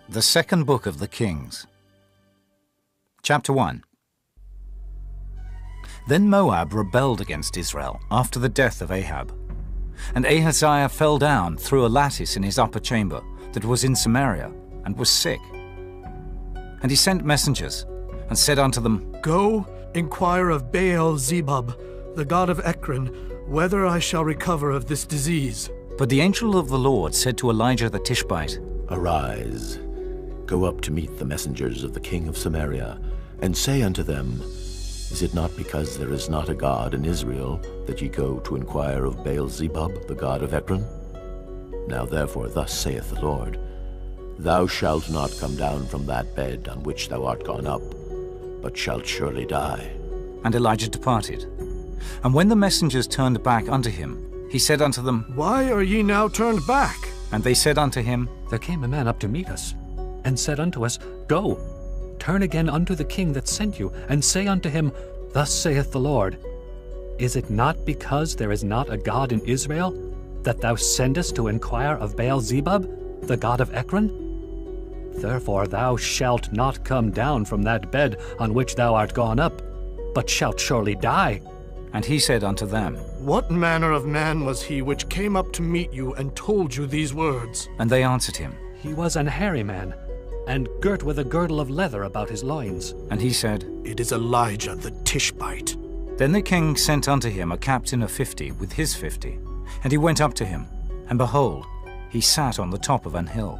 The second book of the Kings. Chapter 1. Then Moab rebelled against Israel after the death of Ahab. And Ahaziah fell down through a lattice in his upper chamber that was in Samaria, and was sick. And he sent messengers, and said unto them, Go, inquire of Baal-zebub, the god of Ekron, whether I shall recover of this disease. But the angel of the Lord said to Elijah the Tishbite, Arise, go up to meet the messengers of the king of Samaria, and say unto them, Is it not because there is not a God in Israel that ye go to inquire of Baal-zebub, the god of Ekron? Now therefore thus saith the Lord, Thou shalt not come down from that bed on which thou art gone up, but shalt surely die. And Elijah departed. And when the messengers turned back unto him, he said unto them, Why are ye now turned back? And they said unto him, There came a man up to meet us, and said unto us, Go, turn again unto the king that sent you, and say unto him, Thus saith the Lord, Is it not because there is not a God in Israel, that thou sendest to inquire of Baal-zebub, the god of Ekron? Therefore thou shalt not come down from that bed on which thou art gone up, but shalt surely die. And he said unto them, What manner of man was he which came up to meet you and told you these words? And they answered him. He was an hairy man, and girt with a girdle of leather about his loins. And he said, It is Elijah the Tishbite. Then the king sent unto him a captain of 50 with his 50. And he went up to him, and behold, he sat on the top of an hill.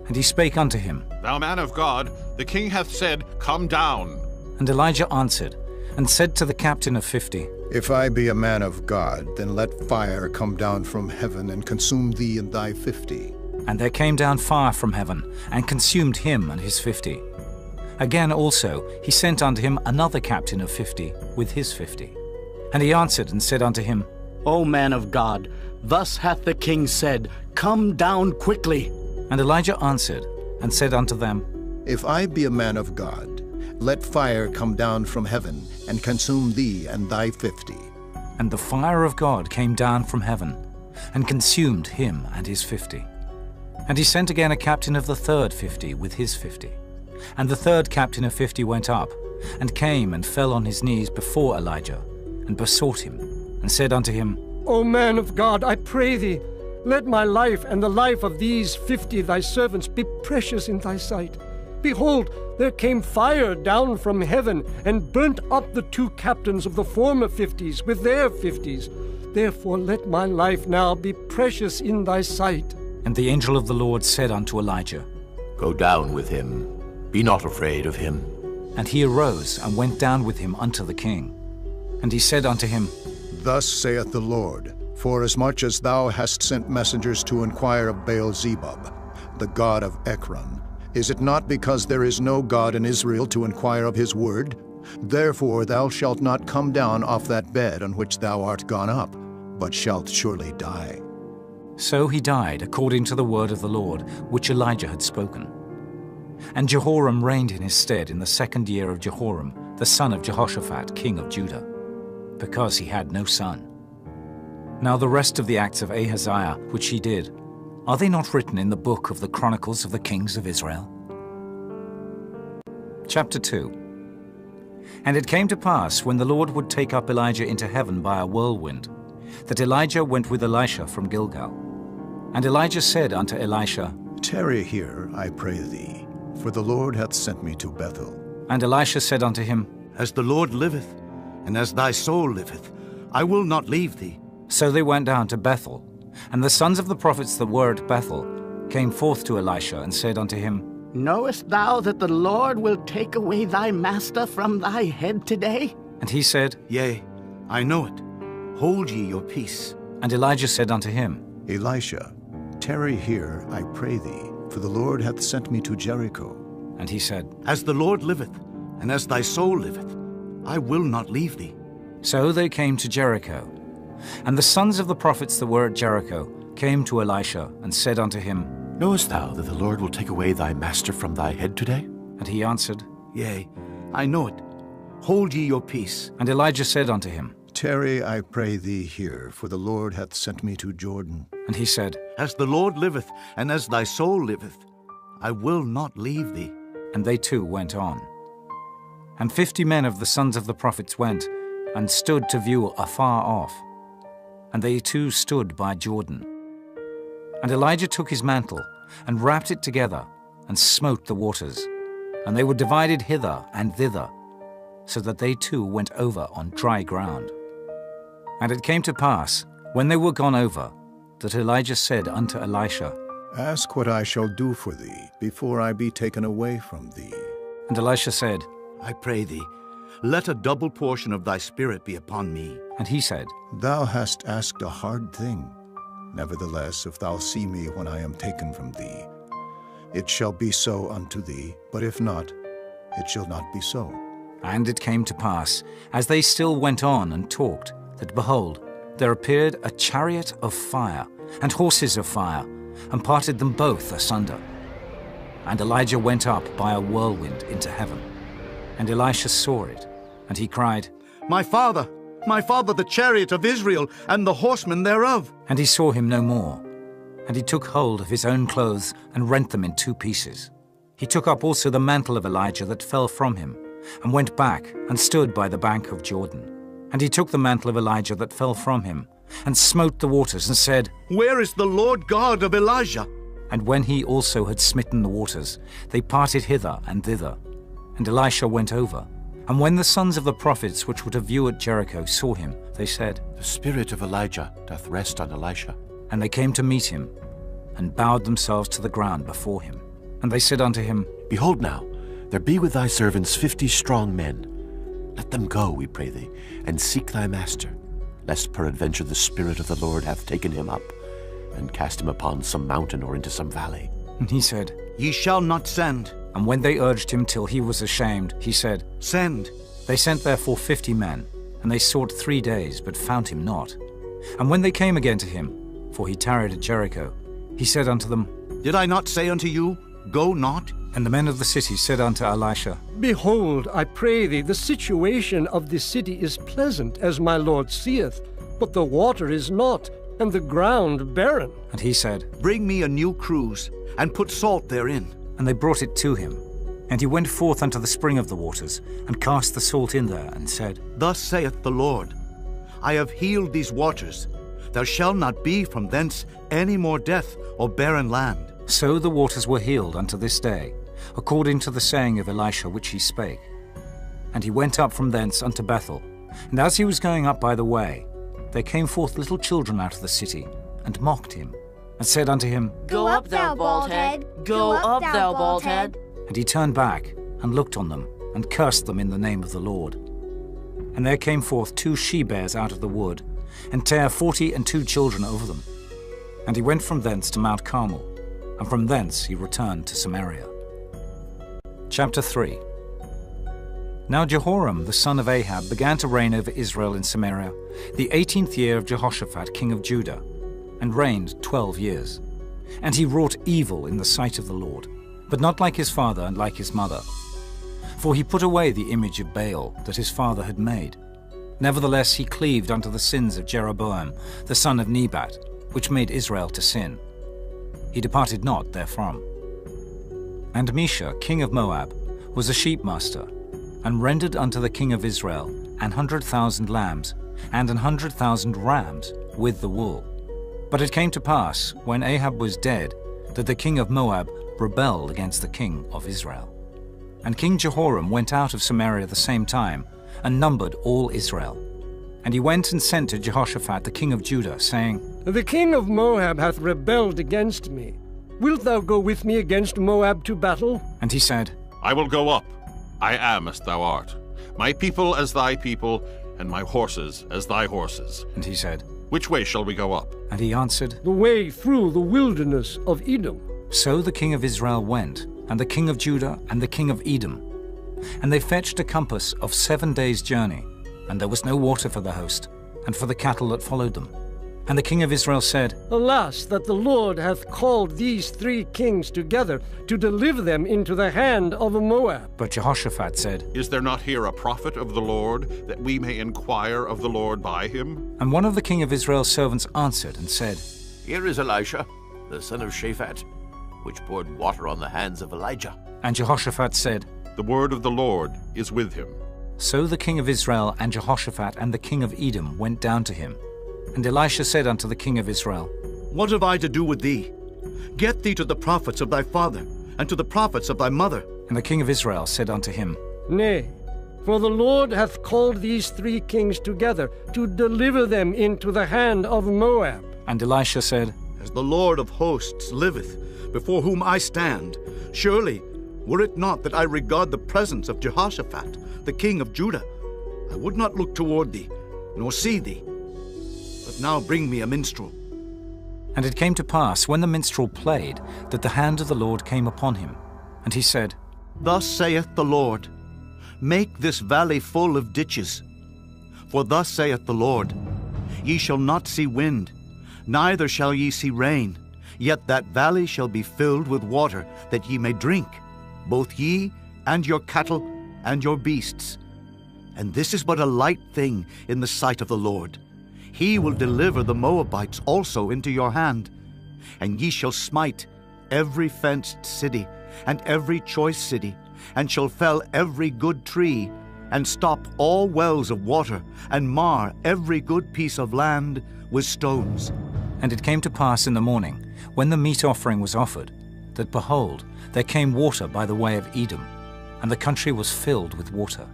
And he spake unto him, Thou man of God, the king hath said, Come down. And Elijah answered, and said to the captain of 50, If I be a man of God, then let fire come down from heaven and consume thee and thy 50. And there came down fire from heaven, and consumed him and his 50. Again also he sent unto him another captain of 50 with his 50. And he answered and said unto him, O man of God, thus hath the king said, Come down quickly. And Elijah answered and said unto them, If I be a man of God, let fire come down from heaven and consume thee and thy 50. And the fire of God came down from heaven, and consumed him and his 50. And he sent again a captain of the third 50 with his 50. And the third captain of 50 went up, and came and fell on his knees before Elijah, and besought him, and said unto him, O man of God, I pray thee, let my life and the life of these 50 thy servants be precious in thy sight. Behold, there came fire down from heaven, and burnt up the 2 captains of the former 50s with their 50s. Therefore let my life now be precious in thy sight. And the angel of the Lord said unto Elijah, Go down with him, be not afraid of him. And he arose and went down with him unto the king. And he said unto him, Thus saith the Lord, Forasmuch as thou hast sent messengers to inquire of Baal-zebub, the god of Ekron, is it not because there is no God in Israel to inquire of his word? Therefore thou shalt not come down off that bed on which thou art gone up, but shalt surely die. So he died according to the word of the Lord, which Elijah had spoken. And Jehoram reigned in his stead in the 2nd year of Jehoram, the son of Jehoshaphat, king of Judah, because he had no son. Now the rest of the acts of Ahaziah, which he did, are they not written in the book of the Chronicles of the Kings of Israel? Chapter 2. And it came to pass, when the Lord would take up Elijah into heaven by a whirlwind, that Elijah went with Elisha from Gilgal. And Elijah said unto Elisha, Tarry here, I pray thee, for the Lord hath sent me to Bethel. And Elisha said unto him, As the Lord liveth, and as thy soul liveth, I will not leave thee. So they went down to Bethel. And the sons of the prophets that were at Bethel came forth to Elisha, and said unto him, Knowest thou that the Lord will take away thy master from thy head today? And he said, Yea, I know it. Hold ye your peace. And Elijah said unto him, Elisha, tarry here, I pray thee, for the Lord hath sent me to Jericho. And he said, As the Lord liveth, and as thy soul liveth, I will not leave thee. So they came to Jericho. And the sons of the prophets that were at Jericho came to Elisha, and said unto him, Knowest thou that the Lord will take away thy master from thy head today? And he answered, Yea, I know it. Hold ye your peace. And Elijah said unto him, Tarry, I pray thee here, for the Lord hath sent me to Jordan. And he said, As the Lord liveth, and as thy soul liveth, I will not leave thee. And they too went on. And 50 men of the sons of the prophets went, and stood to view afar off. And they too stood by Jordan. And Elijah took his mantle, and wrapped it together, and smote the waters. And they were divided hither and thither, so that they too went over on dry ground. And it came to pass, when they were gone over, that Elijah said unto Elisha, Ask what I shall do for thee, before I be taken away from thee. And Elisha said, I pray thee, let a double portion of thy spirit be upon me. And he said, Thou hast asked a hard thing. Nevertheless, if thou see me when I am taken from thee, it shall be so unto thee, but if not, it shall not be so. And it came to pass, as they still went on and talked, that behold, there appeared a chariot of fire, and horses of fire, and parted them both asunder. And Elijah went up by a whirlwind into heaven. And Elisha saw it, and he cried, My father, the chariot of Israel, and the horsemen thereof. And he saw him no more. And he took hold of his own clothes, and rent them in 2 pieces. He took up also the mantle of Elijah that fell from him, and went back, and stood by the bank of Jordan. And he took the mantle of Elijah that fell from him, and smote the waters, and said, Where is the Lord God of Elijah? And when he also had smitten the waters, they parted hither and thither. And Elisha went over. And when the sons of the prophets which were to view at Jericho saw him, they said, The spirit of Elijah doth rest on Elisha. And they came to meet him, and bowed themselves to the ground before him. And they said unto him, Behold now, there be with thy servants 50 strong men. Let them go, we pray thee, and seek thy master, lest peradventure the Spirit of the Lord hath taken him up, and cast him upon some mountain or into some valley. And he said, Ye shall not send. And when they urged him till he was ashamed, he said, Send. They sent therefore 50 men, and they sought 3 days, but found him not. And when they came again to him, for he tarried at Jericho, he said unto them, Did I not say unto you, Go not? And the men of the city said unto Elisha, Behold, I pray thee, the situation of this city is pleasant, as my Lord seeth, but the water is not, and the ground barren. And he said, Bring me a new cruse, and put salt therein. And they brought it to him. And he went forth unto the spring of the waters, and cast the salt in there, and said, Thus saith the Lord, I have healed these waters. There shall not be from thence any more death or barren land. So the waters were healed unto this day, according to the saying of Elisha which he spake. And he went up from thence unto Bethel. And as he was going up by the way, there came forth little children out of the city, and mocked him, and said unto him, Go up, thou bald head! Go up, thou bald head! And he turned back, and looked on them, and cursed them in the name of the Lord. And there came forth 2 she-bears out of the wood, and tare 42 children over them. And he went from thence to Mount Carmel, and from thence he returned to Samaria. Chapter 3. Now Jehoram the son of Ahab began to reign over Israel in Samaria, the 18th year of Jehoshaphat king of Judah, and reigned 12 years. And he wrought evil in the sight of the Lord, but not like his father and like his mother. For he put away the image of Baal that his father had made. Nevertheless he cleaved unto the sins of Jeroboam the son of Nebat, which made Israel to sin. He departed not therefrom. And Mesha, king of Moab, was a sheepmaster, and rendered unto the king of Israel 100,000 lambs, and 100,000 rams, with the wool. But it came to pass, when Ahab was dead, that the king of Moab rebelled against the king of Israel. And King Jehoram went out of Samaria the same time, and numbered all Israel. And he went and sent to Jehoshaphat the king of Judah, saying, The king of Moab hath rebelled against me. Wilt thou go with me against Moab to battle? And he said, I will go up. I am as thou art. My people as thy people, and my horses as thy horses. And he said, Which way shall we go up? And he answered, The way through the wilderness of Edom. So the king of Israel went, and the king of Judah, and the king of Edom. And they fetched a compass of 7 days' journey, and there was no water for the host, and for the cattle that followed them. And the king of Israel said, Alas, that the Lord hath called these 3 kings together to deliver them into the hand of Moab. But Jehoshaphat said, Is there not here a prophet of the Lord, that we may inquire of the Lord by him? And one of the king of Israel's servants answered and said, Here is Elisha, the son of Shaphat. which poured water on the hands of Elijah. And Jehoshaphat said, The word of the Lord is with him. So the king of Israel and Jehoshaphat and the king of Edom went down to him. And Elisha said unto the king of Israel, What have I to do with thee? Get thee to the prophets of thy father, and to the prophets of thy mother. And the king of Israel said unto him, Nay, for the Lord hath called these 3 kings together to deliver them into the hand of Moab. And Elisha said, As the Lord of hosts liveth, before whom I stand, surely, were it not that I regard the presence of Jehoshaphat, the king of Judah, I would not look toward thee, nor see thee. But now bring me a minstrel. And it came to pass, when the minstrel played, that the hand of the Lord came upon him. And he said, Thus saith the Lord, Make this valley full of ditches. For thus saith the Lord, Ye shall not see wind, neither shall ye see rain, yet that valley shall be filled with water, that ye may drink, both ye and your cattle and your beasts. And this is but a light thing in the sight of the Lord. He will deliver the Moabites also into your hand, and ye shall smite every fenced city and every choice city, and shall fell every good tree, and stop all wells of water, and mar every good piece of land with stones. And it came to pass in the morning, when the meat offering was offered, that behold, there came water by the way of Edom, and the country was filled with water.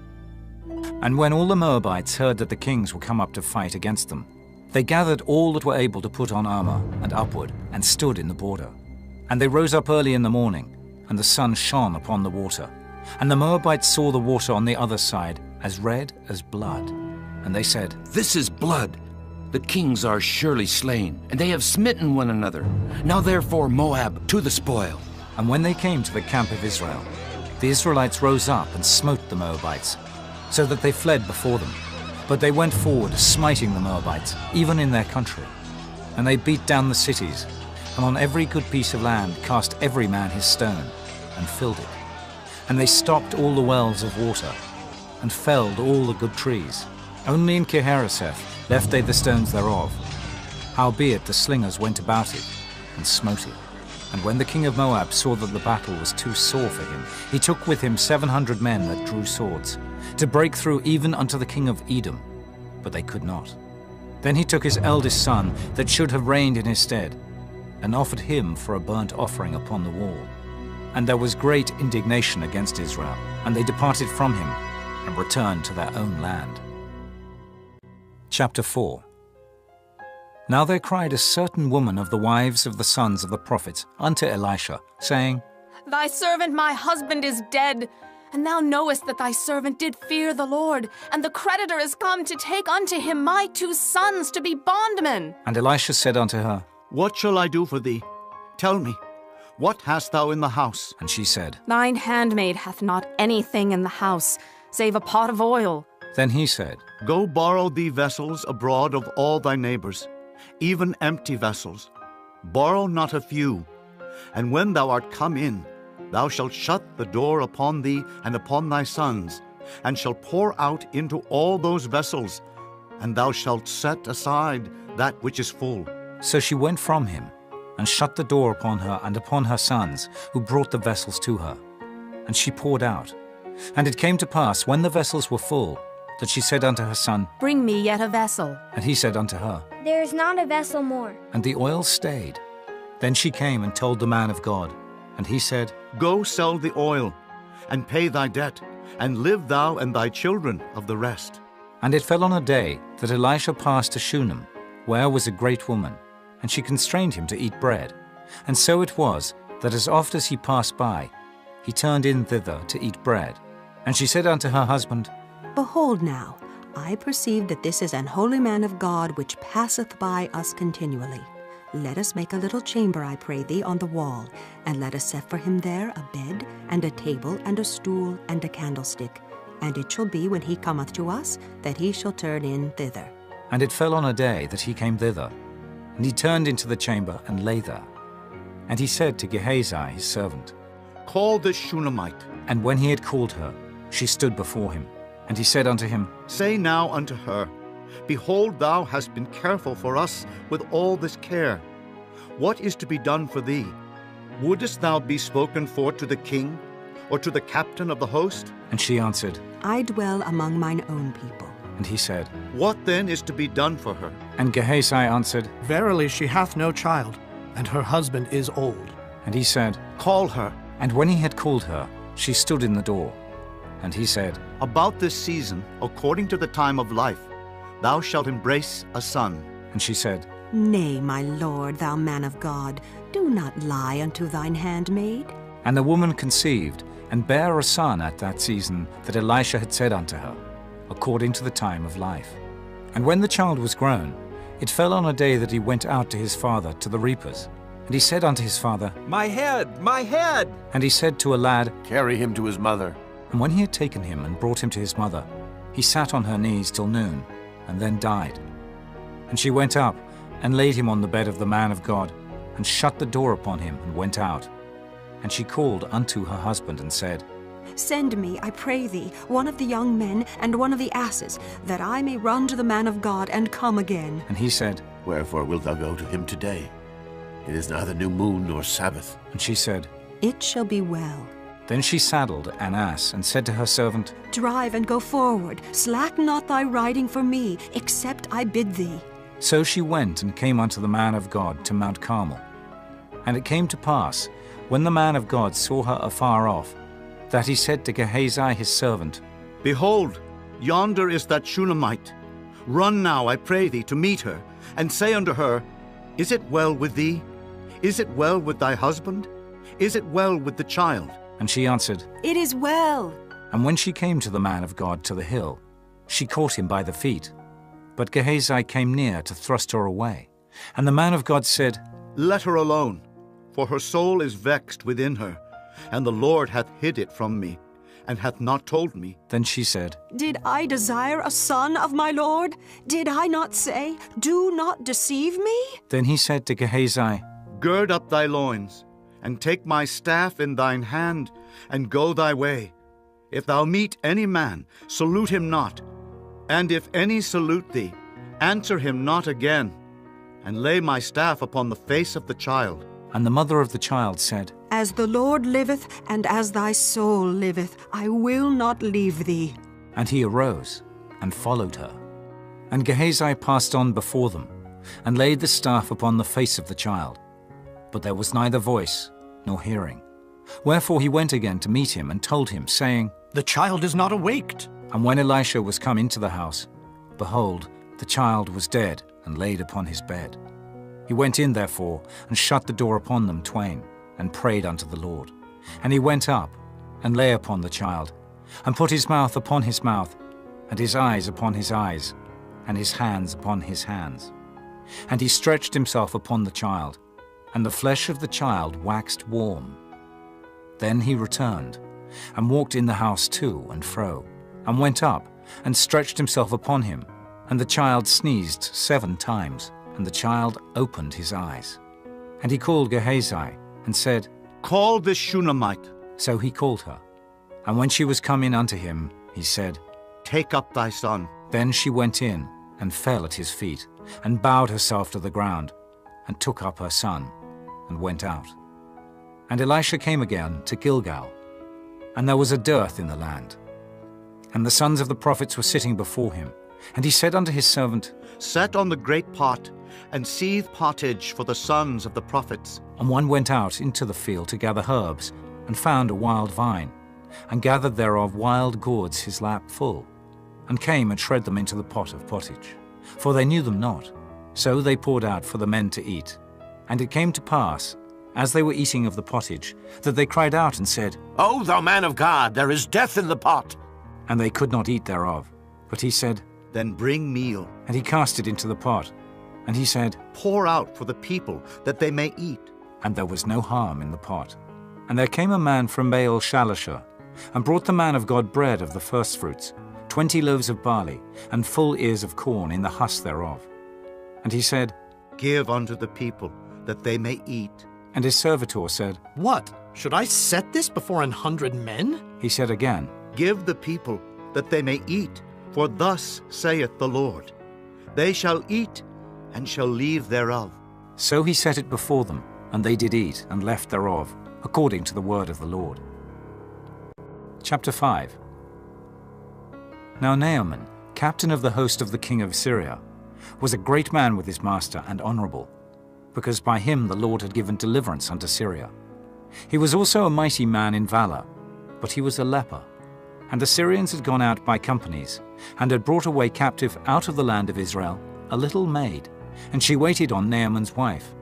And when all the Moabites heard that the kings were come up to fight against them, they gathered all that were able to put on armor and upward, and stood in the border. And they rose up early in the morning, and the sun shone upon the water. And the Moabites saw the water on the other side as red as blood. And they said, This is blood. The kings are surely slain, and they have smitten one another. Now therefore, Moab, to the spoil. And when they came to the camp of Israel, the Israelites rose up and smote the Moabites, so that they fled before them. But they went forward, smiting the Moabites, even in their country. And they beat down the cities, and on every good piece of land cast every man his stone, and filled it. And they stopped all the wells of water, and felled all the good trees. Only in Kirharaseth left they the stones thereof. Howbeit the slingers went about it, and smote it. And when the king of Moab saw that the battle was too sore for him, he took with him 700 men that drew swords, to break through even unto the king of Edom, but they could not. Then he took his eldest son, that should have reigned in his stead, and offered him for a burnt offering upon the wall. And there was great indignation against Israel, and they departed from him, and returned to their own land. Chapter 4. Now there cried a certain woman of the wives of the sons of the prophets unto Elisha, saying, Thy servant my husband is dead, and thou knowest that thy servant did fear the Lord, and the creditor is come to take unto him my 2 sons to be bondmen. And Elisha said unto her, What shall I do for thee? Tell me, what hast thou in the house? And she said, Thine handmaid hath not anything in the house, save a pot of oil. Then he said, Go borrow thee vessels abroad of all thy neighbors, even empty vessels. Borrow not a few. And when thou art come in, thou shalt shut the door upon thee and upon thy sons, and shalt pour out into all those vessels, and thou shalt set aside that which is full. So she went from him, and shut the door upon her and upon her sons, who brought the vessels to her. And she poured out. And it came to pass, when the vessels were full, that she said unto her son, Bring me yet a vessel. And he said unto her, There is not a vessel more. And the oil stayed. Then she came and told the man of God. And he said, Go sell the oil, and pay thy debt, and live thou and thy children of the rest. And it fell on a day that Elisha passed to Shunem, where was a great woman, and she constrained him to eat bread. And so it was, that as oft as he passed by, he turned in thither to eat bread. And she said unto her husband, Behold now, I perceive that this is an holy man of God, which passeth by us continually. Let us make a little chamber, I pray thee, on the wall, and let us set for him there a bed, and a table, and a stool, and a candlestick. And it shall be, when he cometh to us, that he shall turn in thither. And it fell on a day that he came thither, and he turned into the chamber and lay there. And he said to Gehazi his servant, Call this Shunammite. And when he had called her, she stood before him. And he said unto him, Say now unto her, Behold, thou hast been careful for us with all this care. What is to be done for thee? Wouldest thou be spoken for to the king, or to the captain of the host? And she answered, I dwell among mine own people. And he said, What then is to be done for her? And Gehazi answered, Verily she hath no child, and her husband is old. And he said, Call her. And when he had called her, she stood in the door. And he said, About this season, according to the time of life, thou shalt embrace a son. And she said, Nay, my lord, thou man of God, do not lie unto thine handmaid. And the woman conceived, and bare a son at that season that Elisha had said unto her, according to the time of life. And when the child was grown, it fell on a day that he went out to his father to the reapers. And he said unto his father, My head, my head! And he said to a lad, Carry him to his mother. And when he had taken him and brought him to his mother, he sat on her knees till noon, and then died. And she went up, and laid him on the bed of the man of God, and shut the door upon him, and went out. And she called unto her husband, and said, Send me, I pray thee, one of the young men and one of the asses, that I may run to the man of God and come again. And he said, Wherefore wilt thou go to him today? It is neither new moon nor Sabbath. And she said, It shall be well. Then she saddled an ass, and said to her servant, Drive and go forward, slack not thy riding for me, except I bid thee. So she went and came unto the man of God to Mount Carmel. And it came to pass, when the man of God saw her afar off, that he said to Gehazi his servant, Behold, yonder is that Shunammite. Run now, I pray thee, to meet her, and say unto her, Is it well with thee? Is it well with thy husband? Is it well with the child? And she answered, It is well. And when she came to the man of God to the hill, she caught him by the feet. But Gehazi came near to thrust her away. And the man of God said, Let her alone, for her soul is vexed within her, and the Lord hath hid it from me, and hath not told me. Then she said, Did I desire a son of my Lord? Did I not say, Do not deceive me? Then he said to Gehazi, Gird up thy loins, and take my staff in thine hand, and go thy way. If thou meet any man, salute him not. And if any salute thee, answer him not again. And lay my staff upon the face of the child. And the mother of the child said, As the Lord liveth, and as thy soul liveth, I will not leave thee. And he arose, and followed her. And Gehazi passed on before them, and laid the staff upon the face of the child. But there was neither voice, nor hearing. Wherefore he went again to meet him, and told him, saying, The child is not awaked. And when Elisha was come into the house, behold, the child was dead, and laid upon his bed. He went in therefore, and shut the door upon them twain, and prayed unto the Lord. And he went up, and lay upon the child, and put his mouth upon his mouth, and his eyes upon his eyes, and his hands upon his hands. And he stretched himself upon the child, and the flesh of the child waxed warm. Then he returned, and walked in the house to and fro, and went up, and stretched himself upon him. And the child sneezed 7 times, and the child opened his eyes. And he called Gehazi, and said, Call this Shunammite. So he called her. And when she was come in unto him, he said, Take up thy son. Then she went in, and fell at his feet, and bowed herself to the ground, and took up her son, and went out. And Elisha came again to Gilgal, and there was a dearth in the land. And the sons of the prophets were sitting before him. And he said unto his servant, Set on the great pot, and seethe pottage for the sons of the prophets. And one went out into the field to gather herbs, and found a wild vine, and gathered thereof wild gourds his lap full, and came and shred them into the pot of pottage. For they knew them not. So they poured out for the men to eat. And it came to pass, as they were eating of the pottage, that they cried out and said, O thou man of God, there is death in the pot. And they could not eat thereof. But he said, Then bring meal. And he cast it into the pot. And he said, Pour out for the people, that they may eat. And there was no harm in the pot. And there came a man from Baal Shalishah, and brought the man of God bread of the firstfruits, 20 loaves of barley, and full ears of corn in the husk thereof. And he said, Give unto the people, that they may eat. And his servitor said, What? Should I set this before 100 men? He said again, Give the people, that they may eat. For thus saith the Lord, They shall eat, and shall leave thereof. So he set it before them, And they did eat and left thereof, according to the word of the Lord. Chapter 5. Now Naaman, captain of the host of the king of Syria, was a great man with his master and honorable, because by him the Lord had given deliverance unto Syria. He was also a mighty man in valor, but he was a leper. And the Syrians had gone out by companies, and had brought away captive out of the land of Israel a little maid, and she waited on Naaman's wife.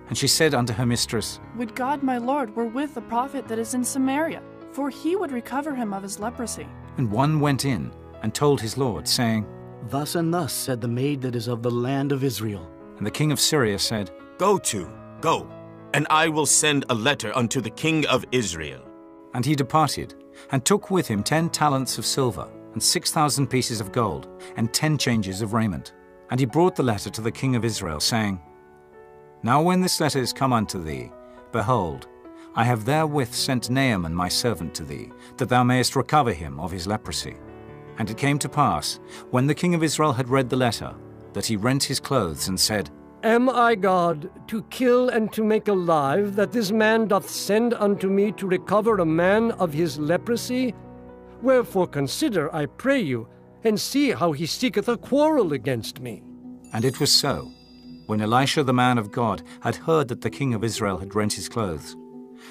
And she said unto her mistress, Would God my Lord were with the prophet that is in Samaria, for he would recover him of his leprosy. And one went in and told his lord, saying, Thus and thus said the maid that is of the land of Israel. And the king of Syria said, Go, and I will send a letter unto the king of Israel. And he departed, and took with him 10 talents of silver, and 6,000 pieces of gold, and 10 changes of raiment. And he brought the letter to the king of Israel, saying, Now when this letter is come unto thee, behold, I have therewith sent Naaman my servant to thee, that thou mayest recover him of his leprosy. And it came to pass, when the king of Israel had read the letter, that he rent his clothes, and said, Am I God, to kill and to make alive, that this man doth send unto me to recover a man of his leprosy? Wherefore consider, I pray you, and see how he seeketh a quarrel against me. And it was so, when Elisha the man of God had heard that the king of Israel had rent his clothes,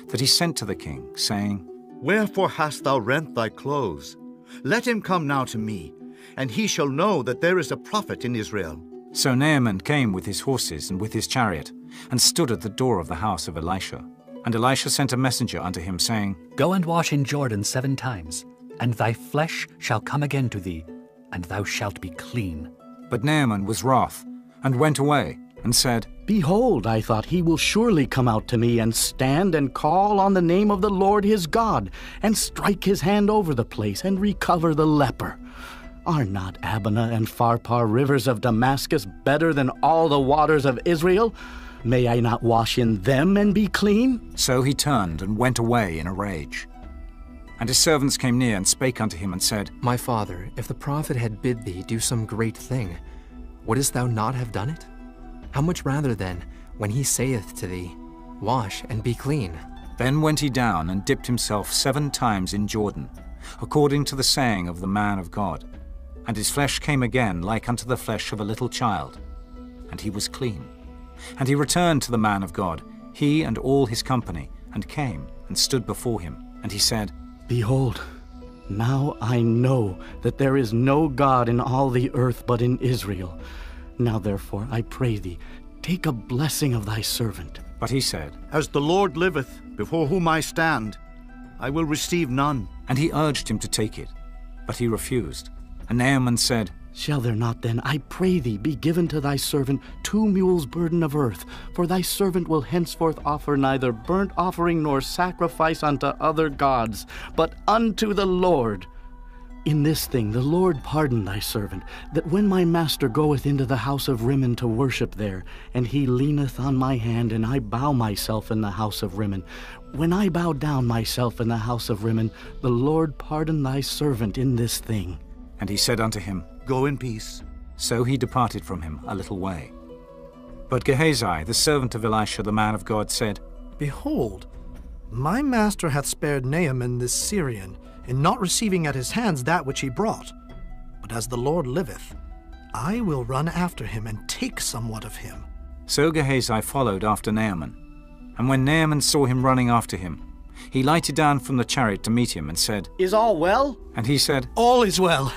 that he sent to the king, saying, Wherefore hast thou rent thy clothes? Let him come now to me, and he shall know that there is a prophet in Israel. So Naaman came with his horses and with his chariot, and stood at the door of the house of Elisha. And Elisha sent a messenger unto him, saying, Go and wash in Jordan 7 times, and thy flesh shall come again to thee, and thou shalt be clean. But Naaman was wroth, and went away, and said, Behold, I thought he will surely come out to me, and stand and call on the name of the Lord his God, and strike his hand over the place, and recover the leper. Are not Abana and Pharpar rivers of Damascus better than all the waters of Israel? May I not wash in them and be clean? So he turned and went away in a rage. And his servants came near and spake unto him, and said, My father, if the prophet had bid thee do some great thing, wouldest thou not have done it? How much rather then, when he saith to thee, Wash and be clean? Then went he down and dipped himself 7 times in Jordan, according to the saying of the man of God. And his flesh came again like unto the flesh of a little child, and he was clean. And he returned to the man of God, he and all his company, and came and stood before him. And he said, Behold, now I know that there is no God in all the earth but in Israel. Now therefore, I pray thee, take a blessing of thy servant. But he said, As the Lord liveth, before whom I stand, I will receive none. And he urged him to take it, but he refused. And Naaman said, Shall there not then, I pray thee, be given to thy servant 2 mules' burden of earth? For thy servant will henceforth offer neither burnt offering nor sacrifice unto other gods, but unto the Lord. In this thing the Lord pardon thy servant, that when my master goeth into the house of Rimmon to worship there, and he leaneth on my hand, and I bow myself in the house of Rimmon, when I bow down myself in the house of Rimmon, the Lord pardon thy servant in this thing. And he said unto him, Go in peace. So he departed from him a little way. But Gehazi, the servant of Elisha the man of God, said, Behold, my master hath spared Naaman this Syrian, in not receiving at his hands that which he brought. But as the Lord liveth, I will run after him and take somewhat of him. So Gehazi followed after Naaman. And when Naaman saw him running after him, he lighted down from the chariot to meet him, and said, Is all well? And he said, All is well.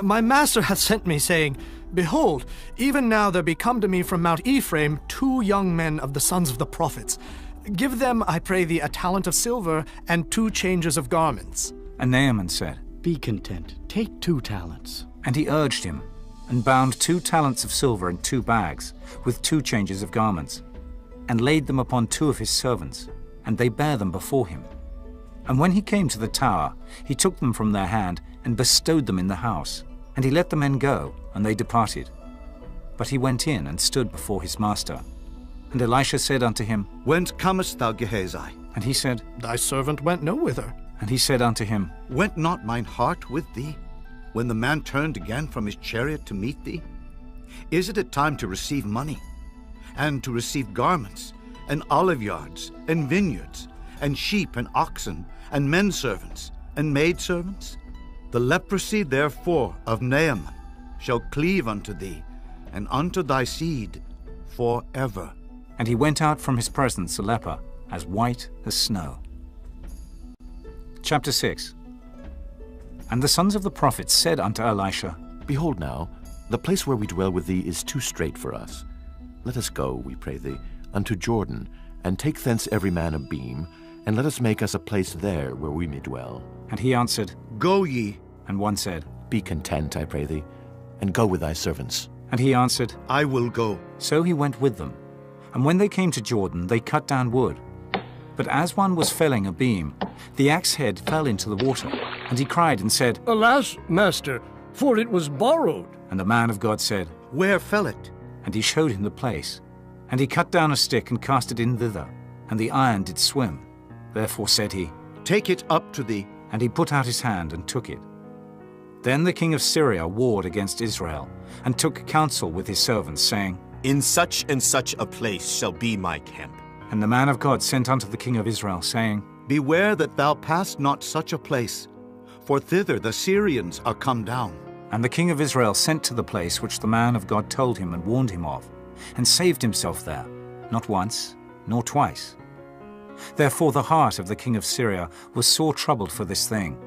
My master hath sent me, saying, Behold, even now there be come to me from Mount Ephraim 2 young men of the sons of the prophets. Give them, I pray thee, a talent of silver and 2 changes of garments. And Naaman said, Be content, take 2 talents. And he urged him, and bound 2 talents of silver in 2 bags, with 2 changes of garments, and laid them upon 2 of his servants, and they bare them before him. And when he came to the tower, he took them from their hand, and bestowed them in the house. And he let the men go, and they departed. But he went in and stood before his master. And Elisha said unto him, Whence comest thou, Gehazi? And he said, Thy servant went no whither. And he said unto him, Went not mine heart with thee, when the man turned again from his chariot to meet thee? Is it a time to receive money, and to receive garments, and olive yards, and vineyards, and sheep and oxen, and men servants, and maidservants? The leprosy therefore of Naaman shall cleave unto thee, and unto thy seed forever. And he went out from his presence a leper, as white as snow. Chapter 6. And the sons of the prophets said unto Elisha, Behold now, the place where we dwell with thee is too strait for us. Let us go, we pray thee, unto Jordan, and take thence every man a beam, and let us make us a place there where we may dwell. And he answered, Go ye. And one said, Be content, I pray thee, and go with thy servants. And he answered, I will go. So he went with them. And when they came to Jordan, they cut down wood. But as one was felling a beam, the axe head fell into the water. And he cried and said, Alas, master, for it was borrowed. And the man of God said, Where fell it? And he showed him the place. And he cut down a stick and cast it in thither, and the iron did swim. Therefore said he, Take it up to thee. And he put out his hand and took it. Then the king of Syria warred against Israel, and took counsel with his servants, saying, In such and such a place shall be my camp. And the man of God sent unto the king of Israel, saying, Beware that thou pass not such a place, for thither the Syrians are come down. And the king of Israel sent to the place which the man of God told him and warned him of, and saved himself there, not once, nor twice. Therefore the heart of the king of Syria was sore troubled for this thing.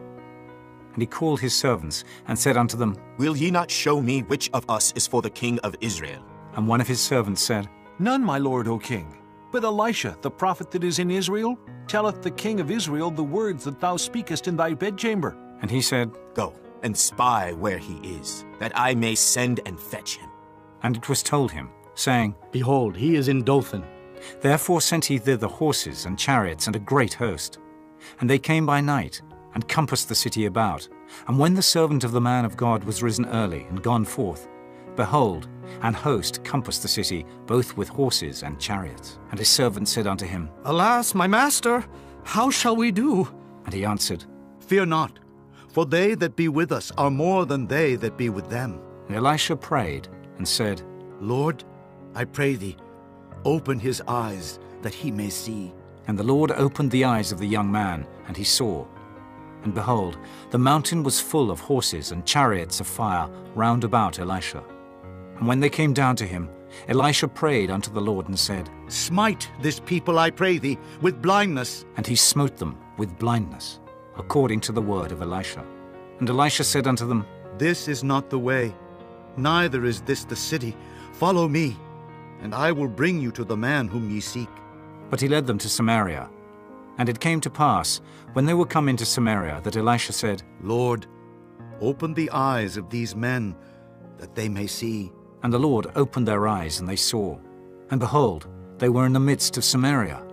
And he called his servants, and said unto them, Will ye not show me which of us is for the king of Israel? And one of his servants said, None, my lord, O king. But Elisha, the prophet that is in Israel, telleth the king of Israel the words that thou speakest in thy bedchamber. And he said, Go, and spy where he is, that I may send and fetch him. And it was told him, saying, Behold, he is in Dothan. Therefore sent he thither horses and chariots and a great host. And they came by night, and compassed the city about. And when the servant of the man of God was risen early and gone forth, behold, an host compassed the city, both with horses and chariots. And his servant said unto him, Alas, my master, how shall we do? And he answered, Fear not, for they that be with us are more than they that be with them. And Elisha prayed and said, Lord, I pray thee, open his eyes, that he may see. And the Lord opened the eyes of the young man, and he saw. And behold, the mountain was full of horses and chariots of fire round about Elisha. And when they came down to him, Elisha prayed unto the Lord and said, Smite this people, I pray thee, with blindness. And he smote them with blindness, according to the word of Elisha. And Elisha said unto them, This is not the way, neither is this the city. Follow me, and I will bring you to the man whom ye seek. But he led them to Samaria. And it came to pass, when they were come into Samaria, that Elisha said, Lord, open the eyes of these men, that they may see. And the Lord opened their eyes, and they saw. And behold, they were in the midst of Samaria.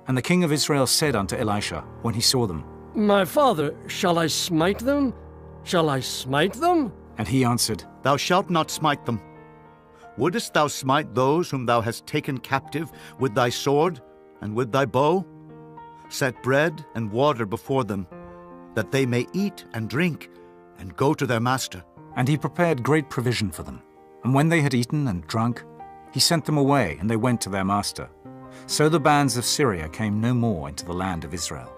And the king of Israel said unto Elisha, when he saw them, My father, shall I smite them? Shall I smite them? And he answered, Thou shalt not smite them. Wouldest thou smite those whom thou hast taken captive with thy sword and with thy bow? Set bread and water before them, that they may eat and drink, and go to their master. And he prepared great provision for them. And when they had eaten and drunk, he sent them away, and they went to their master. So the bands of Syria came no more into the land of Israel.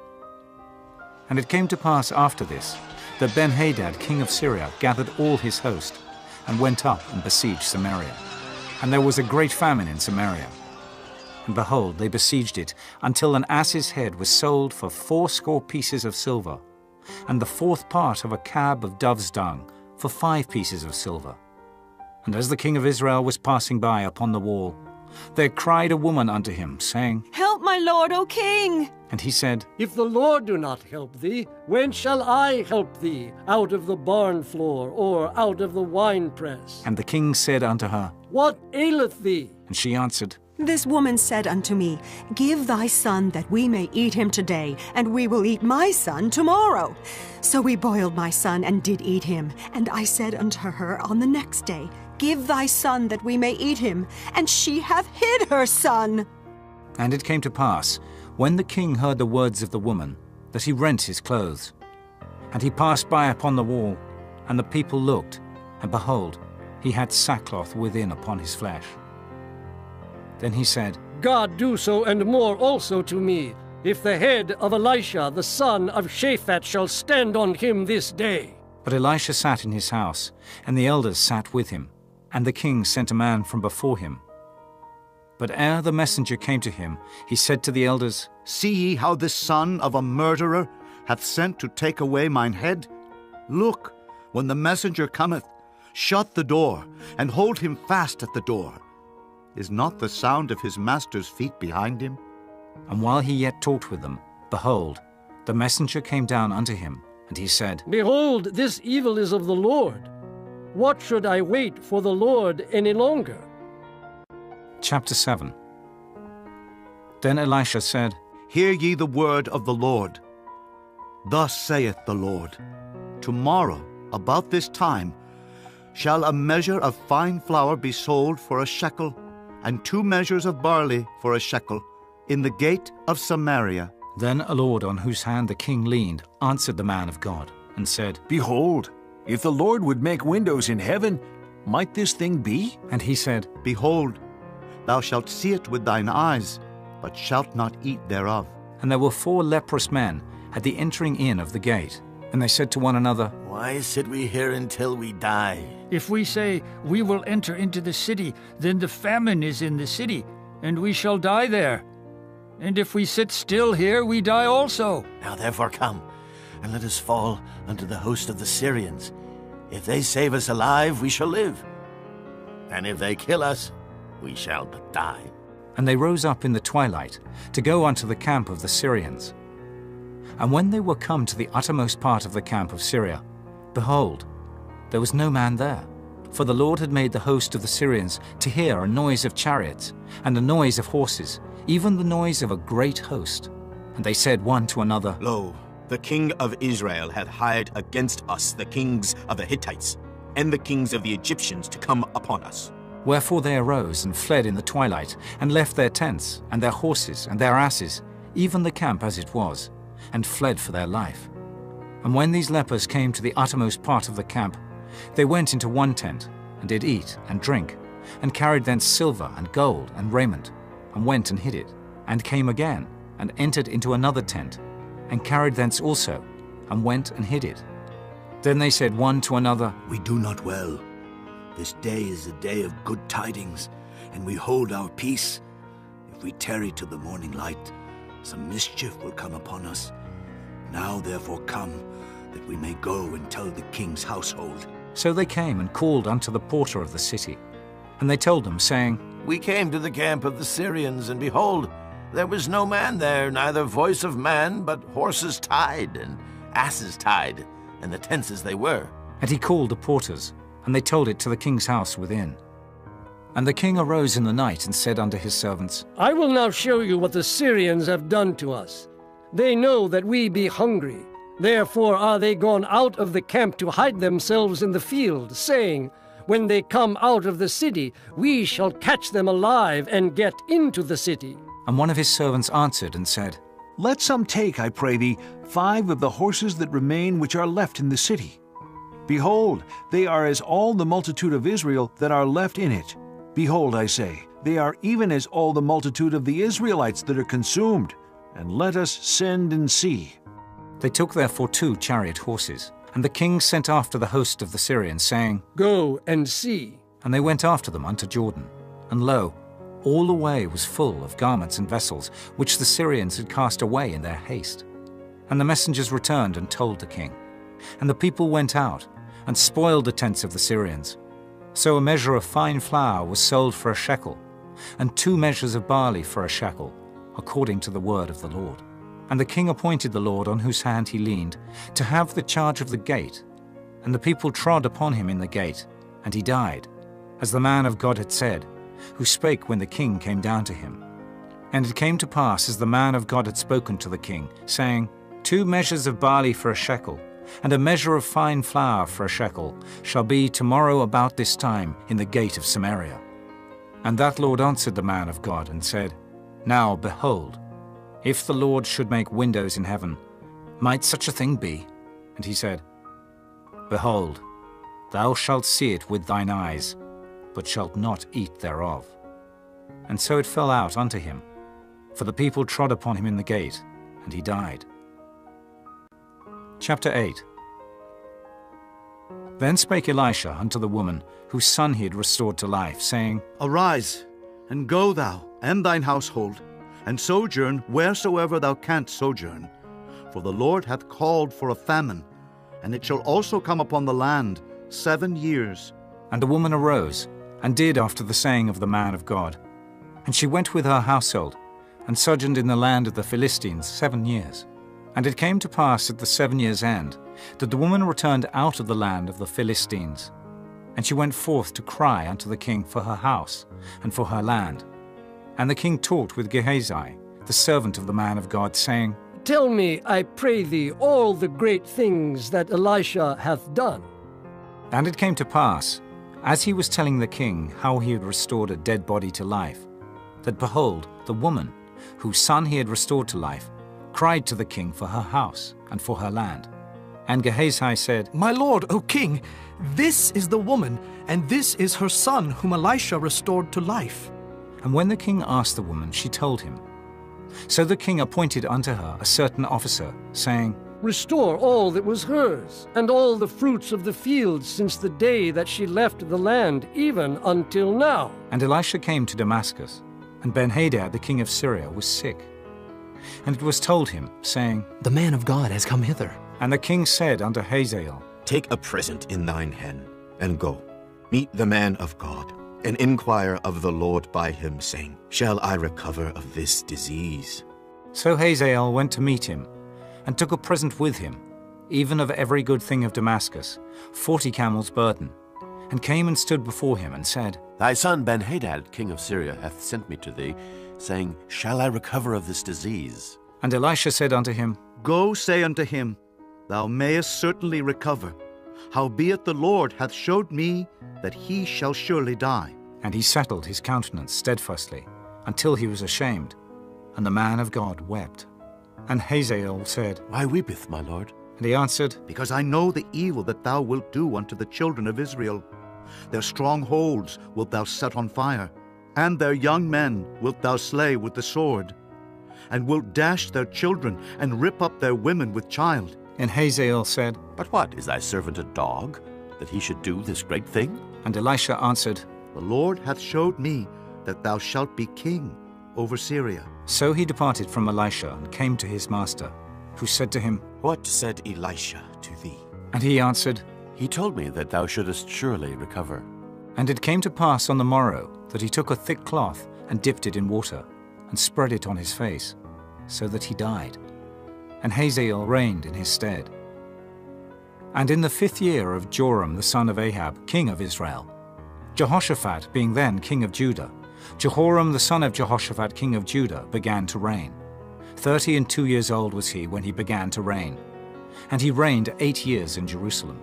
And it came to pass after this, that Ben-Hadad king of Syria gathered all his host, and went up and besieged Samaria. And there was a great famine in Samaria. And behold, they besieged it, until an ass's head was sold for 80 pieces of silver, and the 4th part of a cab of dove's dung for 5 pieces of silver. And as the king of Israel was passing by upon the wall, there cried a woman unto him, saying, Help, my lord, O king! And he said, If the Lord do not help thee, when shall I help thee out of the barn floor, or out of the winepress? And the king said unto her, What aileth thee? And she answered, This woman said unto me, Give thy son that we may eat him today, and we will eat my son tomorrow. So we boiled my son and did eat him. And I said unto her on the next day, Give thy son that we may eat him. And she hath hid her son. And it came to pass, when the king heard the words of the woman, that he rent his clothes. And he passed by upon the wall, and the people looked, and behold, he had sackcloth within upon his flesh. Then he said, God do so and more also to me, if the head of Elisha the son of Shaphat shall stand on him this day. But Elisha sat in his house, and the elders sat with him, and the king sent a man from before him. But ere the messenger came to him, he said to the elders, See ye how this son of a murderer hath sent to take away mine head? Look, when the messenger cometh, shut the door, and hold him fast at the door. Is not the sound of his master's feet behind him? And while he yet talked with them, behold, the messenger came down unto him, and he said, Behold, this evil is of the Lord. What should I wait for the Lord any longer? Chapter 7. Then Elisha said, Hear ye the word of the Lord. Thus saith the Lord, Tomorrow, about this time, shall a measure of fine flour be sold for a shekel, and 2 measures of barley for a shekel, in the gate of Samaria. Then a lord on whose hand the king leaned answered the man of God, and said, Behold, if the Lord would make windows in heaven, might this thing be? And he said, Behold, thou shalt see it with thine eyes, but shalt not eat thereof. And there were 4 leprous men at the entering in of the gate, and they said to one another, Why sit we here until we die? If we say, We will enter into the city, then the famine is in the city, and we shall die there. And if we sit still here, we die also. Now therefore come, and let us fall unto the host of the Syrians. If they save us alive, we shall live. And if they kill us, we shall but die. And they rose up in the twilight to go unto the camp of the Syrians. And when they were come to the uttermost part of the camp of Syria, behold, there was no man there. For the Lord had made the host of the Syrians to hear a noise of chariots, and a noise of horses, even the noise of a great host. And they said one to another, Lo, the king of Israel hath hired against us the kings of the Hittites, and the kings of the Egyptians to come upon us. Wherefore they arose and fled in the twilight, and left their tents, and their horses, and their asses, even the camp as it was, and fled for their life. And when these lepers came to the uttermost part of the camp, they went into one tent, and did eat and drink, and carried thence silver and gold and raiment, and went and hid it, and came again, and entered into another tent, and carried thence also, and went and hid it. Then they said one to another, We do not well. This day is a day of good tidings, and we hold our peace. If we tarry till the morning light, some mischief will come upon us. Now therefore come, that we may go and tell the king's household. So they came and called unto the porter of the city. And they told them, saying, We came to the camp of the Syrians, and behold, there was no man there, neither voice of man, but horses tied, and asses tied, and the tents as they were. And he called the porters, and they told it to the king's house within. And the king arose in the night, and said unto his servants, I will now show you what the Syrians have done to us. They know that we be hungry. Therefore are they gone out of the camp to hide themselves in the field, saying, When they come out of the city, we shall catch them alive and get into the city. And one of his servants answered and said, Let some take, I pray thee, 5 of the horses that remain which are left in the city. Behold, they are as all the multitude of Israel that are left in it. Behold, I say, they are even as all the multitude of the Israelites that are consumed. And let us send and see. They took therefore 2 chariot horses, and the king sent after the host of the Syrians, saying, Go and see. And they went after them unto Jordan. And lo, all the way was full of garments and vessels, which the Syrians had cast away in their haste. And the messengers returned and told the king. And the people went out, and spoiled the tents of the Syrians. So a measure of fine flour was sold for a shekel, and 2 measures of barley for a shekel, according to the word of the Lord. And the king appointed the Lord on whose hand he leaned, to have the charge of the gate. And the people trod upon him in the gate, and he died, as the man of God had said, who spake when the king came down to him. And it came to pass, as the man of God had spoken to the king, saying, 2 measures of barley for a shekel, and a measure of fine flour for a shekel, shall be tomorrow about this time in the gate of Samaria. And that Lord answered the man of God, and said, Now, behold, if the Lord should make windows in heaven, might such a thing be? And he said, Behold, thou shalt see it with thine eyes, but shalt not eat thereof. and so it fell out unto him. For the people trod upon him in the gate, and he died. Chapter 8. Then spake Elisha unto the woman, whose son he had restored to life, saying, Arise, and go thou, and thine household, and sojourn wheresoever thou canst sojourn. For the Lord hath called for a famine, and it shall also come upon the land 7 years. And the woman arose, and did after the saying of the man of God. And she went with her household, and sojourned in the land of the Philistines 7 years. And it came to pass at the 7 years' end, that the woman returned out of the land of the Philistines. And she went forth to cry unto the king for her house, and for her land. And the king talked with Gehazi, the servant of the man of God, saying, Tell me, I pray thee, all the great things that Elisha hath done. And it came to pass, as he was telling the king how he had restored a dead body to life, that behold, the woman, whose son he had restored to life, cried to the king for her house and for her land. And Gehazi said, My lord, O king, this is the woman, and this is her son whom Elisha restored to life. And when the king asked the woman, she told him. So the king appointed unto her a certain officer, saying, Restore all that was hers, and all the fruits of the field since the day that she left the land, even until now. And Elisha came to Damascus, and Ben-Hadad the king of Syria was sick. And it was told him, saying, The man of God has come hither. And the king said unto Hazael, Take a present in thine hand, and go. Meet the man of God, and inquire of the Lord by him, saying, Shall I recover of this disease? So Hazael went to meet him, and took a present with him, even of every good thing of Damascus, 40 camels' burden, and came and stood before him, and said, Thy son Ben-Hadad, king of Syria, hath sent me to thee, saying, Shall I recover of this disease? And Elisha said unto him, Go say unto him, Thou mayest certainly recover. Howbeit the Lord hath showed me that he shall surely die. And he settled his countenance steadfastly, until he was ashamed. And the man of God wept. And Hazael said, Why weepeth my lord? And he answered, Because I know the evil that thou wilt do unto the children of Israel. Their strongholds wilt thou set on fire, and their young men wilt thou slay with the sword, and wilt dash their children, and rip up their women with child. And Hazael said, But what, is thy servant a dog, that he should do this great thing? And Elisha answered, The Lord hath showed me that thou shalt be king over Syria. So he departed from Elisha, and came to his master, who said to him, What said Elisha to thee? And he answered, He told me that thou shouldest surely recover. And it came to pass on the morrow, that he took a thick cloth, and dipped it in water, and spread it on his face, so that he died. And Hazael reigned in his stead. And in the 5th year of Joram the son of Ahab, king of Israel, Jehoshaphat being then king of Judah, Jehoram the son of Jehoshaphat king of Judah began to reign. 32 years old was he when he began to reign. And he reigned 8 years in Jerusalem.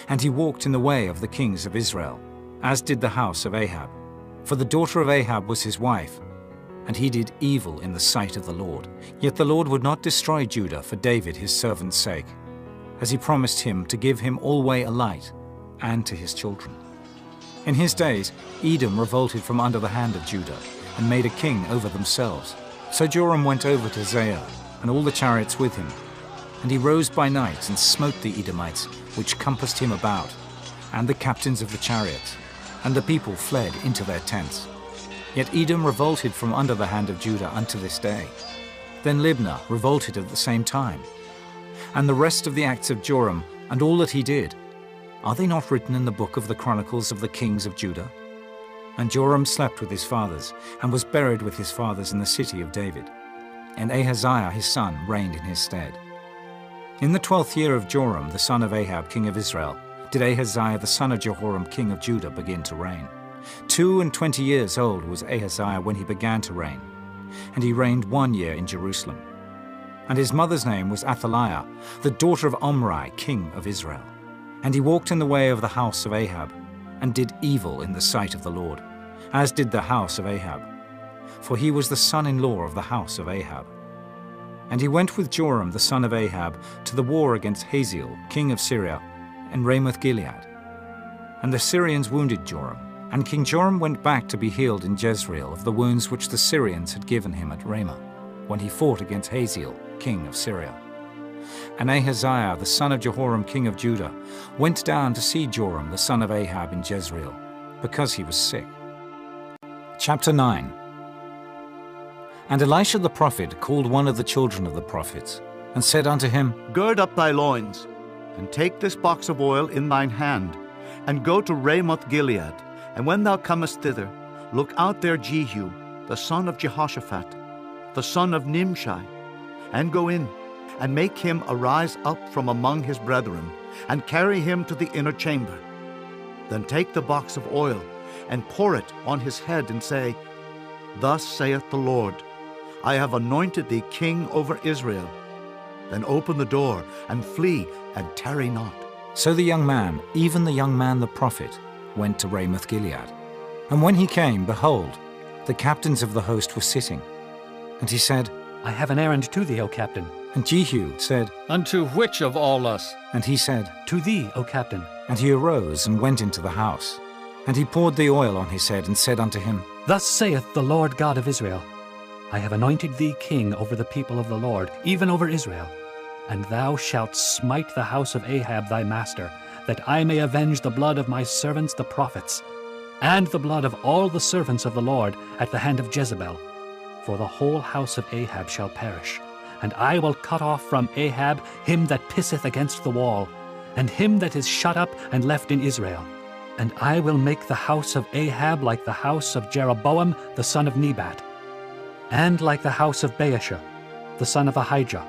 And he walked in the way of the kings of Israel, as did the house of Ahab. For the daughter of Ahab was his wife, and he did evil in the sight of the Lord. Yet the Lord would not destroy Judah for David his servant's sake, as he promised him to give him alway a light, and to his children. In his days Edom revolted from under the hand of Judah, and made a king over themselves. So Joram went over to Zair, and all the chariots with him. And he rose by night, and smote the Edomites, which compassed him about, and the captains of the chariots. And the people fled into their tents. Yet Edom revolted from under the hand of Judah unto this day. Then Libnah revolted at the same time. And the rest of the acts of Joram, and all that he did, are they not written in the book of the Chronicles of the kings of Judah? And Joram slept with his fathers, and was buried with his fathers in the city of David. And Ahaziah his son reigned in his stead. In the 12th year of Joram the son of Ahab king of Israel, did Ahaziah the son of Jehoram king of Judah begin to reign. 22 years old was Ahaziah when he began to reign, and he reigned 1 year in Jerusalem. And his mother's name was Athaliah, the daughter of Omri, king of Israel. And he walked in the way of the house of Ahab, and did evil in the sight of the Lord, as did the house of Ahab, for he was the son-in-law of the house of Ahab. And he went with Joram the son of Ahab to the war against Hazael, king of Syria, and Ramoth-Gilead. And the Syrians wounded Joram, And King Joram went back to be healed in Jezreel of the wounds which the Syrians had given him at Ramah, when he fought against Hazael, king of Syria. And Ahaziah, the son of Jehoram, king of Judah, went down to see Joram, the son of Ahab, in Jezreel, because he was sick. Chapter 9. And Elisha the prophet called one of the children of the prophets, and said unto him, Gird up thy loins, and take this box of oil in thine hand, and go to Ramoth Gilead. And when thou comest thither, look out there Jehu, the son of Jehoshaphat, the son of Nimshi, and go in, and make him arise up from among his brethren, and carry him to the inner chamber. Then take the box of oil, and pour it on his head, and say, Thus saith the Lord, I have anointed thee king over Israel. Then open the door, and flee, and tarry not. So the young man, even the young man the prophet, went to Ramoth Gilead. And when he came, behold, the captains of the host were sitting. And he said, I have an errand to thee, O captain. And Jehu said, Unto which of all us? And he said, To thee, O captain. And he arose and went into the house. And he poured the oil on his head, and said unto him, Thus saith the Lord God of Israel, I have anointed thee king over the people of the Lord, even over Israel. And thou shalt smite the house of Ahab thy master, that I may avenge the blood of my servants the prophets, and the blood of all the servants of the Lord at the hand of Jezebel. For the whole house of Ahab shall perish, and I will cut off from Ahab him that pisseth against the wall, and him that is shut up and left in Israel. And I will make the house of Ahab like the house of Jeroboam the son of Nebat, and like the house of Baasha the son of Ahijah.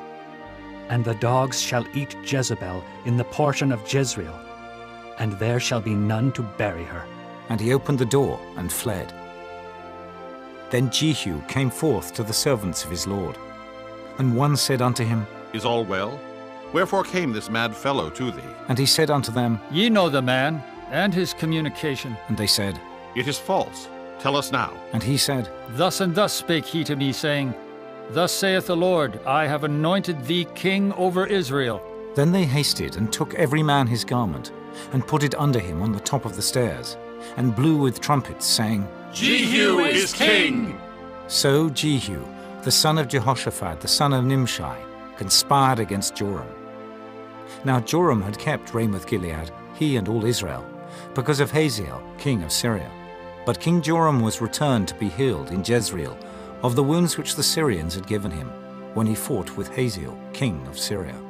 And the dogs shall eat Jezebel in the portion of Jezreel, and there shall be none to bury her. And he opened the door and fled. Then Jehu came forth to the servants of his lord. And one said unto him, Is all well? Wherefore came this mad fellow to thee? And he said unto them, Ye know the man, and his communication. And they said, It is false. Tell us now. And he said, Thus and thus spake he to me, saying, Thus saith the Lord, I have anointed thee king over Israel. Then they hasted, and took every man his garment, and put it under him on the top of the stairs, and blew with trumpets, saying, Jehu is king! So Jehu, the son of Jehoshaphat, the son of Nimshi, conspired against Joram. Now Joram had kept Ramoth Gilead, he and all Israel, because of Hazael, king of Syria. But King Joram was returned to be healed in Jezreel of the wounds which the Syrians had given him, when he fought with Hazael, king of Syria.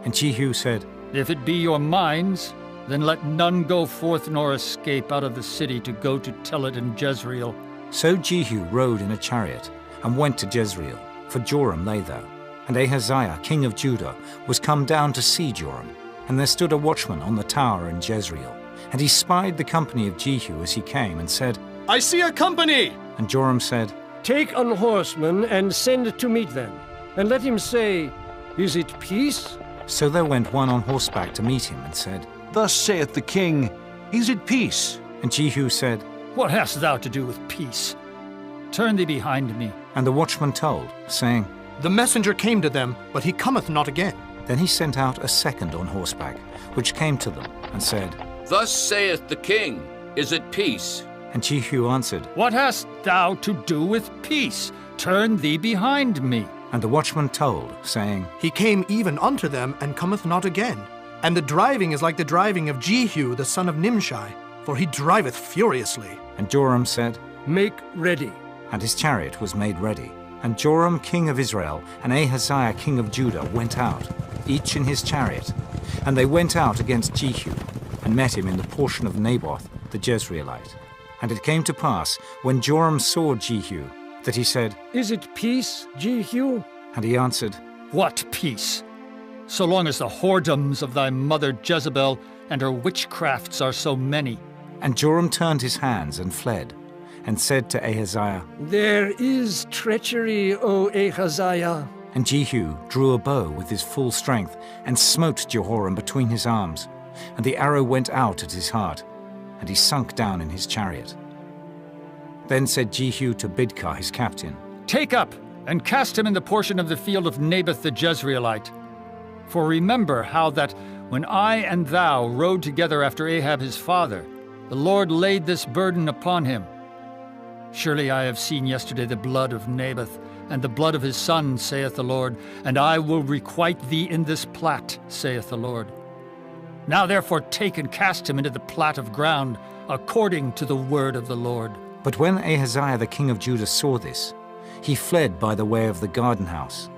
And Jehu said, If it be your minds, then let none go forth nor escape out of the city to go to tell it in Jezreel. So Jehu rode in a chariot, and went to Jezreel, for Joram lay there. And Ahaziah, king of Judah, was come down to see Joram. And there stood a watchman on the tower in Jezreel. And he spied the company of Jehu as he came, and said, I see a company! And Joram said, Take an horseman and send to meet them, and let him say, Is it peace? So there went one on horseback to meet him, and said, Thus saith the king, Is it peace? And Jehu said, What hast thou to do with peace? Turn thee behind me. And the watchman told, saying, The messenger came to them, but he cometh not again. Then he sent out a second on horseback, which came to them, and said, Thus saith the king, Is it peace? And Jehu answered, What hast thou to do with peace? Turn thee behind me. And the watchman told, saying, He came even unto them, and cometh not again. And the driving is like the driving of Jehu the son of Nimshi, for he driveth furiously. And Joram said, Make ready. And his chariot was made ready. And Joram king of Israel and Ahaziah king of Judah went out, each in his chariot. And they went out against Jehu, and met him in the portion of Naboth the Jezreelite. And it came to pass, when Joram saw Jehu, that he said, Is it peace, Jehu? And he answered, What peace? So long as the whoredoms of thy mother Jezebel and her witchcrafts are so many. And Joram turned his hands and fled, and said to Ahaziah, There is treachery, O Ahaziah. And Jehu drew a bow with his full strength, and smote Jehoram between his arms. And the arrow went out at his heart, and he sunk down in his chariot. Then said Jehu to Bidkar his captain, Take up, and cast him in the portion of the field of Naboth the Jezreelite. For remember how that, when I and thou rode together after Ahab his father, The Lord laid this burden upon him. Surely I have seen yesterday the blood of Naboth, and the blood of his son, saith the Lord, and I will requite thee in this plat, saith the Lord. Now therefore take and cast him into the plat of ground, according to the word of the Lord. But when Ahaziah the king of Judah saw this, he fled by the way of the garden house.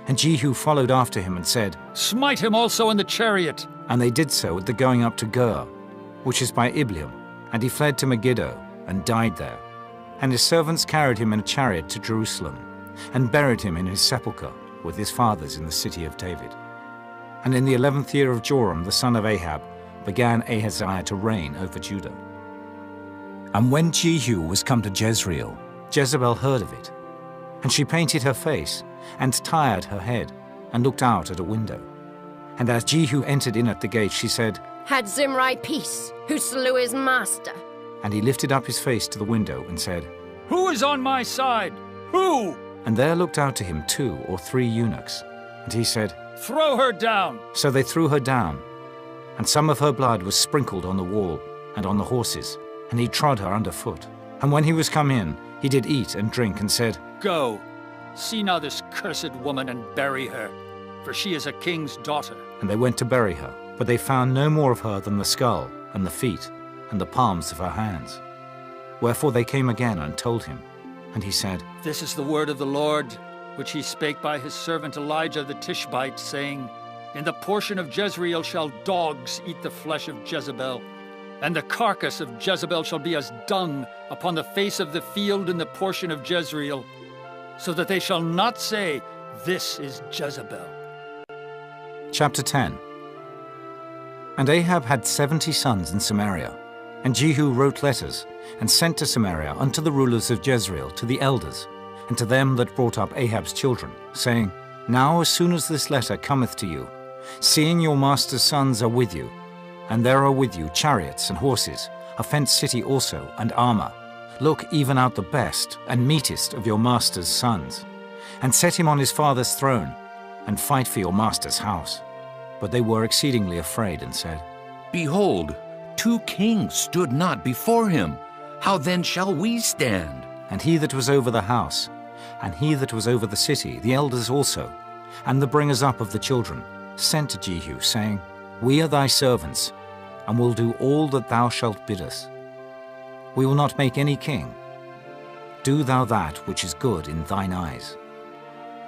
And Jehu followed after him and said, Smite him also in the chariot. And they did so at the going up to Gur, which is by Ibleam. And he fled to Megiddo, and died there. And his servants carried him in a chariot to Jerusalem, and buried him in his sepulchre with his fathers in the city of David. And in the 11th year of Joram the son of Ahab began Ahaziah to reign over Judah. And when Jehu was come to Jezreel, Jezebel heard of it. And she painted her face, and tired her head, and looked out at a window. And as Jehu entered in at the gate, she said, Had Zimri peace, who slew his master? And he lifted up his face to the window and said, Who is on my side? Who? And there looked out to him 2 or 3 eunuchs. And he said, Throw her down. So they threw her down. And some of her blood was sprinkled on the wall and on the horses, and he trod her under foot. And when he was come in, he did eat and drink, and said, Go, see now this cursed woman, and bury her, for she is a king's daughter. And they went to bury her, but they found no more of her than the skull, and the feet, and the palms of her hands. Wherefore they came again and told him. And he said, This is the word of the Lord, which he spake by his servant Elijah the Tishbite, saying, In the portion of Jezreel shall dogs eat the flesh of Jezebel, and the carcass of Jezebel shall be as dung upon the face of the field in the portion of Jezreel, so that they shall not say, This is Jezebel. Chapter 10. And Ahab had 70 sons in Samaria. And Jehu wrote letters, and sent to Samaria unto the rulers of Jezreel, to the elders, and to them that brought up Ahab's children, saying, Now as soon as this letter cometh to you, seeing your master's sons are with you, and there are with you chariots and horses, a fenced city also, and armor, look even out the best and meetest of your master's sons, and set him on his father's throne, and fight for your master's house. But they were exceedingly afraid, and said, Behold, 2 kings stood not before him. How then shall we stand? And he that was over the house, and he that was over the city, the elders also, and the bringers up of the children, sent to Jehu, saying, We are thy servants, and will do all that thou shalt bid us. We will not make any king. Do thou that which is good in thine eyes.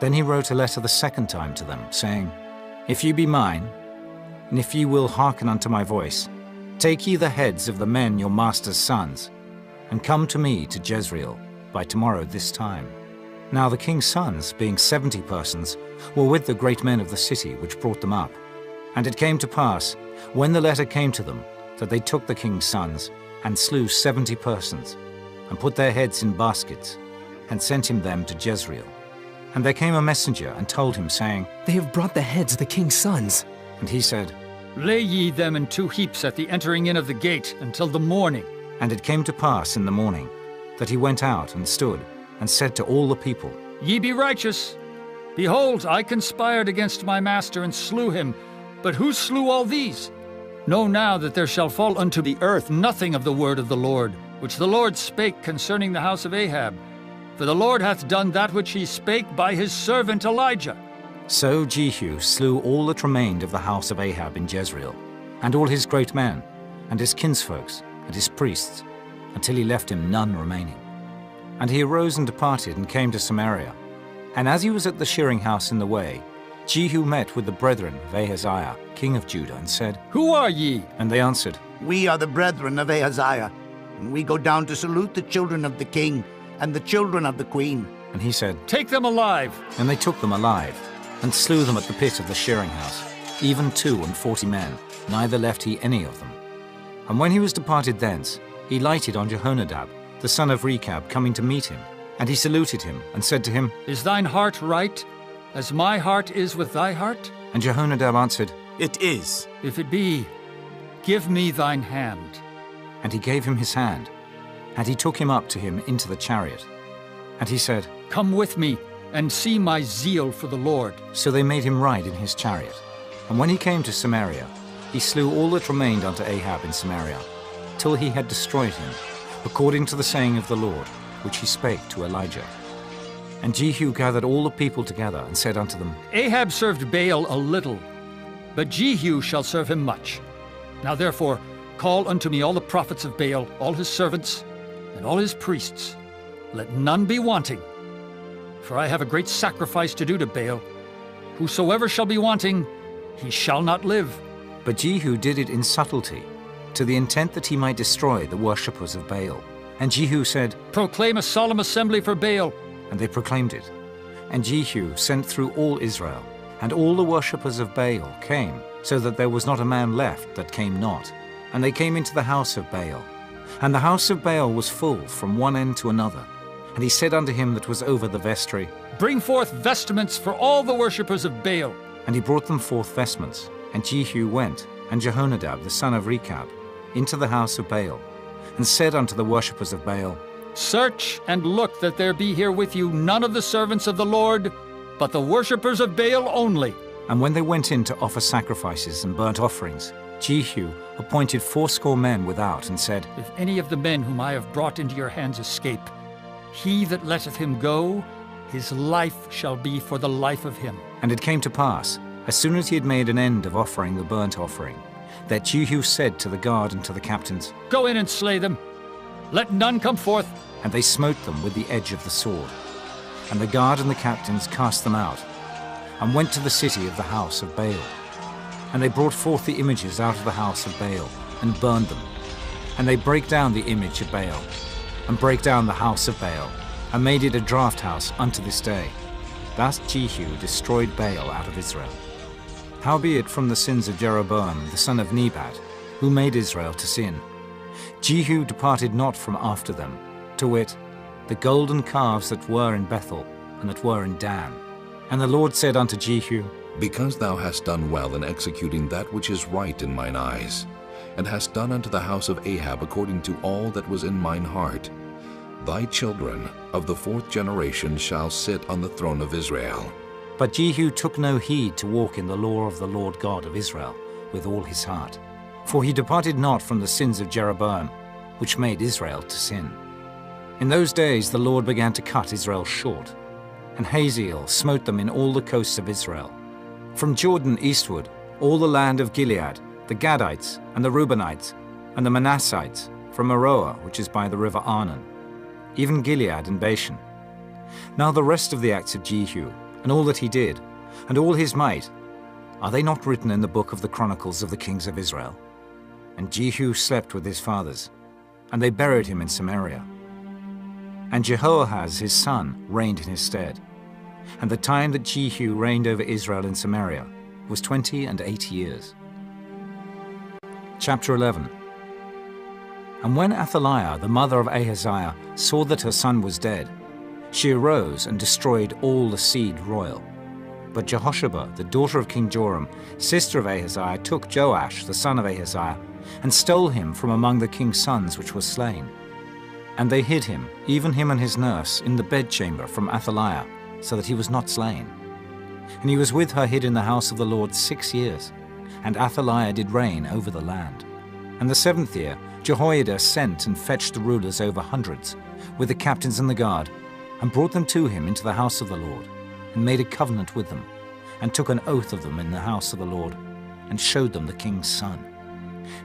Then he wrote a letter the second time to them, saying, If ye be mine, and if ye will hearken unto my voice, take ye the heads of the men your master's sons, and come to me to Jezreel by tomorrow this time. Now the king's sons, being 70 persons, were with the great men of the city which brought them up. And it came to pass, when the letter came to them, that they took the king's sons, and slew 70 persons, and put their heads in baskets, and sent him them to Jezreel. And there came a messenger, and told him, saying, They have brought the heads of the king's sons. And he said, Lay ye them in 2 heaps at the entering in of the gate until the morning. And it came to pass in the morning, that he went out and stood, and said to all the people, Ye be righteous. Behold, I conspired against my master, and slew him. But who slew all these? Know now that there shall fall unto the earth nothing of the word of the Lord, which the Lord spake concerning the house of Ahab. For the Lord hath done that which he spake by his servant Elijah. So Jehu slew all that remained of the house of Ahab in Jezreel, and all his great men, and his kinsfolks, and his priests, until he left him none remaining. And he arose and departed, and came to Samaria. And as he was at the shearing house in the way, Jehu met with the brethren of Ahaziah, king of Judah, and said, Who are ye? And they answered, We are the brethren of Ahaziah, and we go down to salute the children of the king and the children of the queen. And he said, Take them alive. And they took them alive, and slew them at the pit of the shearing house, even 42 men, neither left he any of them. And when he was departed thence, he lighted on Jehonadab, the son of Rechab, coming to meet him. And he saluted him, and said to him, Is thine heart right, as my heart is with thy heart? And Jehonadab answered, It is. If it be, give me thine hand. And he gave him his hand, and he took him up to him into the chariot. And he said, Come with me, and see my zeal for the Lord. So they made him ride in his chariot. And when he came to Samaria, he slew all that remained unto Ahab in Samaria, till he had destroyed him, according to the saying of the Lord, which he spake to Elijah. And Jehu gathered all the people together, and said unto them, Ahab served Baal a little, but Jehu shall serve him much. Now therefore call unto me all the prophets of Baal, all his servants, and all his priests. Let none be wanting. For I have a great sacrifice to do to Baal. Whosoever shall be wanting, he shall not live. But Jehu did it in subtlety, to the intent that he might destroy the worshippers of Baal. And Jehu said, Proclaim a solemn assembly for Baal. And they proclaimed it. And Jehu sent through all Israel, and all the worshippers of Baal came, so that there was not a man left that came not. And they came into the house of Baal. And the house of Baal was full from one end to another. And he said unto him that was over the vestry, Bring forth vestments for all the worshippers of Baal. And he brought them forth vestments. And Jehu went, and Jehonadab the son of Rechab, into the house of Baal, and said unto the worshippers of Baal, Search and look that there be here with you none of the servants of the Lord, but the worshippers of Baal only. And when they went in to offer sacrifices and burnt offerings, Jehu appointed 80 men without, and said, If any of the men whom I have brought into your hands escape, he that letteth him go, his life shall be for the life of him. And it came to pass, as soon as he had made an end of offering the burnt offering, that Jehu said to the guard and to the captains, Go in and slay them. Let none come forth. And they smote them with the edge of the sword. And the guard and the captains cast them out, and went to the city of the house of Baal. And they brought forth the images out of the house of Baal, and burned them. And they brake down the image of Baal, and brake down the house of Baal, and made it a draught house unto this day. Thus Jehu destroyed Baal out of Israel. Howbeit from the sins of Jeroboam the son of Nebat, who made Israel to sin, Jehu departed not from after them, to wit, the golden calves that were in Bethel, and that were in Dan. And the Lord said unto Jehu, Because thou hast done well in executing that which is right in mine eyes, and hast done unto the house of Ahab according to all that was in mine heart, thy children of the 4th generation shall sit on the throne of Israel. But Jehu took no heed to walk in the law of the Lord God of Israel with all his heart. For he departed not from the sins of Jeroboam, which made Israel to sin. In those days the Lord began to cut Israel short, and Hazael smote them in all the coasts of Israel. From Jordan eastward, all the land of Gilead, the Gadites, and the Reubenites, and the Manassites, from Aroer, which is by the river Arnon, even Gilead and Bashan. Now the rest of the acts of Jehu, and all that he did, and all his might, are they not written in the book of the Chronicles of the kings of Israel? And Jehu slept with his fathers, and they buried him in Samaria. And Jehoahaz his son reigned in his stead. And the time that Jehu reigned over Israel in Samaria was 28 years. Chapter 11. And when Athaliah, the mother of Ahaziah, saw that her son was dead, she arose and destroyed all the seed royal. But Jehosheba, the daughter of King Joram, sister of Ahaziah, took Joash, the son of Ahaziah, and stole him from among the king's sons which were slain. And they hid him, even him and his nurse, in the bedchamber from Athaliah, so that he was not slain. And he was with her hid in the house of the Lord 6 years. And Athaliah did reign over the land. And the 7th year Jehoiada sent and fetched the rulers over hundreds, with the captains and the guard, and brought them to him into the house of the Lord, and made a covenant with them, and took an oath of them in the house of the Lord, and showed them the king's son.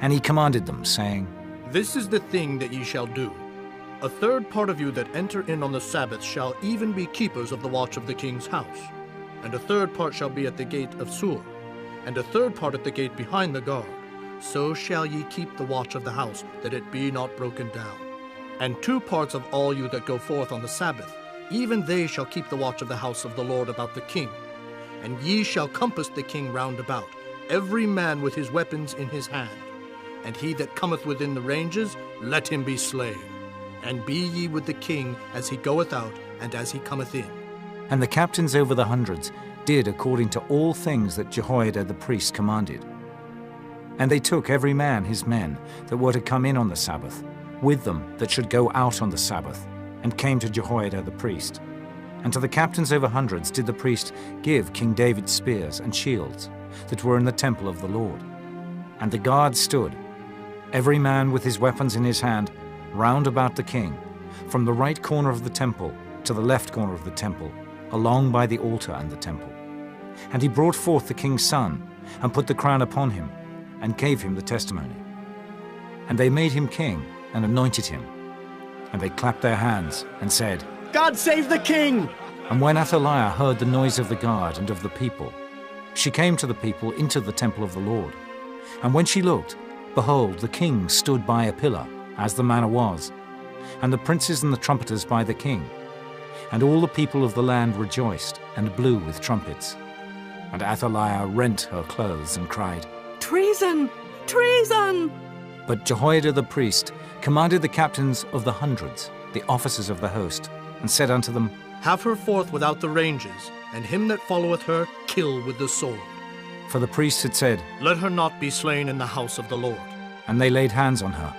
And he commanded them, saying, This is the thing that ye shall do. A third part of you that enter in on the Sabbath shall even be keepers of the watch of the king's house. And a third part shall be at the gate of Sur, and a third part at the gate behind the guard. So shall ye keep the watch of the house, that it be not broken down. And 2 parts of all you that go forth on the Sabbath, even they shall keep the watch of the house of the Lord about the king. And ye shall compass the king round about, every man with his weapons in his hand. And he that cometh within the ranges, let him be slain. And be ye with the king as he goeth out, and as he cometh in. And the captains over the hundreds did according to all things that Jehoiada the priest commanded. And they took every man his men that were to come in on the Sabbath, with them that should go out on the Sabbath, and came to Jehoiada the priest. And to the captains over hundreds did the priest give King David's spears and shields that were in the temple of the Lord. And the guard stood, every man with his weapons in his hand, round about the king, from the right corner of the temple to the left corner of the temple, along by the altar and the temple. And he brought forth the king's son, and put the crown upon him, and gave him the testimony. And they made him king, and anointed him. And they clapped their hands, and said, God save the king! And when Athaliah heard the noise of the guard and of the people, she came to the people into the temple of the Lord. And when she looked, behold, the king stood by a pillar, as the manner was, and the princes and the trumpeters by the king. And all the people of the land rejoiced, and blew with trumpets. And Athaliah rent her clothes, and cried, Treason! Treason! But Jehoiada the priest commanded the captains of the hundreds, the officers of the host, and said unto them, Have her forth without the ranges, and him that followeth her kill with the sword. For the priests had said, Let her not be slain in the house of the Lord. And they laid hands on her.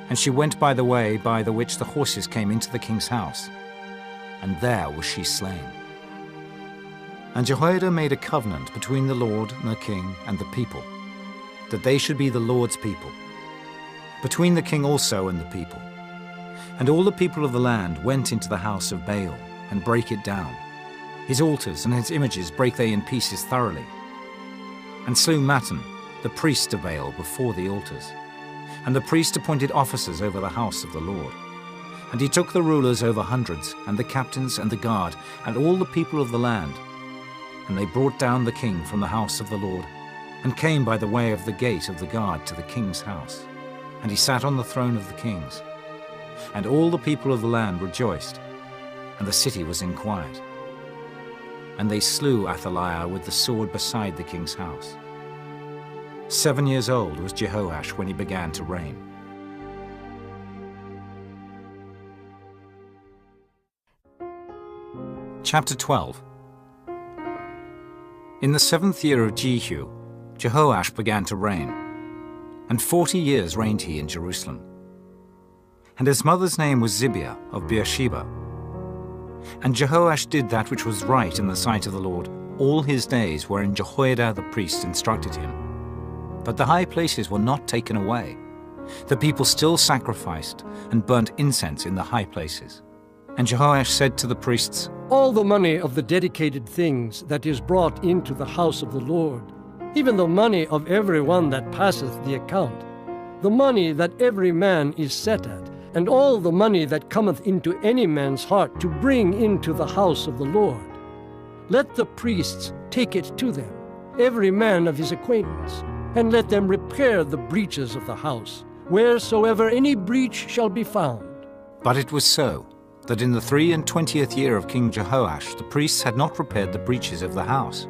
And she went by the way by the which the horses came into the king's house. And there was she slain. And Jehoiada made a covenant between the Lord and the king and the people, that they should be the Lord's people, between the king also and the people. And all the people of the land went into the house of Baal, and brake it down. His altars and his images brake they in pieces thoroughly, and slew Mattan, the priest of Baal, before the altars. And the priest appointed officers over the house of the Lord. And he took the rulers over hundreds, and the captains and the guard, and all the people of the land. And they brought down the king from the house of the Lord, and came by the way of the gate of the guard to the king's house. And he sat on the throne of the kings. And all the people of the land rejoiced, and the city was in quiet. And they slew Athaliah with the sword beside the king's house. 7 years old was Jehoash when he began to reign. Chapter 12. In the 7th year of Jehu, Jehoash began to reign, and 40 years reigned he in Jerusalem. And his mother's name was Zibiah of Beersheba. And Jehoash did that which was right in the sight of the Lord all his days wherein Jehoiada the priest instructed him. But the high places were not taken away. The people still sacrificed and burnt incense in the high places. And Jehoash said to the priests, All the money of the dedicated things that is brought into the house of the Lord, even the money of every one that passeth the account, the money that every man is set at, and all the money that cometh into any man's heart to bring into the house of the Lord, let the priests take it to them, every man of his acquaintance, and let them repair the breaches of the house, wheresoever any breach shall be found. But it was so, that in the 23rd year of King Jehoash the priests had not repaired the breaches of the house.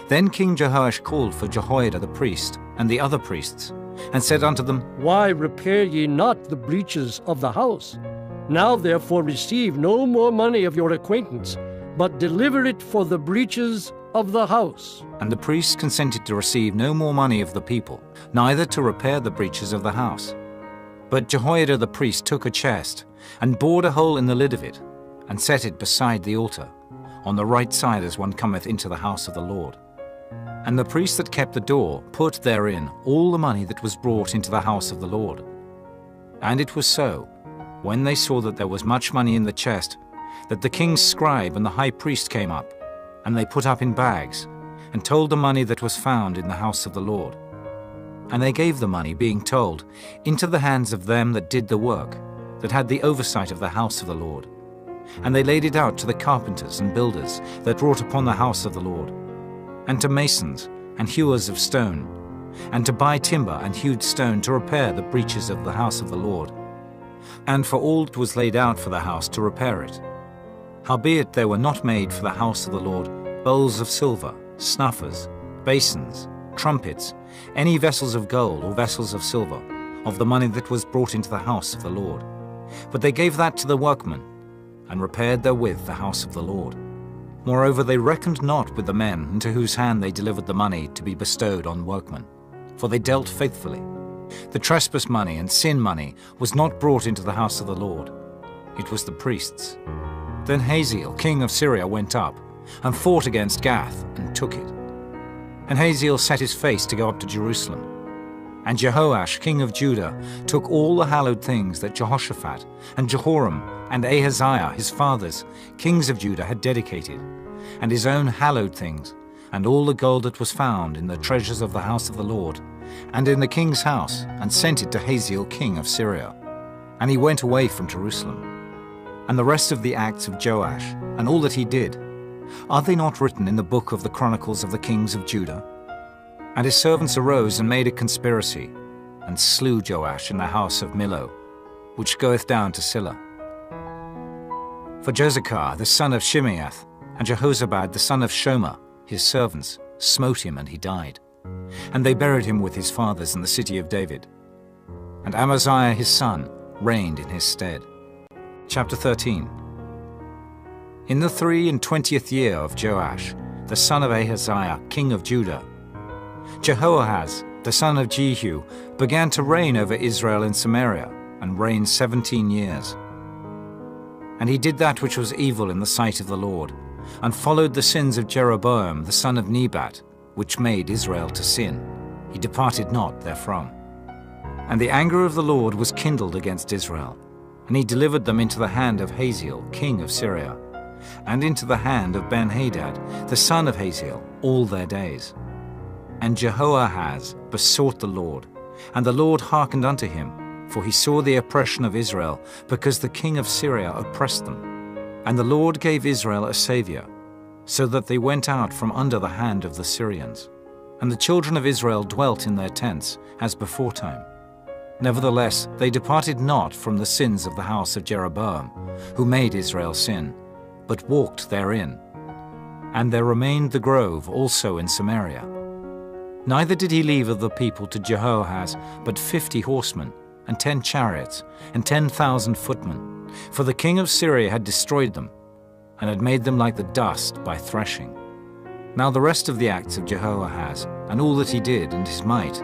Then King Jehoash called for Jehoiada the priest and the other priests, and said unto them, Why repair ye not the breaches of the house? Now therefore receive no more money of your acquaintance, but deliver it for the breaches of the house. And the priests consented to receive no more money of the people, neither to repair the breaches of the house. But Jehoiada the priest took a chest, and bored a hole in the lid of it, and set it beside the altar, on the right side as one cometh into the house of the Lord. And the priest that kept the door put therein all the money that was brought into the house of the Lord. And it was so, when they saw that there was much money in the chest, that the king's scribe and the high priest came up, and they put up in bags, and told the money that was found in the house of the Lord. And they gave the money, being told, into the hands of them that did the work, that had the oversight of the house of the Lord. And they laid it out to the carpenters and builders that wrought upon the house of the Lord, and to masons and hewers of stone, and to buy timber and hewed stone to repair the breaches of the house of the Lord, and for all that was laid out for the house to repair it. Howbeit there were not made for the house of the Lord bowls of silver, snuffers, basins, trumpets, any vessels of gold or vessels of silver, of the money that was brought into the house of the Lord. But they gave that to the workmen, and repaired therewith the house of the Lord. Moreover, they reckoned not with the men into whose hand they delivered the money to be bestowed on workmen, for they dealt faithfully. The trespass money and sin money was not brought into the house of the Lord. It was the priests. Then Hazael, king of Syria, went up, and fought against Gath, and took it. And Hazael set his face to go up to Jerusalem. And Jehoash, king of Judah, took all the hallowed things that Jehoshaphat and Jehoram and Ahaziah, his fathers, kings of Judah, had dedicated, and his own hallowed things, and all the gold that was found in the treasures of the house of the Lord, and in the king's house, and sent it to Hazael, king of Syria. And he went away from Jerusalem. And the rest of the acts of Joash, and all that he did, are they not written in the book of the Chronicles of the kings of Judah? And his servants arose and made a conspiracy, and slew Joash in the house of Millo, which goeth down to Silla. For Jozachar the son of Shimeath, and Jehozabad the son of Shomer, his servants, smote him, and he died. And they buried him with his fathers in the city of David. And Amaziah his son reigned in his stead. Chapter 13. In the 23 year of Joash, the son of Ahaziah, king of Judah, Jehoahaz, the son of Jehu, began to reign over Israel in Samaria, and reigned 17 years. And he did that which was evil in the sight of the Lord, and followed the sins of Jeroboam, the son of Nebat, which made Israel to sin. He departed not therefrom. And the anger of the Lord was kindled against Israel, and he delivered them into the hand of Hazael, king of Syria, and into the hand of Ben-Hadad, the son of Hazael, all their days. And Jehoahaz besought the Lord, and the Lord hearkened unto him, for he saw the oppression of Israel, because the king of Syria oppressed them. And the Lord gave Israel a saviour, so that they went out from under the hand of the Syrians. And the children of Israel dwelt in their tents, as beforetime. Nevertheless, they departed not from the sins of the house of Jeroboam, who made Israel sin, but walked therein. And there remained the grove also in Samaria. Neither did he leave of the people to Jehoahaz but 50 horsemen, and 10 chariots, and 10,000 footmen, for the king of Syria had destroyed them, and had made them like the dust by threshing. Now the rest of the acts of Jehoahaz, and all that he did, and his might,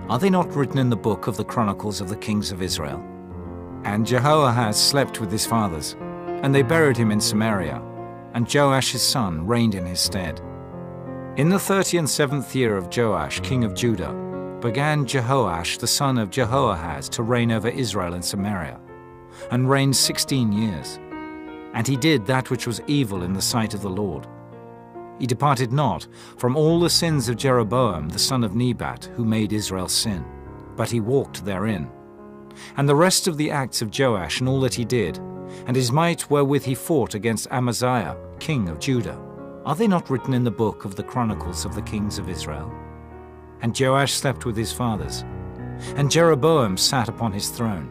are they not written in the book of the Chronicles of the kings of Israel? And Jehoahaz slept with his fathers, and they buried him in Samaria, and Joash his son reigned in his stead. In the 37th year of Joash, king of Judah, began Jehoash the son of Jehoahaz to reign over Israel in Samaria, and reigned 16 years. And he did that which was evil in the sight of the Lord. He departed not from all the sins of Jeroboam the son of Nebat, who made Israel sin, but he walked therein. And the rest of the acts of Joash and all that he did, and his might wherewith he fought against Amaziah, king of Judah, are they not written in the book of the Chronicles of the kings of Israel? And Joash slept with his fathers, and Jeroboam sat upon his throne,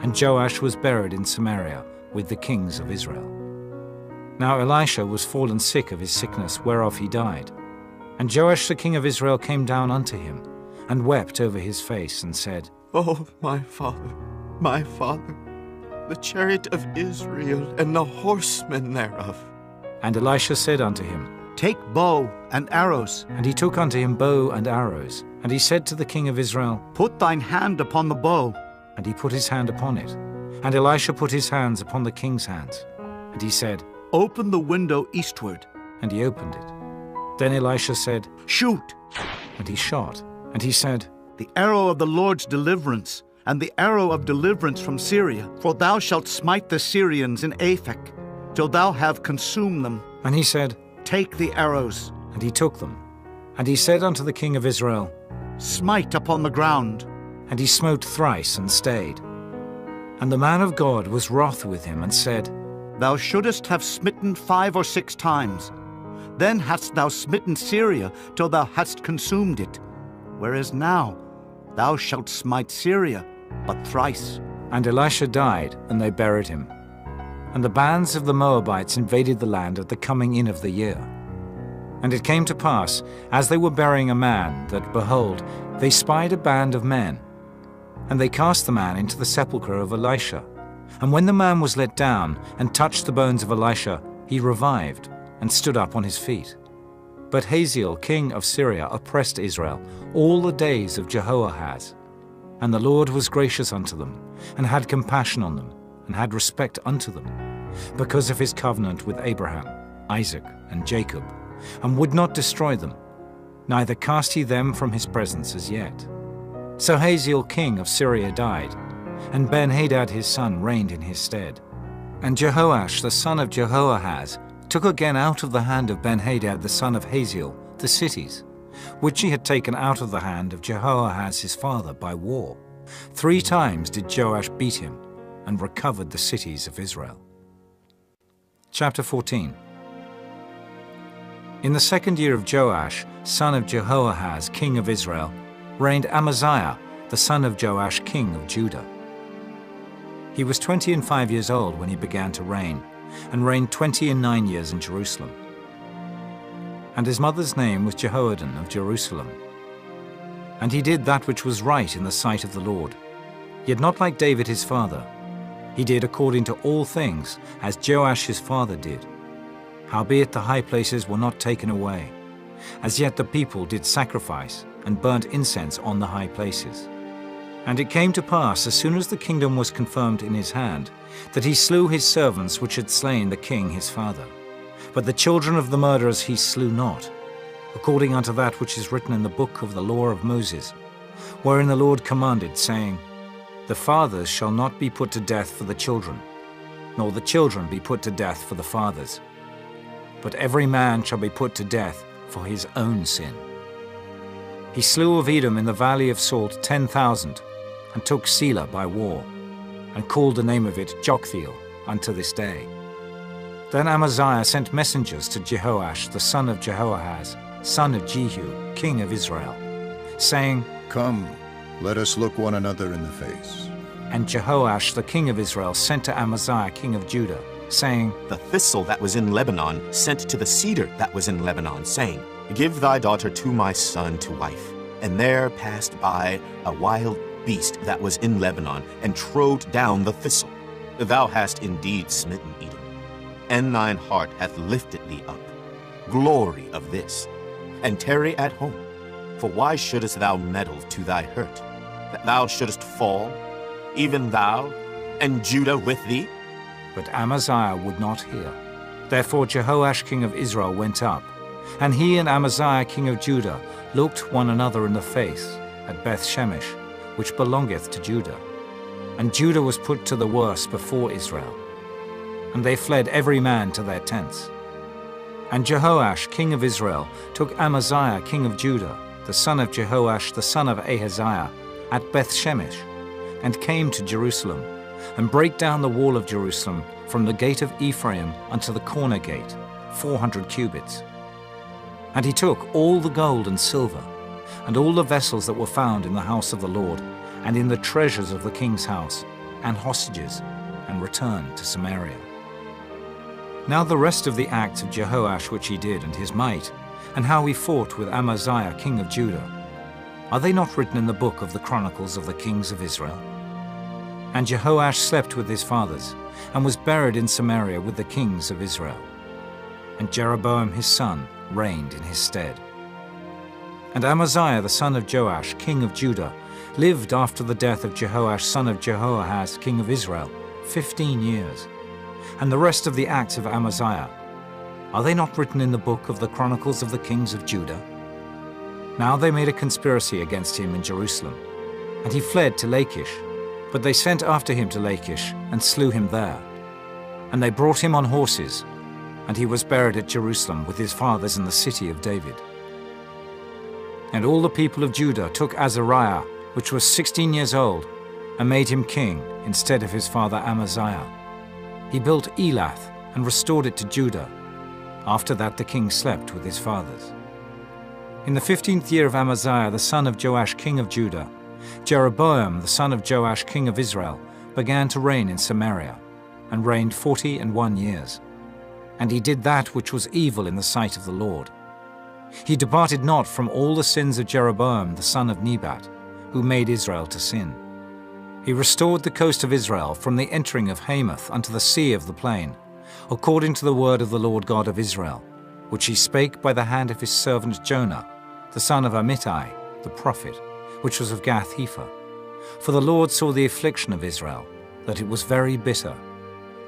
and Joash was buried in Samaria with the kings of Israel. Now Elisha was fallen sick of his sickness, whereof he died. And Joash the king of Israel came down unto him, and wept over his face, and said, Oh, my father, the chariot of Israel, and the horsemen thereof. And Elisha said unto him, Take bow and arrows. And he took unto him bow and arrows. And he said to the king of Israel, Put thine hand upon the bow. And he put his hand upon it. And Elisha put his hands upon the king's hands. And he said, Open the window eastward. And he opened it. Then Elisha said, Shoot. And he shot. And he said, The arrow of the Lord's deliverance, and the arrow of deliverance from Syria. For thou shalt smite the Syrians in Aphek, till thou have consumed them. And he said, Take the arrows. And he took them. And he said unto the king of Israel, Smite upon the ground. And he smote thrice and stayed. And the man of God was wroth with him, and said, Thou shouldest have smitten 5 or 6 times. Then hast thou smitten Syria till thou hadst consumed it. Whereas now thou shalt smite Syria but thrice. And Elisha died, and they buried him. And the bands of the Moabites invaded the land at the coming in of the year. And it came to pass, as they were burying a man, that, behold, they spied a band of men. And they cast the man into the sepulchre of Elisha. And when the man was let down, and touched the bones of Elisha, he revived, and stood up on his feet. But Hazael, king of Syria, oppressed Israel all the days of Jehoahaz. And the Lord was gracious unto them, and had compassion on them, and had respect unto them, because of his covenant with Abraham, Isaac, and Jacob, and would not destroy them, neither cast he them from his presence as yet. So Hazael king of Syria died, and Ben-Hadad his son reigned in his stead. And Jehoash the son of Jehoahaz took again out of the hand of Ben-Hadad the son of Hazael the cities, which he had taken out of the hand of Jehoahaz his father by war. 3 times did Joash beat him, and recovered the cities of Israel. Chapter 14. In the 2nd year of Joash, son of Jehoahaz, king of Israel, reigned Amaziah, the son of Joash, king of Judah. He was 25 years old when he began to reign, and reigned 29 years in Jerusalem. And his mother's name was Jehoaddan of Jerusalem. And he did that which was right in the sight of the Lord, yet not like David his father. He did according to all things, as Joash his father did. Howbeit the high places were not taken away. As yet the people did sacrifice, and burnt incense on the high places. And it came to pass, as soon as the kingdom was confirmed in his hand, that he slew his servants which had slain the king his father. But the children of the murderers he slew not, according unto that which is written in the book of the law of Moses, wherein the Lord commanded, saying, The fathers shall not be put to death for the children, nor the children be put to death for the fathers. But every man shall be put to death for his own sin. He slew of Edom in the valley of Salt 10,000, and took Selah by war, and called the name of it Joktheel unto this day. Then Amaziah sent messengers to Jehoash the son of Jehoahaz, son of Jehu, king of Israel, saying, Come, let us look one another in the face. And Jehoash the king of Israel sent to Amaziah king of Judah, saying, The thistle that was in Lebanon sent to the cedar that was in Lebanon, saying, Give thy daughter to my son to wife. And there passed by a wild beast that was in Lebanon, and trode down the thistle. Thou hast indeed smitten Edom, and thine heart hath lifted thee up. Glory of this, and tarry at home. For why shouldest thou meddle to thy hurt, that thou shouldest fall, even thou, and Judah with thee? But Amaziah would not hear. Therefore Jehoash king of Israel went up, and he and Amaziah king of Judah looked one another in the face at Beth-shemesh, which belongeth to Judah. And Judah was put to the worse before Israel. And they fled every man to their tents. And Jehoash king of Israel took Amaziah king of Judah, the son of Jehoash the son of Ahaziah, at Beth-shemesh, and came to Jerusalem, and brake down the wall of Jerusalem from the gate of Ephraim unto the corner gate, 400 cubits. And he took all the gold and silver, and all the vessels that were found in the house of the Lord, and in the treasures of the king's house, and hostages, and returned to Samaria. Now the rest of the acts of Jehoash which he did, and his might, and how he fought with Amaziah king of Judah, are they not written in the book of the Chronicles of the kings of Israel? And Jehoash slept with his fathers, and was buried in Samaria with the kings of Israel. And Jeroboam his son reigned in his stead. And Amaziah the son of Joash, king of Judah, lived after the death of Jehoash son of Jehoahaz, king of Israel, 15 years. And the rest of the acts of Amaziah, are they not written in the book of the Chronicles of the kings of Judah? Now they made a conspiracy against him in Jerusalem, and he fled to Lachish. But they sent after him to Lachish, and slew him there. And they brought him on horses, and he was buried at Jerusalem with his fathers in the city of David. And all the people of Judah took Azariah, which was 16 years old, and made him king instead of his father Amaziah. He built Elath, and restored it to Judah. After that the king slept with his fathers. In the 15th year of Amaziah the son of Joash king of Judah, Jeroboam the son of Joash king of Israel began to reign in Samaria, and reigned 41 years. And he did that which was evil in the sight of the Lord. He departed not from all the sins of Jeroboam the son of Nebat, who made Israel to sin. He restored the coast of Israel from the entering of Hamath unto the sea of the plain, according to the word of the Lord God of Israel, which he spake by the hand of his servant Jonah, the son of Amittai, the prophet, which was of Gath-hepher. For the Lord saw the affliction of Israel, that it was very bitter.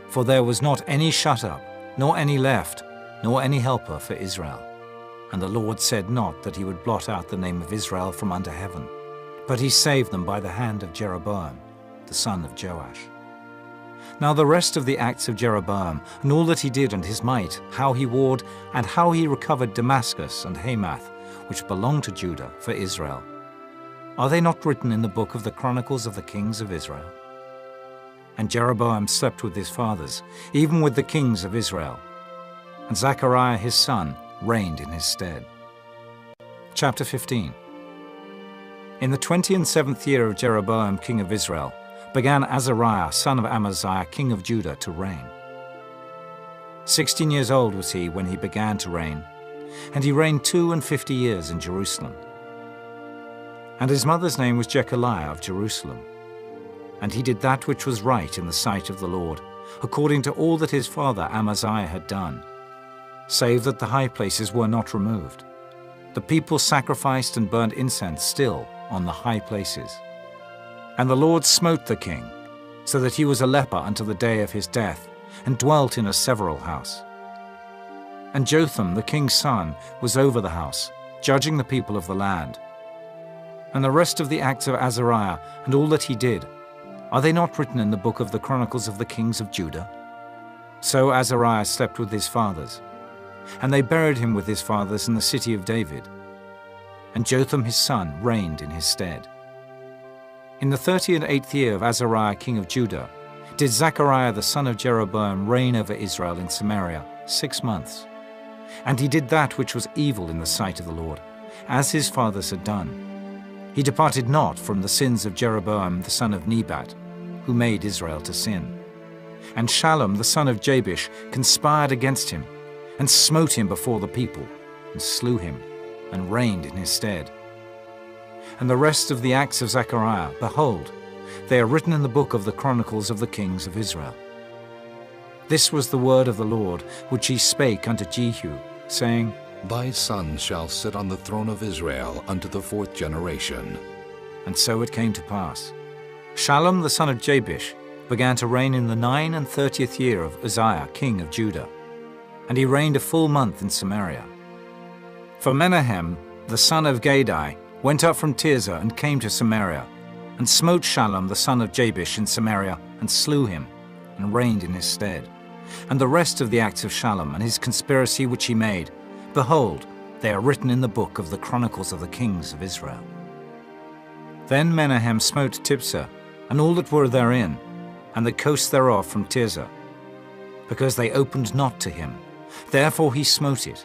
For there was not any shut up, nor any left, nor any helper for Israel. And the Lord said not that he would blot out the name of Israel from under heaven, but he saved them by the hand of Jeroboam, the son of Joash. Now the rest of the acts of Jeroboam, and all that he did and his might, how he warred, and how he recovered Damascus and Hamath, which belonged to Judah, for Israel, are they not written in the book of the Chronicles of the kings of Israel? And Jeroboam slept with his fathers, even with the kings of Israel. And Zechariah his son reigned in his stead. Chapter 15. In the 27th year of Jeroboam king of Israel, began Azariah son of Amaziah king of Judah to reign. 16 years old was he when he began to reign, and he reigned 52 years in Jerusalem. And his mother's name was Jechaliah of Jerusalem. And he did that which was right in the sight of the Lord, according to all that his father Amaziah had done, save that the high places were not removed. The people sacrificed and burnt incense still on the high places. And the Lord smote the king, so that he was a leper unto the day of his death, and dwelt in a several house. And Jotham the king's son was over the house, judging the people of the land. And the rest of the acts of Azariah, and all that he did, are they not written in the book of the Chronicles of the kings of Judah? So Azariah slept with his fathers, and they buried him with his fathers in the city of David. And Jotham his son reigned in his stead. In the 38th year of Azariah king of Judah, did Zechariah the son of Jeroboam reign over Israel in Samaria 6 months. And he did that which was evil in the sight of the Lord, as his fathers had done. He departed not from the sins of Jeroboam the son of Nebat, who made Israel to sin. And Shallum the son of Jabesh conspired against him, and smote him before the people, and slew him, and reigned in his stead. And the rest of the acts of Zechariah, behold, they are written in the book of the Chronicles of the kings of Israel. This was the word of the Lord, which he spake unto Jehu, saying, Thy son shall sit on the throne of Israel unto the 4th generation. And so it came to pass. Shallum the son of Jabesh began to reign in the 39th year of Uzziah king of Judah, and he reigned a full month in Samaria. For Menahem the son of Gadai went up from Tirzah and came to Samaria, and smote Shallum the son of Jabesh in Samaria, and slew him, and reigned in his stead. And the rest of the acts of Shallum and his conspiracy which he made, behold, they are written in the book of the Chronicles of the kings of Israel. Then Menahem smote Tiphsah, and all that were therein, and the coast thereof from Tirzah, because they opened not to him. Therefore he smote it,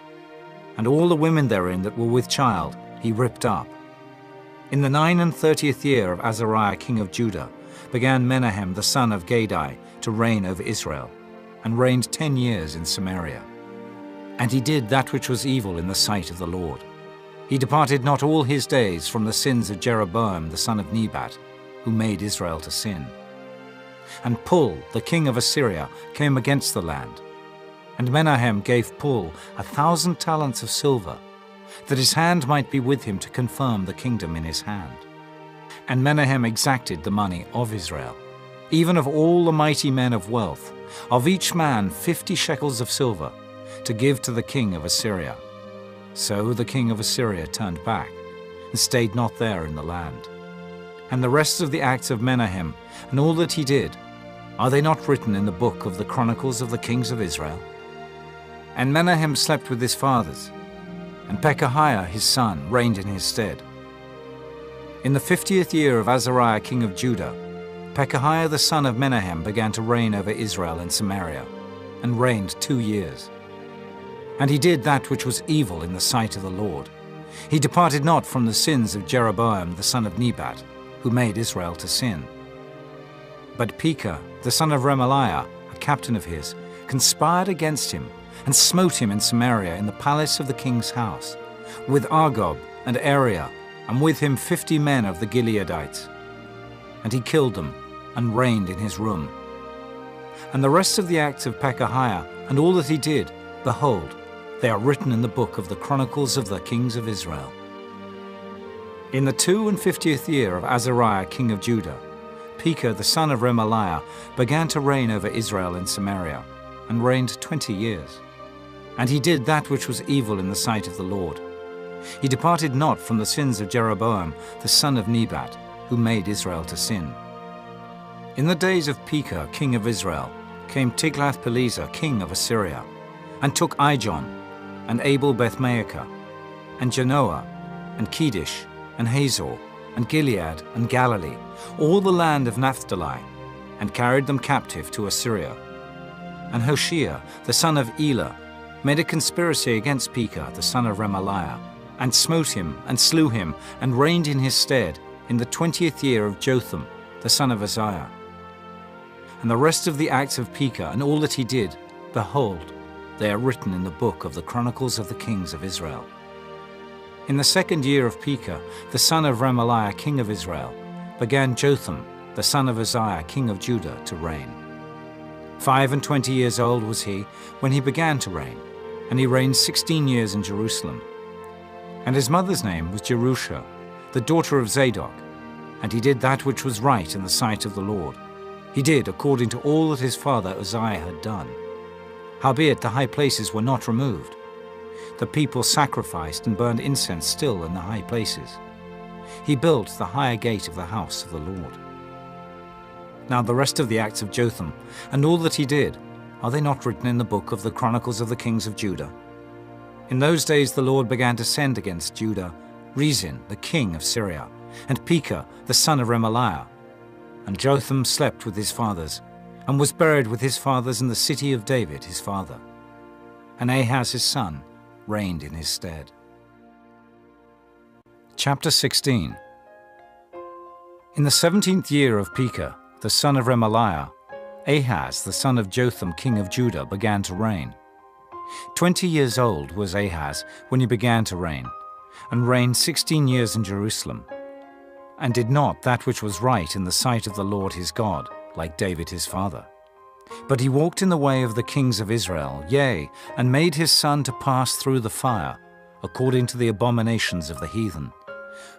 and all the women therein that were with child he ripped up. In the 39th year of Azariah king of Judah began Menahem the son of Gadai to reign over Israel, and reigned 10 years in Samaria. And he did that which was evil in the sight of the Lord. He departed not all his days from the sins of Jeroboam the son of Nebat, who made Israel to sin. And Pul, the king of Assyria, came against the land. And Menahem gave Pul 1,000 talents of silver, that his hand might be with him to confirm the kingdom in his hand. And Menahem exacted the money of Israel, even of all the mighty men of wealth, of each man 50 shekels of silver, to give to the king of Assyria. So the king of Assyria turned back, and stayed not there in the land. And the rest of the acts of Menahem, and all that he did, are they not written in the book of the Chronicles of the kings of Israel? And Menahem slept with his fathers, and Pekahiah his son reigned in his stead. In the 50th year of Azariah king of Judah, Pekahiah the son of Menahem began to reign over Israel in Samaria, and reigned 2 years. And he did that which was evil in the sight of the Lord. He departed not from the sins of Jeroboam the son of Nebat, who made Israel to sin. But Pekah the son of Remaliah, a captain of his, conspired against him, and smote him in Samaria in the palace of the king's house, with Argob and Ariah, and with him 50 men of the Gileadites. And he killed them, and reigned in his room. And the rest of the acts of Pekahiah, and all that he did, behold, they are written in the book of the Chronicles of the kings of Israel. In the 52nd year of Azariah king of Judah, Pekah the son of Remaliah began to reign over Israel in Samaria, and reigned 20 years. And he did that which was evil in the sight of the Lord. He departed not from the sins of Jeroboam, the son of Nebat, who made Israel to sin. In the days of Pekah, king of Israel, came Tiglath-Pileser, king of Assyria, and took Ijon, and Abel-Beth-Maachah, and Genoa, and Kedesh, and Hazor, and Gilead, and Galilee, all the land of Naphtali, and carried them captive to Assyria. And Hoshea, the son of Elah, made a conspiracy against Pekah, the son of Remaliah, and smote him, and slew him, and reigned in his stead in the 20th year of Jotham, the son of Uzziah. And the rest of the acts of Pekah, and all that he did, behold, they are written in the book of the Chronicles of the Kings of Israel. In the 2nd year of Pekah, the son of Remaliah, king of Israel, began Jotham, the son of Uzziah, king of Judah, to reign. 25 years old was he when he began to reign, and he reigned 16 years in Jerusalem. And his mother's name was Jerusha, the daughter of Zadok, and he did that which was right in the sight of the Lord. He did according to all that his father Uzziah had done. Howbeit the high places were not removed. The people sacrificed and burned incense still in the high places. He built the higher gate of the house of the Lord. Now the rest of the acts of Jotham, and all that he did, are they not written in the book of the Chronicles of the Kings of Judah? In those days the Lord began to send against Judah Rezin, the king of Syria, and Pekah, the son of Remaliah. And Jotham slept with his fathers, and was buried with his fathers in the city of David his father. And Ahaz his son reigned in his stead. Chapter 16. In the 17th year of Pekah, the son of Remaliah, Ahaz the son of Jotham king of Judah began to reign. 20 years old was Ahaz when he began to reign, and reigned 16 years in Jerusalem, and did not that which was right in the sight of the Lord his God, like David his father. But he walked in the way of the kings of Israel, yea, and made his son to pass through the fire, according to the abominations of the heathen,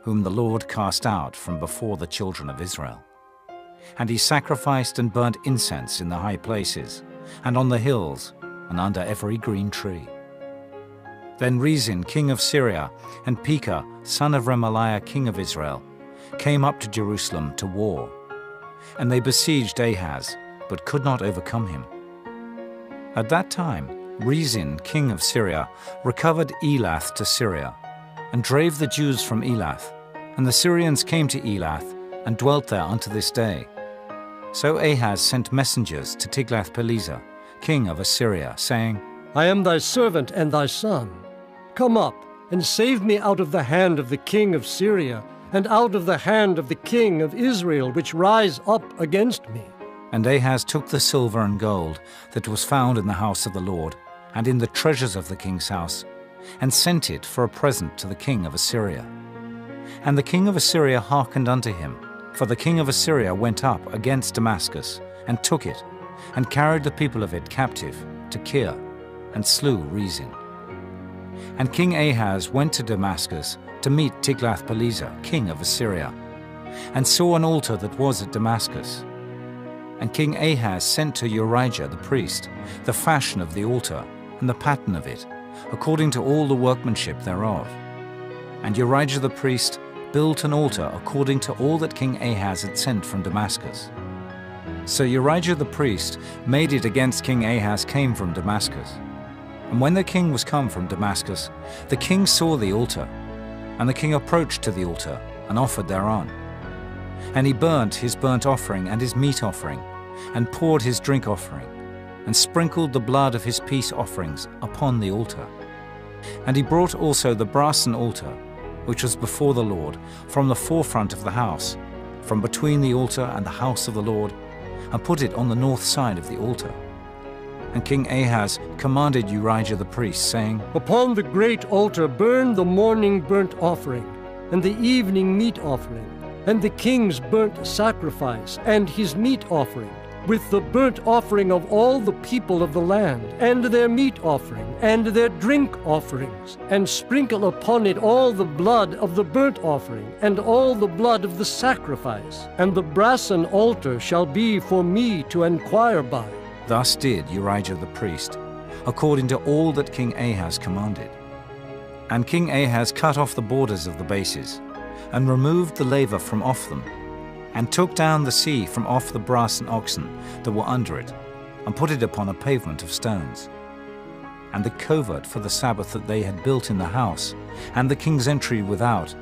whom the Lord cast out from before the children of Israel. And he sacrificed and burnt incense in the high places, and on the hills, and under every green tree. Then Rezin, king of Syria, and Pekah, son of Remaliah, king of Israel, came up to Jerusalem to war. And they besieged Ahaz, but could not overcome him. At that time, Rezin, king of Syria, recovered Elath to Syria, and drave the Jews from Elath. And the Syrians came to Elath, and dwelt there unto this day. So Ahaz sent messengers to Tiglath-Pileser, king of Assyria, saying, I am thy servant and thy son. Come up, and save me out of the hand of the king of Syria, and out of the hand of the king of Israel, which rise up against me. And Ahaz took the silver and gold that was found in the house of the Lord, and in the treasures of the king's house, and sent it for a present to the king of Assyria. And the king of Assyria hearkened unto him, for the king of Assyria went up against Damascus, and took it, and carried the people of it captive to Kir, and slew Rezin. And King Ahaz went to Damascus to meet Tiglath-Pileser, king of Assyria, and saw an altar that was at Damascus. And King Ahaz sent to Urijah the priest the fashion of the altar, and the pattern of it, according to all the workmanship thereof. And Urijah the priest built an altar according to all that King Ahaz had sent from Damascus. So Urijah the priest made it against King Ahaz came from Damascus. And when the king was come from Damascus, the king saw the altar, and the king approached to the altar, and offered thereon. And he burnt his burnt offering and his meat offering, and poured his drink offering, and sprinkled the blood of his peace offerings upon the altar. And he brought also the brassen altar, which was before the Lord, from the forefront of the house, from between the altar and the house of the Lord, and put it on the north side of the altar. And King Ahaz commanded Urijah the priest, saying, Upon the great altar burn the morning burnt offering, and the evening meat offering, and the king's burnt sacrifice, and his meat offering, with the burnt offering of all the people of the land, and their meat offering, and their drink offerings, and sprinkle upon it all the blood of the burnt offering, and all the blood of the sacrifice. And the brassen altar shall be for me to enquire by. Thus did Urijah the priest, according to all that King Ahaz commanded. And King Ahaz cut off the borders of the bases, and removed the laver from off them, and took down the sea from off the brass and oxen that were under it, and put it upon a pavement of stones. And the covert for the Sabbath that they had built in the house, and the king's entry without,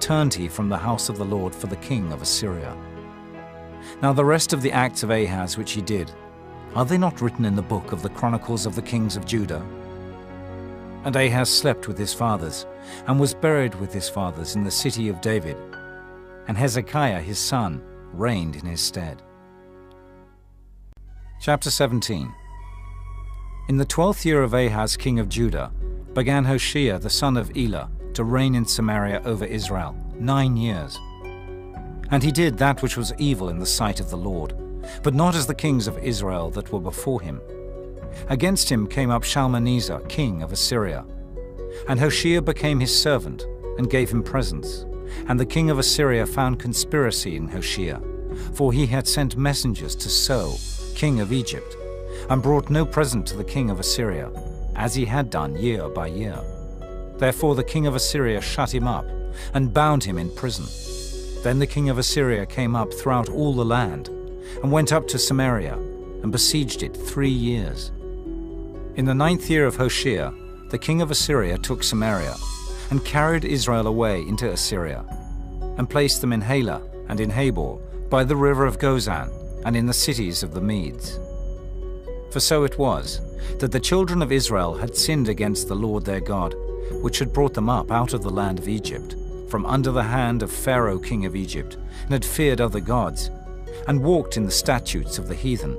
turned he from the house of the Lord for the king of Assyria. Now the rest of the acts of Ahaz which he did, are they not written in the book of the Chronicles of the kings of Judah? And Ahaz slept with his fathers, and was buried with his fathers in the city of David, and Hezekiah his son reigned in his stead. Chapter 17. In the 12th year of Ahaz king of Judah began Hoshea the son of Elah to reign in Samaria over Israel 9 years. And he did that which was evil in the sight of the Lord, but not as the kings of Israel that were before him. Against him came up Shalmaneser king of Assyria. And Hoshea became his servant, and gave him presents. And the king of Assyria found conspiracy in Hoshea, for he had sent messengers to So, king of Egypt, and brought no present to the king of Assyria, as he had done year by year. Therefore the king of Assyria shut him up, and bound him in prison. Then the king of Assyria came up throughout all the land, and went up to Samaria, and besieged it 3 years. In the 9th year of Hoshea, the king of Assyria took Samaria, and carried Israel away into Assyria, and placed them in Halah and in Habor, by the river of Gozan, and in the cities of the Medes. For so it was, that the children of Israel had sinned against the Lord their God, which had brought them up out of the land of Egypt, from under the hand of Pharaoh king of Egypt, and had feared other gods, and walked in the statutes of the heathen,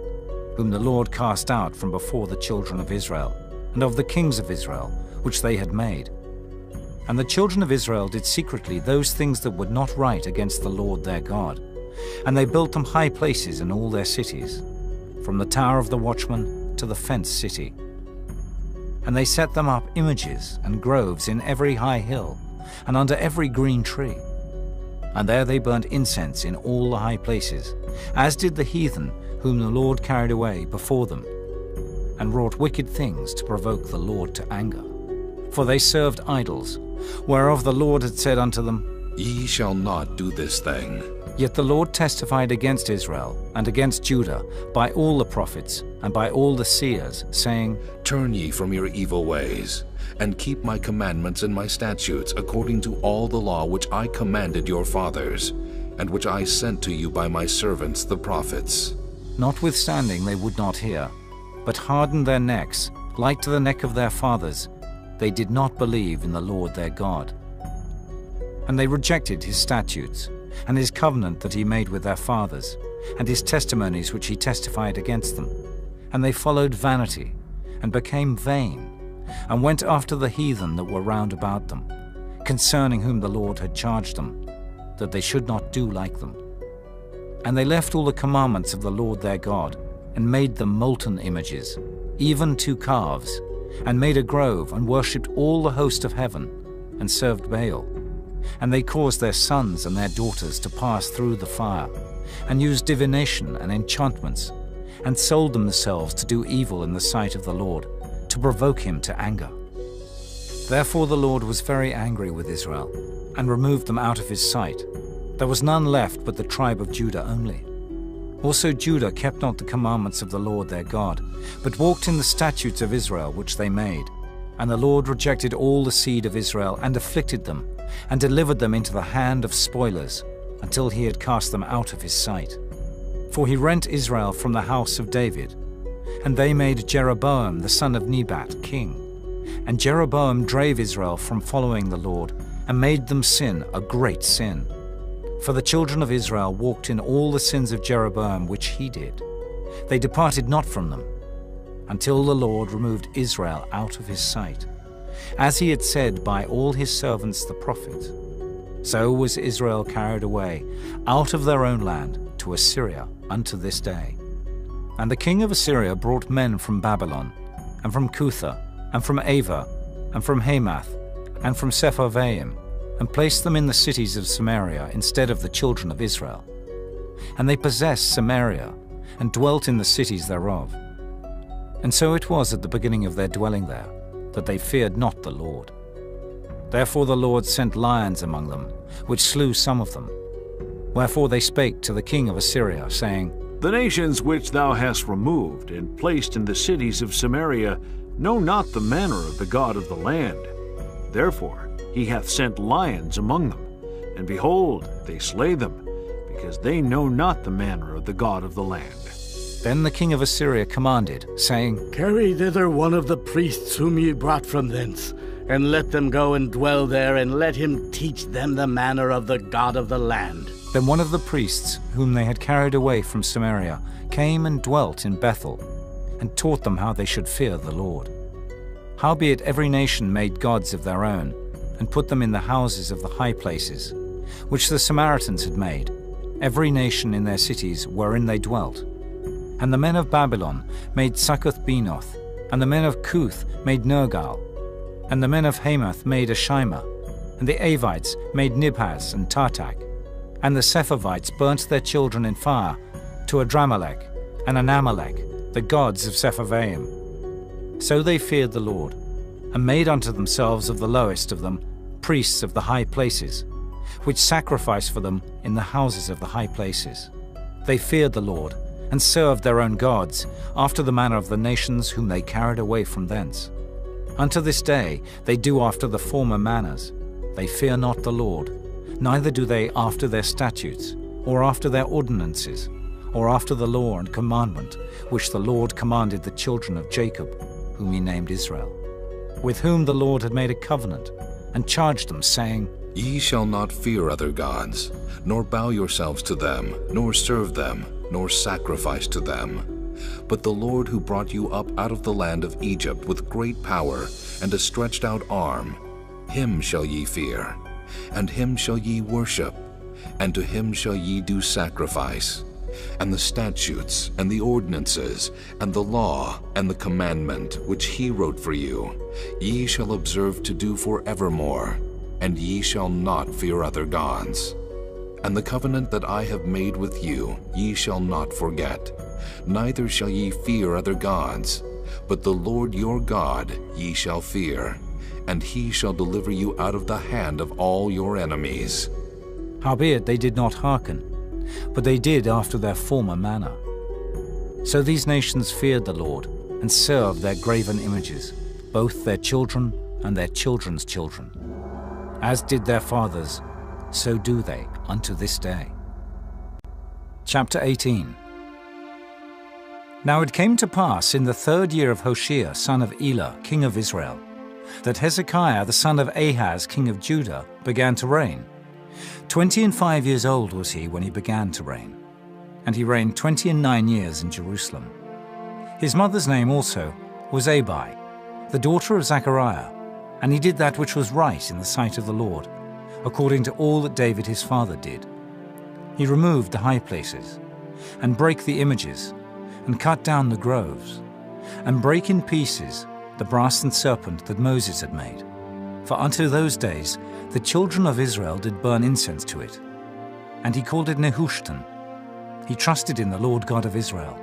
whom the Lord cast out from before the children of Israel, and of the kings of Israel, which they had made. And the children of Israel did secretly those things that were not right against the Lord their God, and they built them high places in all their cities, from the tower of the watchman to the fenced city. And they set them up images and groves in every high hill, and under every green tree. And there they burnt incense in all the high places, as did the heathen whom the Lord carried away before them, and wrought wicked things to provoke the Lord to anger. For they served idols, whereof the Lord had said unto them, Ye shall not do this thing. Yet the Lord testified against Israel and against Judah by all the prophets and by all the seers, saying, Turn ye from your evil ways, and keep my commandments and my statutes according to all the law which I commanded your fathers, and which I sent to you by my servants the prophets. Notwithstanding they would not hear, but hardened their necks, like to the neck of their fathers. They did not believe in the Lord their God. And they rejected his statutes, and his covenant that he made with their fathers, and his testimonies which he testified against them. And they followed vanity, and became vain, and went after the heathen that were round about them, concerning whom the Lord had charged them, that they should not do like them. And they left all the commandments of the Lord their God, and made them molten images, even 2 calves, and made a grove, and worshipped all the host of heaven, and served Baal. And they caused their sons and their daughters to pass through the fire, and used divination and enchantments, and sold themselves to do evil in the sight of the Lord, to provoke him to anger. Therefore the Lord was very angry with Israel, and removed them out of his sight. There was none left but the tribe of Judah only. Also Judah kept not the commandments of the Lord their God, but walked in the statutes of Israel which they made. And the Lord rejected all the seed of Israel, and afflicted them, and delivered them into the hand of spoilers, until he had cast them out of his sight. For he rent Israel from the house of David, and they made Jeroboam the son of Nebat king. And Jeroboam drave Israel from following the Lord, and made them sin a great sin. For the children of Israel walked in all the sins of Jeroboam which he did. They departed not from them, until the Lord removed Israel out of his sight, as he had said by all his servants the prophets. So was Israel carried away out of their own land to Assyria unto this day. And the king of Assyria brought men from Babylon, and from Cutha, and from Ava, and from Hamath, and from Sepharvaim, and placed them in the cities of Samaria instead of the children of Israel. And they possessed Samaria, and dwelt in the cities thereof. And so it was at the beginning of their dwelling there, that they feared not the Lord. Therefore the Lord sent lions among them, which slew some of them. Wherefore they spake to the king of Assyria, saying, The nations which thou hast removed and placed in the cities of Samaria know not the manner of the God of the land. Therefore he hath sent lions among them, and behold, they slay them, because they know not the manner of the God of the land. Then the king of Assyria commanded, saying, Carry thither one of the priests whom ye brought from thence, and let them go and dwell there, and let him teach them the manner of the God of the land. Then one of the priests, whom they had carried away from Samaria, came and dwelt in Bethel, and taught them how they should fear the Lord. Howbeit every nation made gods of their own, and put them in the houses of the high places, which the Samaritans had made, every nation in their cities wherein they dwelt. And the men of Babylon made Succoth-Benoth, and the men of Cuth made Nergal, and the men of Hamath made Ashima, and the Avites made Nibhaz and Tartak, and the Sepharvites burnt their children in fire to Adramelech and Anamelech, the gods of Sepharvaim. So they feared the Lord, and made unto themselves of the lowest of them priests of the high places, which sacrificed for them in the houses of the high places. They feared the Lord, and served their own gods, after the manner of the nations whom they carried away from thence. Unto this day they do after the former manners. They fear not the Lord, neither do they after their statutes, or after their ordinances, or after the law and commandment, which the Lord commanded the children of Jacob, whom he named Israel, with whom the Lord had made a covenant, and charged them, saying, Ye shall not fear other gods, nor bow yourselves to them, nor serve them, nor sacrifice to them. But the Lord who brought you up out of the land of Egypt with great power and a stretched out arm, him shall ye fear, and him shall ye worship, and to him shall ye do sacrifice. And the statutes, and the ordinances, and the law, and the commandment, which he wrote for you, ye shall observe to do forevermore, and ye shall not fear other gods. And the covenant that I have made with you ye shall not forget, neither shall ye fear other gods, but the Lord your God ye shall fear, and he shall deliver you out of the hand of all your enemies. Howbeit they did not hearken, but they did after their former manner. So these nations feared the Lord, and served their graven images, both their children and their children's children. As did their fathers, so do they unto this day. Chapter 18. Now it came to pass in the 3rd year of Hoshea, son of Elah, king of Israel, that Hezekiah the son of Ahaz, king of Judah, began to reign. 25 years old was he when he began to reign, and he reigned 29 years in Jerusalem. His mother's name also was Abi, the daughter of Zechariah, and he did that which was right in the sight of the Lord, according to all that David his father did. He removed the high places, and brake the images, and cut down the groves, and brake in pieces the brassen serpent that Moses had made. For unto those days the children of Israel did burn incense to it. And he called it Nehushtan. He trusted in the Lord God of Israel.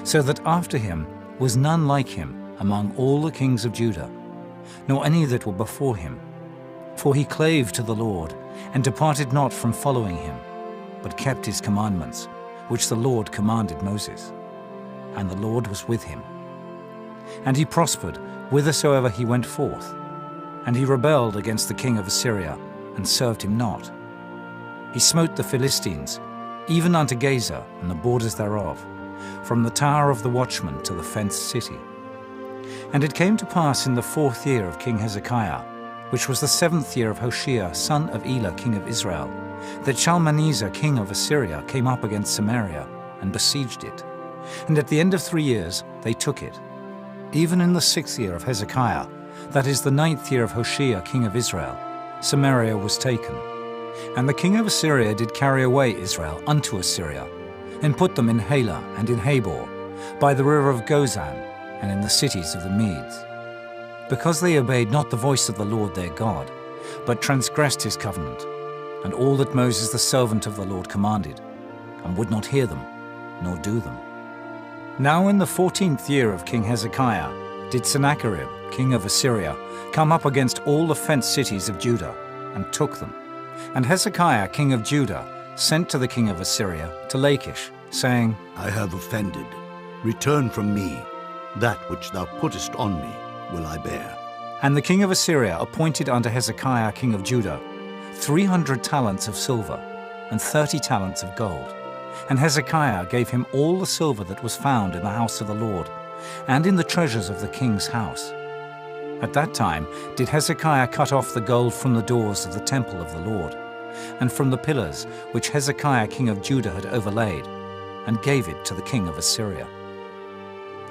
So that after him was none like him among all the kings of Judah, nor any that were before him. For he clave to the Lord, and departed not from following him, but kept his commandments, which the Lord commanded Moses. And the Lord was with him. And he prospered whithersoever he went forth. And he rebelled against the king of Assyria, and served him not. He smote the Philistines, even unto Gaza and the borders thereof, from the tower of the watchman to the fenced city. And it came to pass in the 4th year of King Hezekiah, which was the 7th year of Hoshea, son of Elah, king of Israel, that Shalmaneser, king of Assyria, came up against Samaria, and besieged it. And at the end of 3 years they took it. Even in the 6th year of Hezekiah, that is the 9th year of Hoshea, king of Israel, Samaria was taken. And the king of Assyria did carry away Israel unto Assyria, and put them in Halah and in Habor, by the river of Gozan, and in the cities of the Medes. Because they obeyed not the voice of the Lord their God, but transgressed his covenant, and all that Moses the servant of the Lord commanded, and would not hear them, nor do them. Now in the 14th year of King Hezekiah did Sennacherib, king of Assyria, come up against all the fenced cities of Judah, and took them. And Hezekiah king of Judah sent to the king of Assyria to Lachish, saying, I have offended. Return from me. That which thou puttest on me will I bear. And the king of Assyria appointed unto Hezekiah king of Judah 300 talents of silver and 30 talents of gold. And Hezekiah gave him all the silver that was found in the house of the Lord, and in the treasures of the king's house. At that time did Hezekiah cut off the gold from the doors of the temple of the Lord, and from the pillars which Hezekiah king of Judah had overlaid, and gave it to the king of Assyria.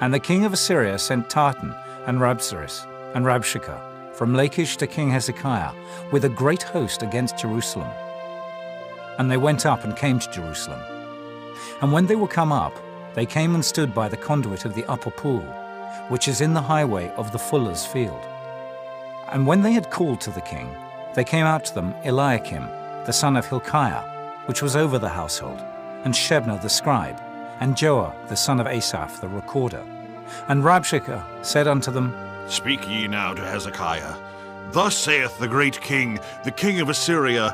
And the king of Assyria sent Tartan and Rabsaris and Rabshakeh from Lachish to King Hezekiah with a great host against Jerusalem. And they went up and came to Jerusalem. And when they were come up, they came and stood by the conduit of the upper pool, which is in the highway of the fuller's field. And when they had called to the king, they came out to them Eliakim, the son of Hilkiah, which was over the household, and Shebna the scribe, and Joah the son of Asaph the recorder. And Rabshakeh said unto them, Speak ye now to Hezekiah. Thus saith the great king, the king of Assyria,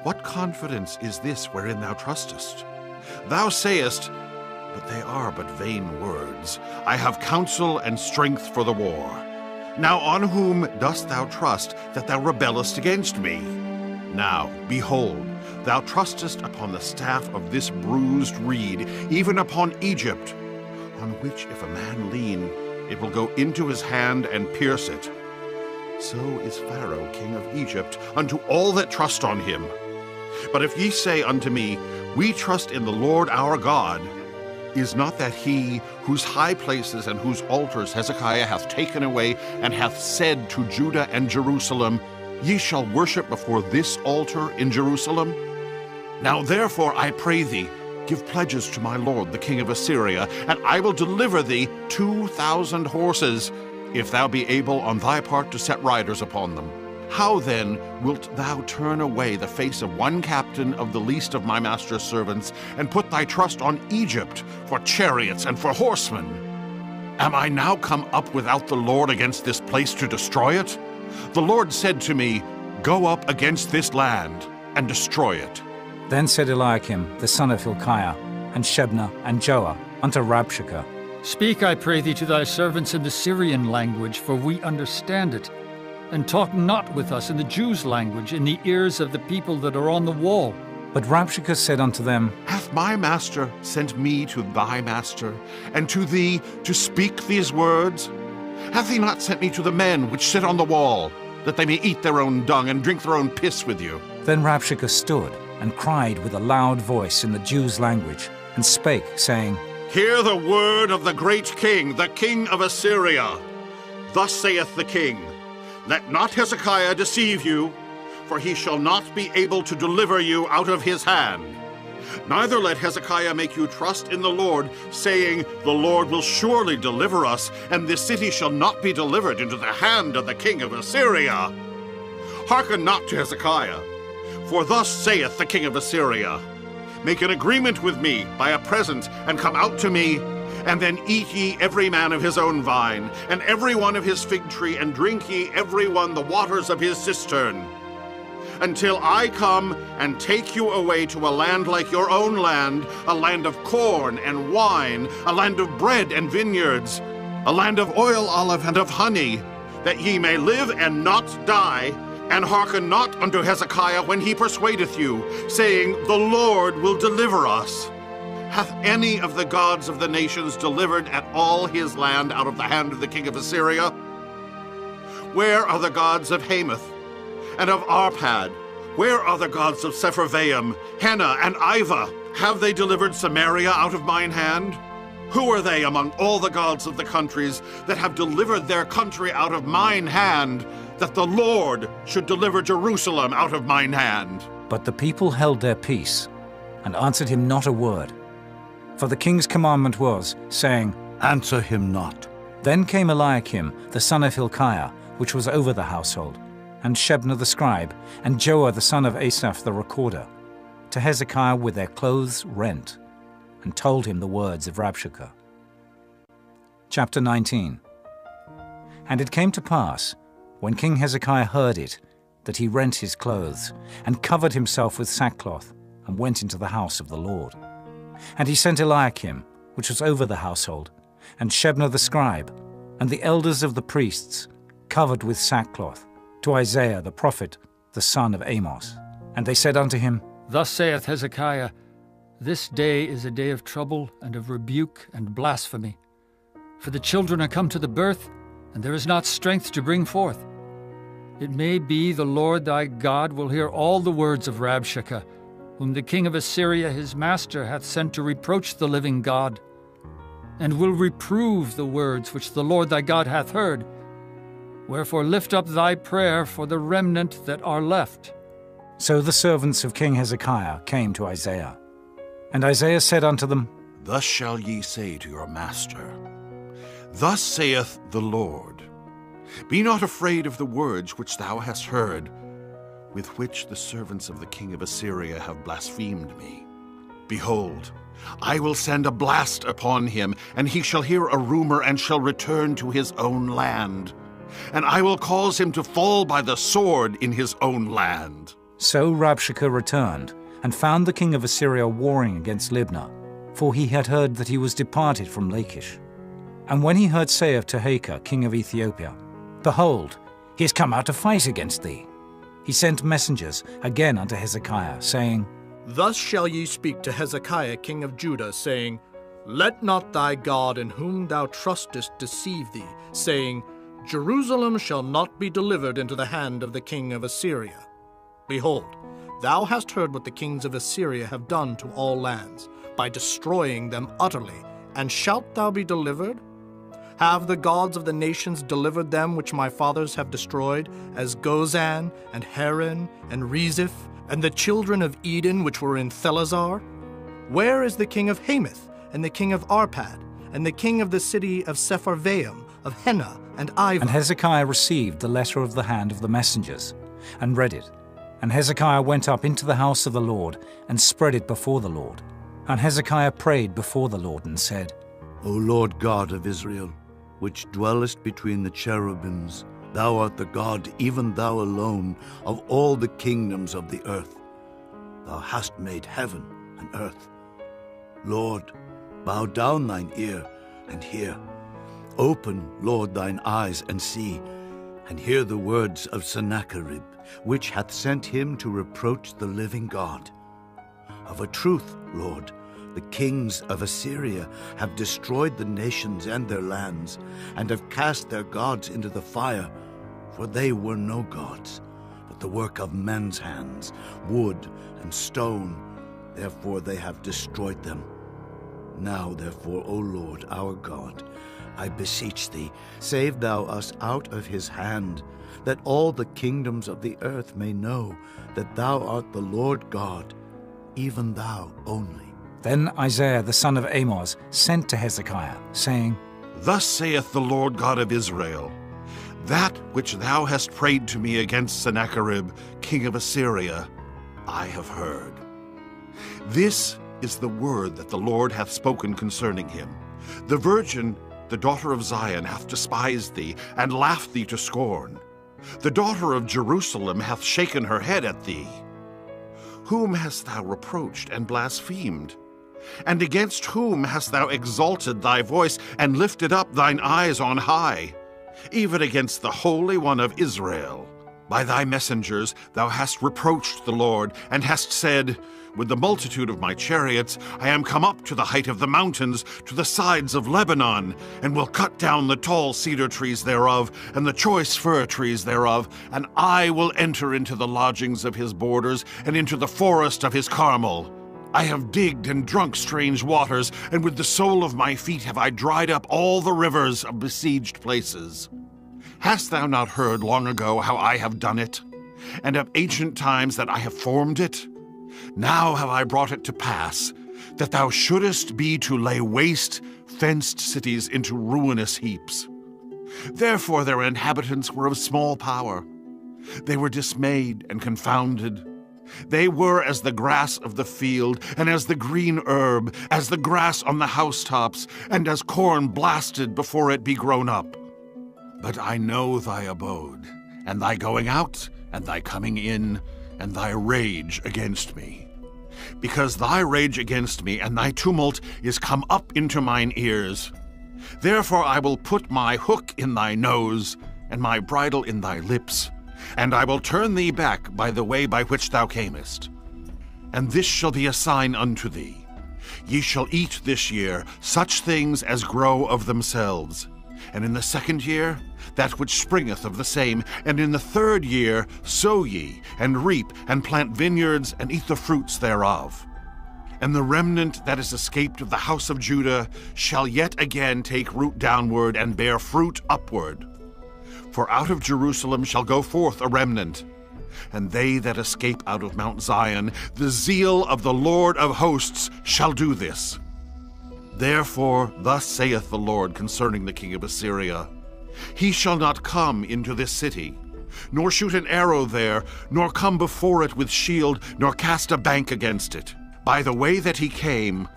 What confidence is this wherein thou trustest? Thou sayest, but they are but vain words. I have counsel and strength for the war. Now on whom dost thou trust that thou rebellest against me? Now, behold, thou trustest upon the staff of this bruised reed, even upon Egypt, on which if a man lean, it will go into his hand and pierce it. So is Pharaoh king of Egypt unto all that trust on him. But if ye say unto me, We trust in the Lord our God, is not that he whose high places and whose altars Hezekiah hath taken away, and hath said to Judah and Jerusalem, Ye shall worship before this altar in Jerusalem? Now therefore I pray thee, give pledges to my lord the king of Assyria, and I will deliver thee 2,000 horses, if thou be able on thy part to set riders upon them. How then wilt thou turn away the face of one captain of the least of my master's servants, and put thy trust on Egypt for chariots and for horsemen? Am I now come up without the Lord against this place to destroy it? The Lord said to me, Go up against this land and destroy it. Then said Eliakim the son of Hilkiah, and Shebna and Joah unto Rabshakeh, Speak, I pray thee, to thy servants in the Syrian language, for we understand it. And talk not with us in the Jews' language, in the ears of the people that are on the wall. But Rabshakeh said unto them, Hath my master sent me to thy master, and to thee to speak these words? Hath he not sent me to the men which sit on the wall, that they may eat their own dung and drink their own piss with you? Then Rabshakeh stood and cried with a loud voice in the Jews' language, and spake, saying, Hear the word of the great king, the king of Assyria. Thus saith the king, Let not Hezekiah deceive you, for he shall not be able to deliver you out of his hand. Neither let Hezekiah make you trust in the Lord, saying, The Lord will surely deliver us, and this city shall not be delivered into the hand of the king of Assyria. Hearken not to Hezekiah, for thus saith the king of Assyria, Make an agreement with me by a present, and come out to me, and then eat ye every man of his own vine, and every one of his fig tree, and drink ye every one the waters of his cistern, until I come and take you away to a land like your own land, a land of corn and wine, a land of bread and vineyards, a land of oil, olive, and of honey, that ye may live and not die, and hearken not unto Hezekiah when he persuadeth you, saying, The Lord will deliver us. Hath any of the gods of the nations delivered at all his land out of the hand of the king of Assyria? Where are the gods of Hamath and of Arpad? Where are the gods of Sepharvaim, Hena, and Iva? Have they delivered Samaria out of mine hand? Who are they among all the gods of the countries that have delivered their country out of mine hand, that the Lord should deliver Jerusalem out of mine hand? But the people held their peace, and answered him not a word. For the king's commandment was, saying, Answer him not. Then came Eliakim the son of Hilkiah, which was over the household, and Shebna the scribe, and Joah the son of Asaph the recorder, to Hezekiah with their clothes rent, and told him the words of Rabshakeh. Chapter 19. And it came to pass, When King Hezekiah heard it, that he rent his clothes, and covered himself with sackcloth, and went into the house of the Lord. And he sent Eliakim, which was over the household, and Shebna the scribe, and the elders of the priests, covered with sackcloth, to Isaiah the prophet, the son of Amos. And they said unto him, Thus saith Hezekiah, This day is a day of trouble and of rebuke and blasphemy. For the children are come to the birth, and there is not strength to bring forth. It may be the Lord thy God will hear all the words of Rabshakeh, whom the king of Assyria his master hath sent to reproach the living God, and will reprove the words which the Lord thy God hath heard. Wherefore lift up thy prayer for the remnant that are left. So the servants of King Hezekiah came to Isaiah. And Isaiah said unto them, Thus shall ye say to your master, Thus saith the Lord, Be not afraid of the words which thou hast heard, with which the servants of the king of Assyria have blasphemed me. Behold, I will send a blast upon him, and he shall hear a rumor, and shall return to his own land. And I will cause him to fall by the sword in his own land. So Rabshakeh returned, and found the king of Assyria warring against Libnah, for he had heard that he was departed from Lachish. And when he heard say of Tehekah, king of Ethiopia, Behold, he is come out to fight against thee, he sent messengers again unto Hezekiah, saying, Thus shall ye speak to Hezekiah king of Judah, saying, Let not thy God in whom thou trustest deceive thee, saying, Jerusalem shall not be delivered into the hand of the king of Assyria. Behold, thou hast heard what the kings of Assyria have done to all lands, by destroying them utterly, and shalt thou be delivered? Have the gods of the nations delivered them which my fathers have destroyed, as Gozan, and Haran, and Reziph, and the children of Eden which were in Thelazar? Where is the king of Hamath, and the king of Arpad, and the king of the city of Sepharvaim, of Henna, and Iva? And Hezekiah received the letter of the hand of the messengers, and read it. And Hezekiah went up into the house of the Lord, and spread it before the Lord. And Hezekiah prayed before the Lord, and said, O Lord God of Israel, which dwellest between the cherubims, thou art the God, even thou alone, of all the kingdoms of the earth. Thou hast made heaven and earth. Lord, bow down thine ear and hear. Open, Lord, thine eyes and see, and hear the words of Sennacherib, which hath sent him to reproach the living God. Of a truth, Lord, the kings of Assyria have destroyed the nations and their lands, and have cast their gods into the fire, for they were no gods, but the work of men's hands, wood and stone. Therefore they have destroyed them. Now therefore, O Lord our God, I beseech thee, save thou us out of his hand, that all the kingdoms of the earth may know that thou art the Lord God, even thou only. Then Isaiah the son of Amos sent to Hezekiah, saying, Thus saith the Lord God of Israel, That which thou hast prayed to me against Sennacherib, king of Assyria, I have heard. This is the word that the Lord hath spoken concerning him. The virgin, the daughter of Zion, hath despised thee, and laughed thee to scorn. The daughter of Jerusalem hath shaken her head at thee. Whom hast thou reproached and blasphemed? And against whom hast thou exalted thy voice, and lifted up thine eyes on high? Even against the Holy One of Israel. By thy messengers thou hast reproached the Lord, and hast said, With the multitude of my chariots I am come up to the height of the mountains, to the sides of Lebanon, and will cut down the tall cedar trees thereof, and the choice fir trees thereof, and I will enter into the lodgings of his borders, and into the forest of his Carmel. I have digged and drunk strange waters, and with the sole of my feet have I dried up all the rivers of besieged places. Hast thou not heard long ago how I have done it, and of ancient times that I have formed it? Now have I brought it to pass, that thou shouldest be to lay waste fenced cities into ruinous heaps. Therefore their inhabitants were of small power. They were dismayed and confounded. They were as the grass of the field, and as the green herb, as the grass on the housetops, and as corn blasted before it be grown up. But I know thy abode, and thy going out, and thy coming in, and thy rage against me. Because thy rage against me and thy tumult is come up into mine ears. Therefore I will put my hook in thy nose, and my bridle in thy lips, and I will turn thee back by the way by which thou camest. And this shall be a sign unto thee. Ye shall eat this year such things as grow of themselves, and in the second year that which springeth of the same, and in the third year sow ye, and reap, and plant vineyards, and eat the fruits thereof. And the remnant that is escaped of the house of Judah shall yet again take root downward, and bear fruit upward. For out of Jerusalem shall go forth a remnant, and they that escape out of Mount Zion, the zeal of the Lord of hosts shall do this. Therefore thus saith the Lord concerning the king of Assyria, He shall not come into this city, nor shoot an arrow there, nor come before it with shield, nor cast a bank against it. By the way that he came,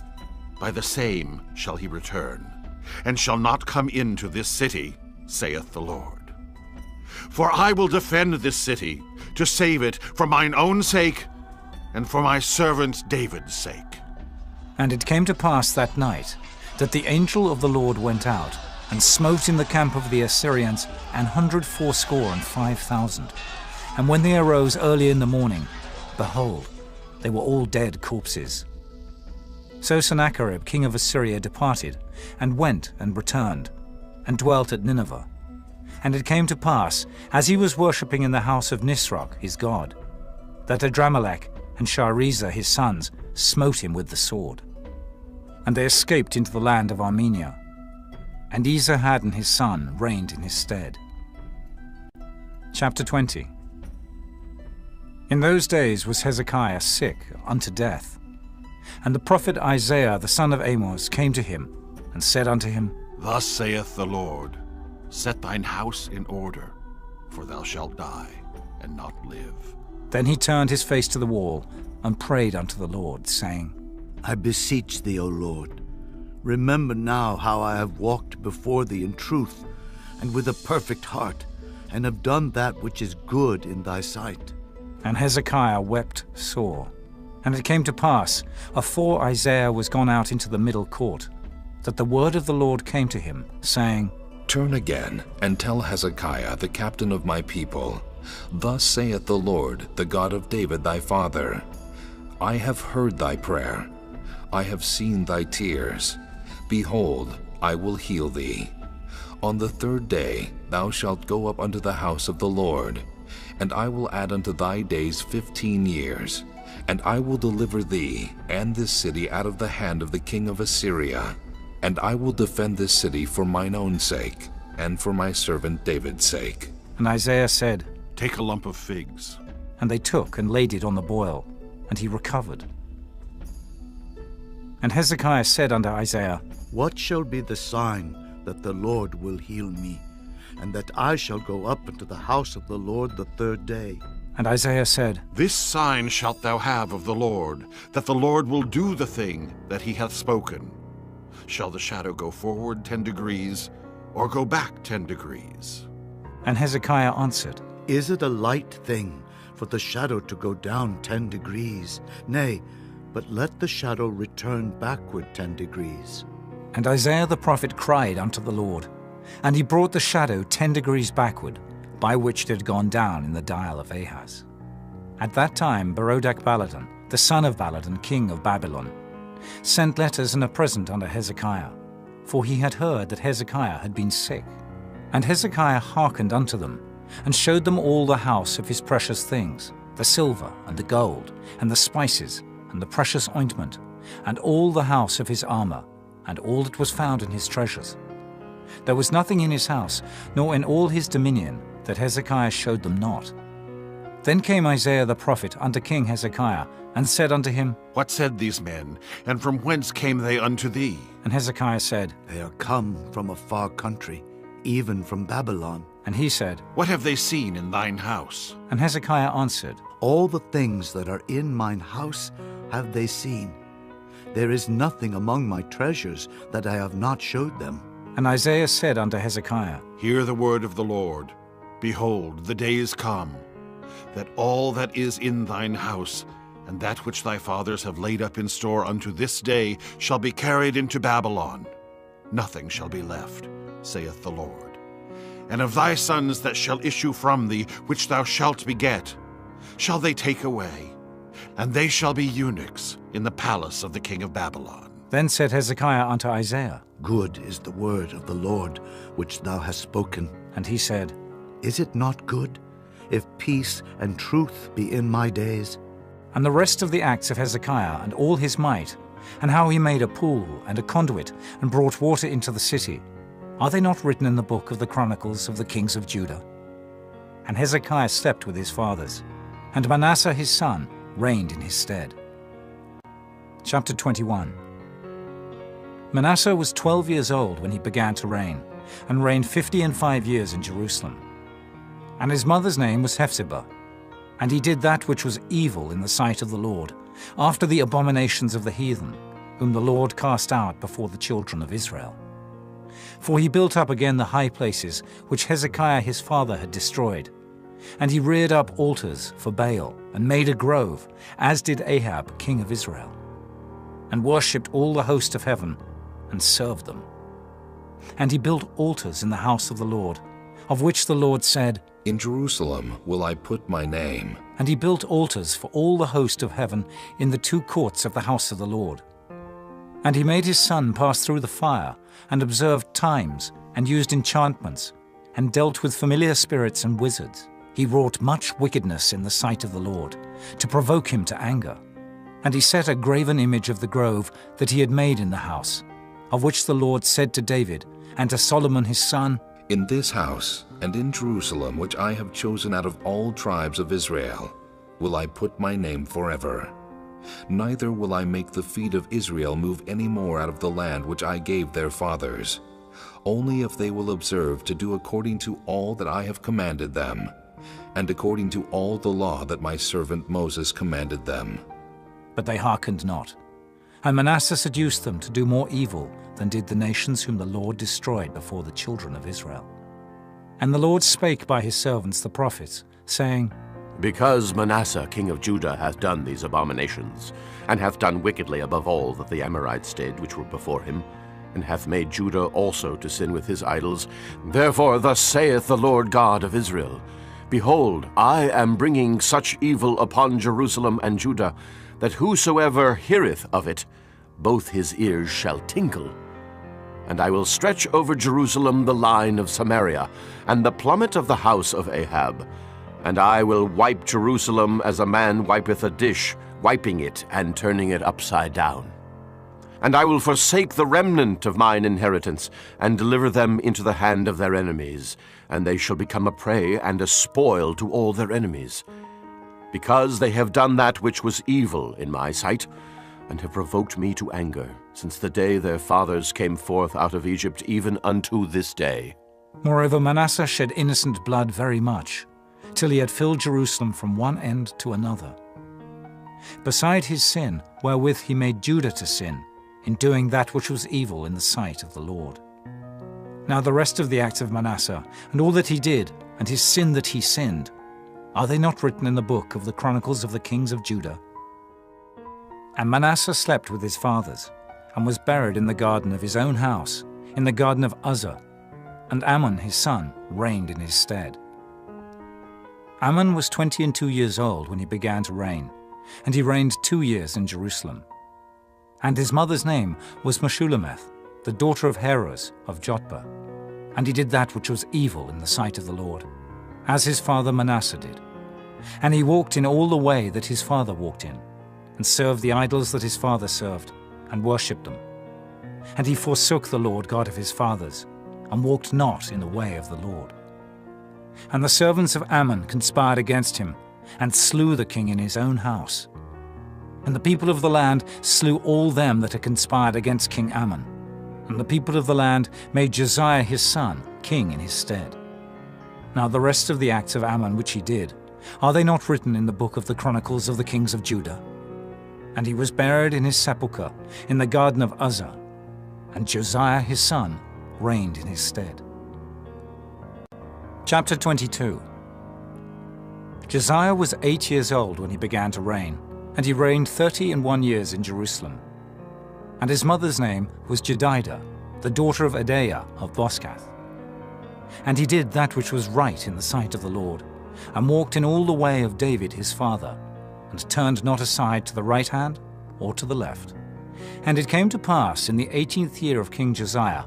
by the same shall he return, and shall not come into this city, saith the Lord. For I will defend this city, to save it for mine own sake, and for my servant David's sake. And it came to pass that night, that the angel of the Lord went out, and smote in the camp of the Assyrians 185,000. And when they arose early in the morning, behold, they were all dead corpses. So Sennacherib king of Assyria departed, and went and returned, and dwelt at Nineveh. And it came to pass, as he was worshipping in the house of Nisroch his god, that Adramelech and Sharezer his sons smote him with the sword. And they escaped into the land of Armenia, and Esarhaddon his son reigned in his stead. Chapter 20. In those days was Hezekiah sick unto death. And the prophet Isaiah the son of Amoz came to him, and said unto him, Thus saith the Lord, Set thine house in order, for thou shalt die, and not live. Then he turned his face to the wall, and prayed unto the Lord, saying, I beseech thee, O Lord, remember now how I have walked before thee in truth, and with a perfect heart, and have done that which is good in thy sight. And Hezekiah wept sore. And it came to pass, afore Isaiah was gone out into the middle court, that the word of the Lord came to him, saying, Turn again, and tell Hezekiah, the captain of my people, Thus saith the Lord, the God of David thy father, I have heard thy prayer, I have seen thy tears. Behold, I will heal thee. On the third day thou shalt go up unto the house of the Lord, and I will add unto thy days 15 years, and I will deliver thee and this city out of the hand of the king of Assyria, and I will defend this city for mine own sake, and for my servant David's sake. And Isaiah said, Take a lump of figs. And they took and laid it on the boil, and he recovered. And Hezekiah said unto Isaiah, What shall be the sign that the Lord will heal me, and that I shall go up into the house of the Lord the third day? And Isaiah said, This sign shalt thou have of the Lord, that the Lord will do the thing that he hath spoken. Shall the shadow go forward 10 degrees, or go back 10 degrees? And Hezekiah answered, Is it a light thing for the shadow to go down 10 degrees? Nay, but let the shadow return backward 10 degrees. And Isaiah the prophet cried unto the Lord, and he brought the shadow 10 degrees backward, by which it had gone down in the dial of Ahaz. At that time Berodach-Baladan, the son of Baladan, king of Babylon, sent letters and a present unto Hezekiah, for he had heard that Hezekiah had been sick. And Hezekiah hearkened unto them, and showed them all the house of his precious things, the silver and the gold, and the spices, and the precious ointment, and all the house of his armor, and all that was found in his treasures. There was nothing in his house, nor in all his dominion, that Hezekiah showed them not. Then came Isaiah the prophet unto King Hezekiah, and said unto him, What said these men, and from whence came they unto thee? And Hezekiah said, They are come from a far country, even from Babylon. And he said, What have they seen in thine house? And Hezekiah answered, All the things that are in mine house have they seen. There is nothing among my treasures that I have not showed them. And Isaiah said unto Hezekiah, Hear the word of the Lord. Behold, the days come, that all that is in thine house, and that which thy fathers have laid up in store unto this day, shall be carried into Babylon. Nothing shall be left, saith the Lord. And of thy sons that shall issue from thee, which thou shalt beget, shall they take away, and they shall be eunuchs in the palace of the king of Babylon. Then said Hezekiah unto Isaiah, Good is the word of the Lord which thou hast spoken. And he said, Is it not good, if peace and truth be in my days? And the rest of the acts of Hezekiah, and all his might, and how he made a pool and a conduit, and brought water into the city, are they not written in the book of the Chronicles of the kings of Judah? And Hezekiah slept with his fathers, and Manasseh his son reigned in his stead. Chapter 21. Manasseh was 12 years old when he began to reign, and reigned 55 years in Jerusalem. And his mother's name was Hephzibah. And he did that which was evil in the sight of the Lord, after the abominations of the heathen, whom the Lord cast out before the children of Israel. For he built up again the high places which Hezekiah his father had destroyed. And he reared up altars for Baal, and made a grove, as did Ahab king of Israel, and worshipped all the host of heaven, and served them. And he built altars in the house of the Lord, of which the Lord said, In Jerusalem will I put my name. And he built altars for all the host of heaven in the two courts of the house of the Lord. And he made his son pass through the fire, and observed times, and used enchantments, and dealt with familiar spirits and wizards. He wrought much wickedness in the sight of the Lord, to provoke him to anger. And he set a graven image of the grove that he had made in the house, of which the Lord said to David and to Solomon his son, In this house and in Jerusalem, which I have chosen out of all tribes of Israel, will I put my name forever. Neither will I make the feet of Israel move any more out of the land which I gave their fathers, only if they will observe to do according to all that I have commanded them, and according to all the law that my servant Moses commanded them. But they hearkened not. And Manasseh seduced them to do more evil than did the nations whom the Lord destroyed before the children of Israel. And the Lord spake by his servants the prophets, saying, Because Manasseh king of Judah hath done these abominations, and hath done wickedly above all that the Amorites did which were before him, and hath made Judah also to sin with his idols, therefore thus saith the Lord God of Israel, Behold, I am bringing such evil upon Jerusalem and Judah, that whosoever heareth of it, both his ears shall tingle. And I will stretch over Jerusalem the line of Samaria, and the plummet of the house of Ahab. And I will wipe Jerusalem as a man wipeth a dish, wiping it and turning it upside down. And I will forsake the remnant of mine inheritance, and deliver them into the hand of their enemies, and they shall become a prey and a spoil to all their enemies. Because they have done that which was evil in my sight, and have provoked me to anger, since the day their fathers came forth out of Egypt, even unto this day. Moreover, Manasseh shed innocent blood very much, till he had filled Jerusalem from one end to another. Beside his sin, wherewith he made Judah to sin, in doing that which was evil in the sight of the Lord. Now the rest of the acts of Manasseh, and all that he did, and his sin that he sinned, are they not written in the book of the Chronicles of the kings of Judah? And Manasseh slept with his fathers, and was buried in the garden of his own house, in the garden of Uzzah, and Amon his son reigned in his stead. Amon was 22 years old when he began to reign, and he reigned 2 years in Jerusalem. And his mother's name was Meshullemeth, the daughter of Heroes of Jotbah. And he did that which was evil in the sight of the Lord, as his father Manasseh did. And he walked in all the way that his father walked in, and served the idols that his father served, and worshipped them. And he forsook the Lord God of his fathers, and walked not in the way of the Lord. And the servants of Ammon conspired against him, and slew the king in his own house. And the people of the land slew all them that had conspired against King Ammon. And the people of the land made Josiah his son king in his stead. Now the rest of the acts of Ammon which he did, are they not written in the book of the Chronicles of the kings of Judah? And he was buried in his sepulchre in the garden of Uzzah, and Josiah his son reigned in his stead. Chapter 22. Josiah was 8 years old when he began to reign, and he reigned 31 years in Jerusalem. And his mother's name was Jedidah, the daughter of Adaiah of Boscath. And he did that which was right in the sight of the Lord, and walked in all the way of David his father, and turned not aside to the right hand or to the left. And it came to pass in the 18th year of King Josiah,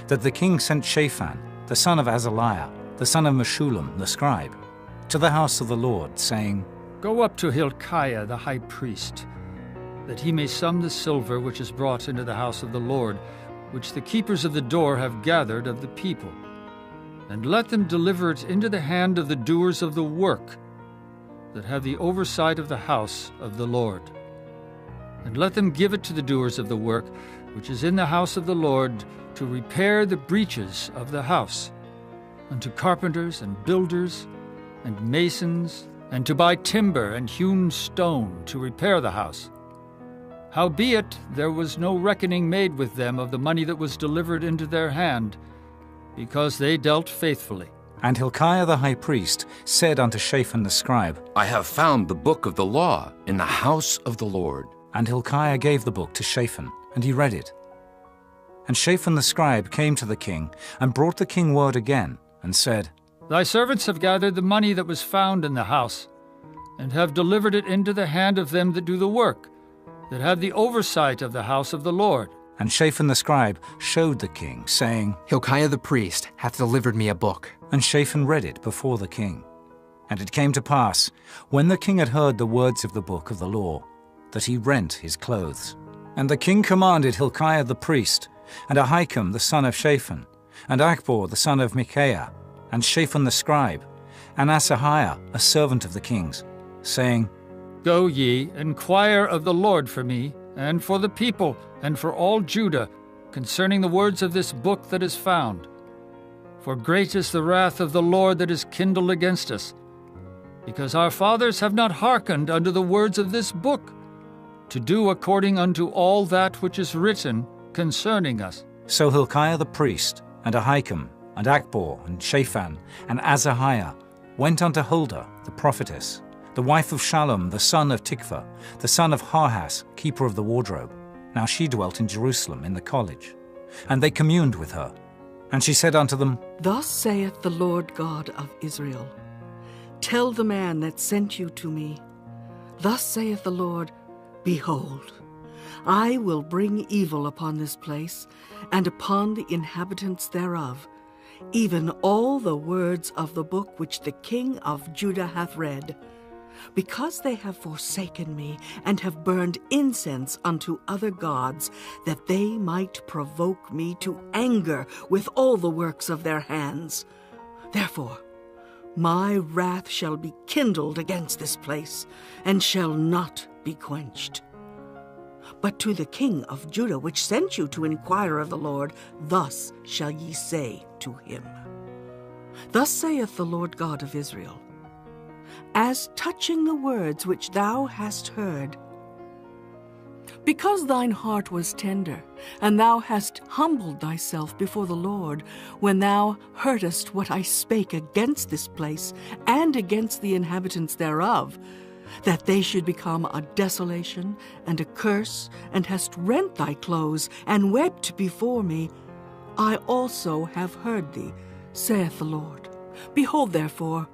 that the king sent Shaphan, the son of Azaliah, the son of Meshullam the scribe, to the house of the Lord, saying, Go up to Hilkiah the high priest, that he may sum the silver which is brought into the house of the Lord, which the keepers of the door have gathered of the people. And let them deliver it into the hand of the doers of the work, that have the oversight of the house of the Lord. And let them give it to the doers of the work, which is in the house of the Lord, to repair the breaches of the house, and to carpenters and builders and masons, and to buy timber and hewn stone to repair the house. Howbeit there was no reckoning made with them of the money that was delivered into their hand, because they dealt faithfully. And Hilkiah the high priest said unto Shaphan the scribe, I have found the book of the law in the house of the Lord. And Hilkiah gave the book to Shaphan, and he read it. And Shaphan the scribe came to the king, and brought the king word again, and said, Thy servants have gathered the money that was found in the house, and have delivered it into the hand of them that do the work, that have the oversight of the house of the Lord. And Shaphan the scribe showed the king, saying, Hilkiah the priest hath delivered me a book. And Shaphan read it before the king. And it came to pass, when the king had heard the words of the book of the law, that he rent his clothes. And the king commanded Hilkiah the priest, and Ahikam the son of Shaphan, and Achbor the son of Micaiah, and Shaphan the scribe, and Asahiah a servant of the king's, saying, Go ye, inquire of the Lord for me, and for the people, and for all Judah, concerning the words of this book that is found. For great is the wrath of the Lord that is kindled against us, because our fathers have not hearkened unto the words of this book, to do according unto all that which is written concerning us. So Hilkiah the priest, and Ahikam, and Achbor, and Shaphan, and Asahiah went unto Huldah the prophetess, the wife of Shallum the son of Tikvah, the son of Harhas, keeper of the wardrobe. Now she dwelt in Jerusalem in the college. And they communed with her. And she said unto them, Thus saith the Lord God of Israel, Tell the man that sent you to me, Thus saith the Lord, Behold, I will bring evil upon this place, and upon the inhabitants thereof, even all the words of the book which the king of Judah hath read, because they have forsaken me, and have burned incense unto other gods, that they might provoke me to anger with all the works of their hands. Therefore my wrath shall be kindled against this place, and shall not be quenched. But to the king of Judah, which sent you to inquire of the Lord, thus shall ye say to him, Thus saith the Lord God of Israel, As touching the words which thou hast heard, because thine heart was tender, and thou hast humbled thyself before the Lord, when thou heardest what I spake against this place, and against the inhabitants thereof, that they should become a desolation and a curse, and hast rent thy clothes, and wept before me, I also have heard thee, saith the Lord. Behold, therefore,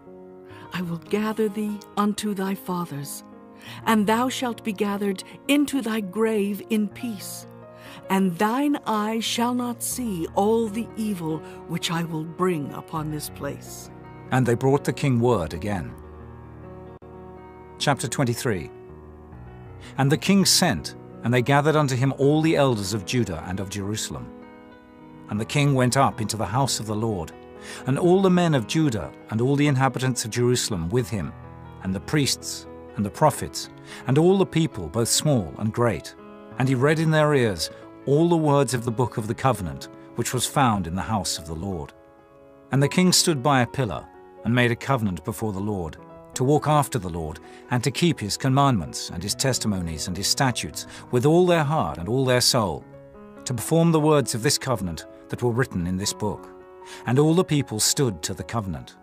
I will gather thee unto thy fathers, and thou shalt be gathered into thy grave in peace, and thine eye shall not see all the evil which I will bring upon this place. And they brought the king word again. Chapter 23. And the king sent, and they gathered unto him all the elders of Judah and of Jerusalem. And the king went up into the house of the Lord, and all the men of Judah and all the inhabitants of Jerusalem with him, and the priests and the prophets, and all the people, both small and great. And he read in their ears all the words of the book of the covenant, which was found in the house of the Lord. And the king stood by a pillar, and made a covenant before the Lord, to walk after the Lord, and to keep his commandments, and his testimonies, and his statutes, with all their heart and all their soul, to perform the words of this covenant that were written in this book. And all the people stood to the covenant.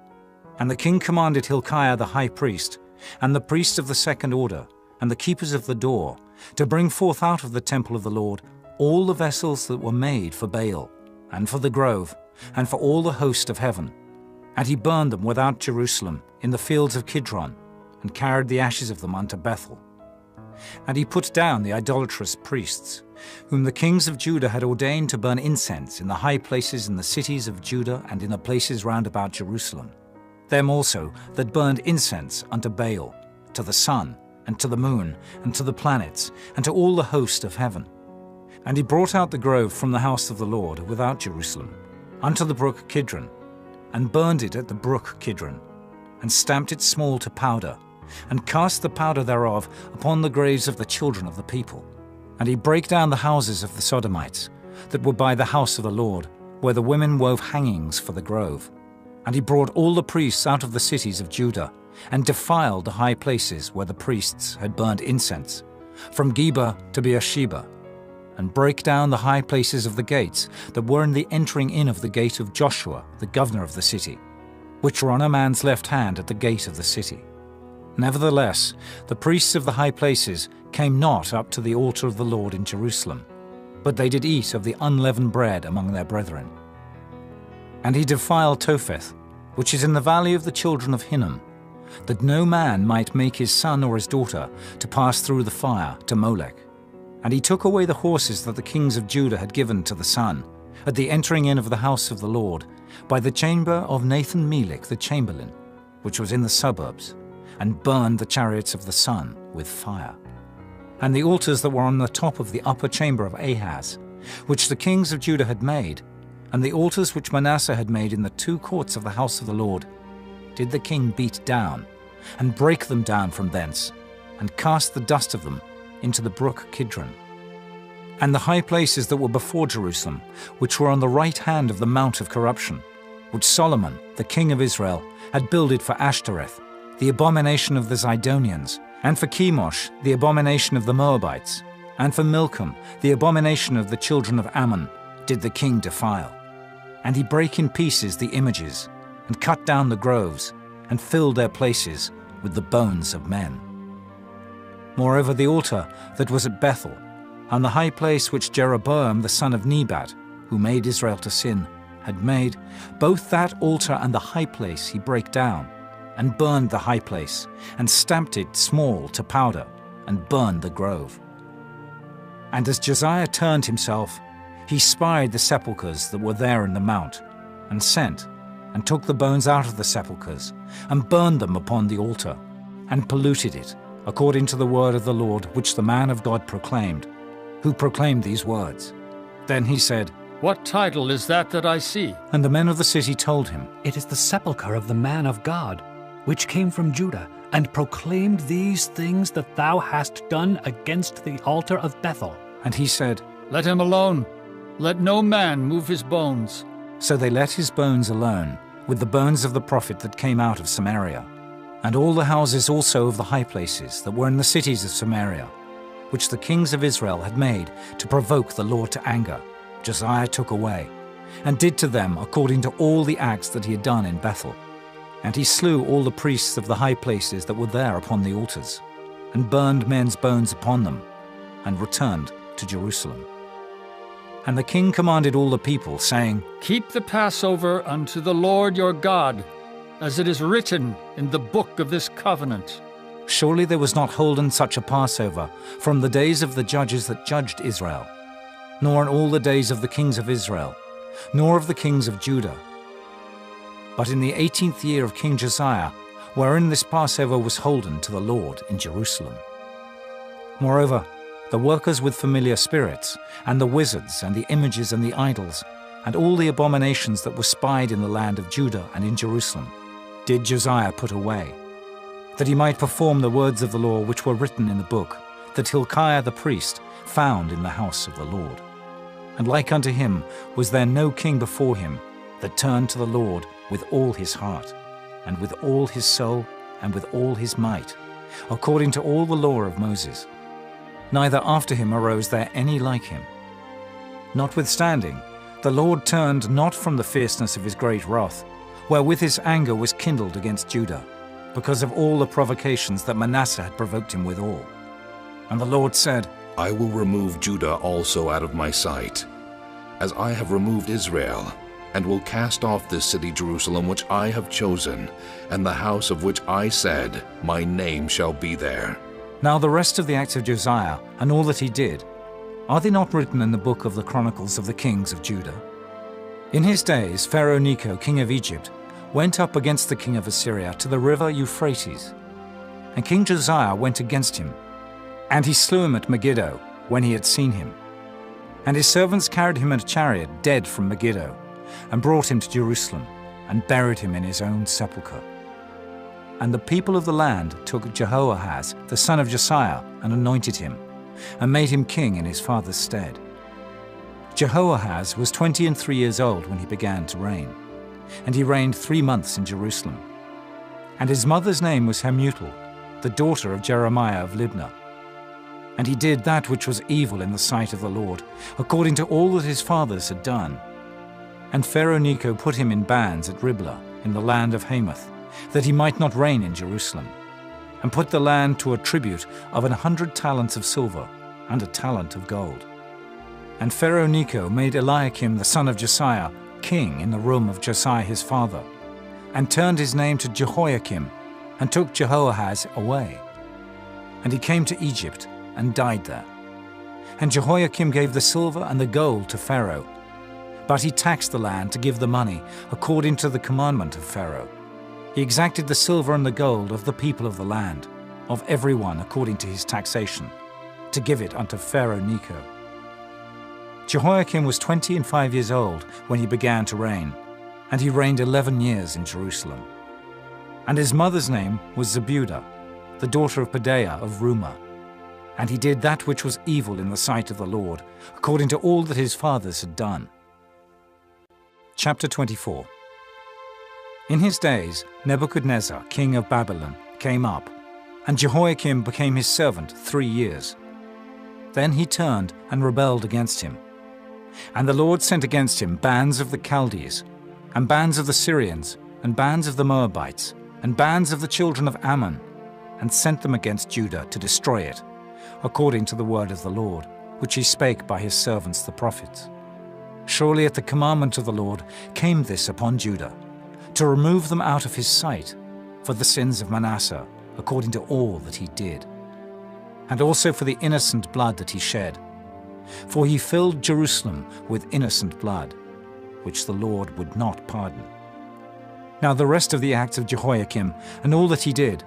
And the king commanded Hilkiah the high priest, and the priests of the second order, and the keepers of the door, to bring forth out of the temple of the Lord all the vessels that were made for Baal, and for the grove, and for all the host of heaven. And he burned them without Jerusalem, in the fields of Kidron, and carried the ashes of them unto Bethel. And he put down the idolatrous priests, whom the kings of Judah had ordained to burn incense in the high places in the cities of Judah and in the places round about Jerusalem. Them also that burned incense unto Baal, to the sun, and to the moon, and to the planets, and to all the host of heaven. And he brought out the grove from the house of the Lord without Jerusalem, unto the brook Kidron, and burned it at the brook Kidron, and stamped it small to powder, and cast the powder thereof upon the graves of the children of the people. And he brake down the houses of the Sodomites, that were by the house of the Lord, where the women wove hangings for the grove. And he brought all the priests out of the cities of Judah, and defiled the high places where the priests had burned incense, from Geba to Beersheba, and brake down the high places of the gates that were in the entering in of the gate of Joshua, the governor of the city, which were on a man's left hand at the gate of the city. Nevertheless, the priests of the high places came not up to the altar of the Lord in Jerusalem, but they did eat of the unleavened bread among their brethren. And he defiled Topheth, which is in the valley of the children of Hinnom, that no man might make his son or his daughter to pass through the fire to Molech. And he took away the horses that the kings of Judah had given to the sun, at the entering in of the house of the Lord, by the chamber of Nathan-Melech the chamberlain, which was in the suburbs, and burned the chariots of the sun with fire. And the altars that were on the top of the upper chamber of Ahaz, which the kings of Judah had made, and the altars which Manasseh had made in the two courts of the house of the Lord, did the king beat down, and break them down from thence, and cast the dust of them into the brook Kidron. And the high places that were before Jerusalem, which were on the right hand of the mount of corruption, which Solomon, the king of Israel, had builded for Ashtoreth, the abomination of the Zidonians, and for Chemosh, the abomination of the Moabites, and for Milcom, the abomination of the children of Ammon, did the king defile. And he brake in pieces the images, and cut down the groves, and filled their places with the bones of men. Moreover, the altar that was at Bethel, and the high place which Jeroboam the son of Nebat, who made Israel to sin, had made, both that altar and the high place he brake down, and burned the high place, and stamped it small to powder, and burned the grove. And as Josiah turned himself, he spied the sepulchres that were there in the mount, and sent, and took the bones out of the sepulchres, and burned them upon the altar, and polluted it, according to the word of the Lord which the man of God proclaimed, who proclaimed these words. Then he said, What title is that I see? And the men of the city told him, It is the sepulchre of the man of God, which came from Judah, and proclaimed these things that thou hast done against the altar of Bethel. And he said, Let him alone. Let no man move his bones. So they let his bones alone, with the bones of the prophet that came out of Samaria, and all the houses also of the high places that were in the cities of Samaria, which the kings of Israel had made to provoke the Lord to anger, Josiah took away, and did to them according to all the acts that he had done in Bethel. And he slew all the priests of the high places that were there upon the altars, and burned men's bones upon them, and returned to Jerusalem. And the king commanded all the people, saying, Keep the Passover unto the Lord your God, as it is written in the book of this covenant. Surely there was not holden such a Passover from the days of the judges that judged Israel, nor in all the days of the kings of Israel, nor of the kings of Judah. But in the 18th year of King Josiah, wherein this Passover was holden to the Lord in Jerusalem. Moreover, the workers with familiar spirits, and the wizards, and the images, and the idols, and all the abominations that were spied in the land of Judah and in Jerusalem, did Josiah put away, that he might perform the words of the law which were written in the book, that Hilkiah the priest found in the house of the Lord. And like unto him was there no king before him that turned to the Lord with all his heart, and with all his soul, and with all his might, according to all the law of Moses. Neither after him arose there any like him. Notwithstanding, the Lord turned not from the fierceness of his great wrath, wherewith his anger was kindled against Judah, because of all the provocations that Manasseh had provoked him withal. And the Lord said, I will remove Judah also out of my sight, as I have removed Israel, and will cast off this city Jerusalem which I have chosen, and the house of which I said, my name shall be there. Now the rest of the acts of Josiah, and all that he did, are they not written in the book of the Chronicles of the kings of Judah? In his days Pharaoh Necho, king of Egypt, went up against the king of Assyria to the river Euphrates. And King Josiah went against him, and he slew him at Megiddo when he had seen him. And his servants carried him in a chariot dead from Megiddo, and brought him to Jerusalem, and buried him in his own sepulchre. And the people of the land took Jehoahaz, the son of Josiah, and anointed him, and made him king in his father's stead. Jehoahaz was 23 years old when he began to reign, and he reigned 3 months in Jerusalem. And his mother's name was Hamutal, the daughter of Jeremiah of Libnah. And he did that which was evil in the sight of the Lord, according to all that his fathers had done. And Pharaoh Necho put him in bands at Riblah, in the land of Hamath, that he might not reign in Jerusalem, and put the land to a tribute of 100 talents of silver, and a talent of gold. And Pharaoh Necho made Eliakim the son of Josiah king in the room of Josiah his father, and turned his name to Jehoiakim, and took Jehoahaz away. And he came to Egypt, and died there. And Jehoiakim gave the silver and the gold to Pharaoh, but he taxed the land to give the money according to the commandment of Pharaoh. He exacted the silver and the gold of the people of the land, of every one according to his taxation, to give it unto Pharaoh Necho. Jehoiakim was 25 years old when he began to reign, and he reigned 11 years in Jerusalem. And his mother's name was Zebudah, the daughter of Pedaiah of Rumah. And he did that which was evil in the sight of the Lord, according to all that his fathers had done. Chapter 24. In his days Nebuchadnezzar, king of Babylon, came up, and Jehoiakim became his servant 3 years. Then he turned and rebelled against him. And the Lord sent against him bands of the Chaldees, and bands of the Syrians, and bands of the Moabites, and bands of the children of Ammon, and sent them against Judah to destroy it, according to the word of the Lord, which he spake by his servants the prophets. Surely at the commandment of the Lord came this upon Judah, to remove them out of his sight, for the sins of Manasseh, according to all that he did, and also for the innocent blood that he shed. For he filled Jerusalem with innocent blood, which the Lord would not pardon. Now the rest of the acts of Jehoiakim, and all that he did,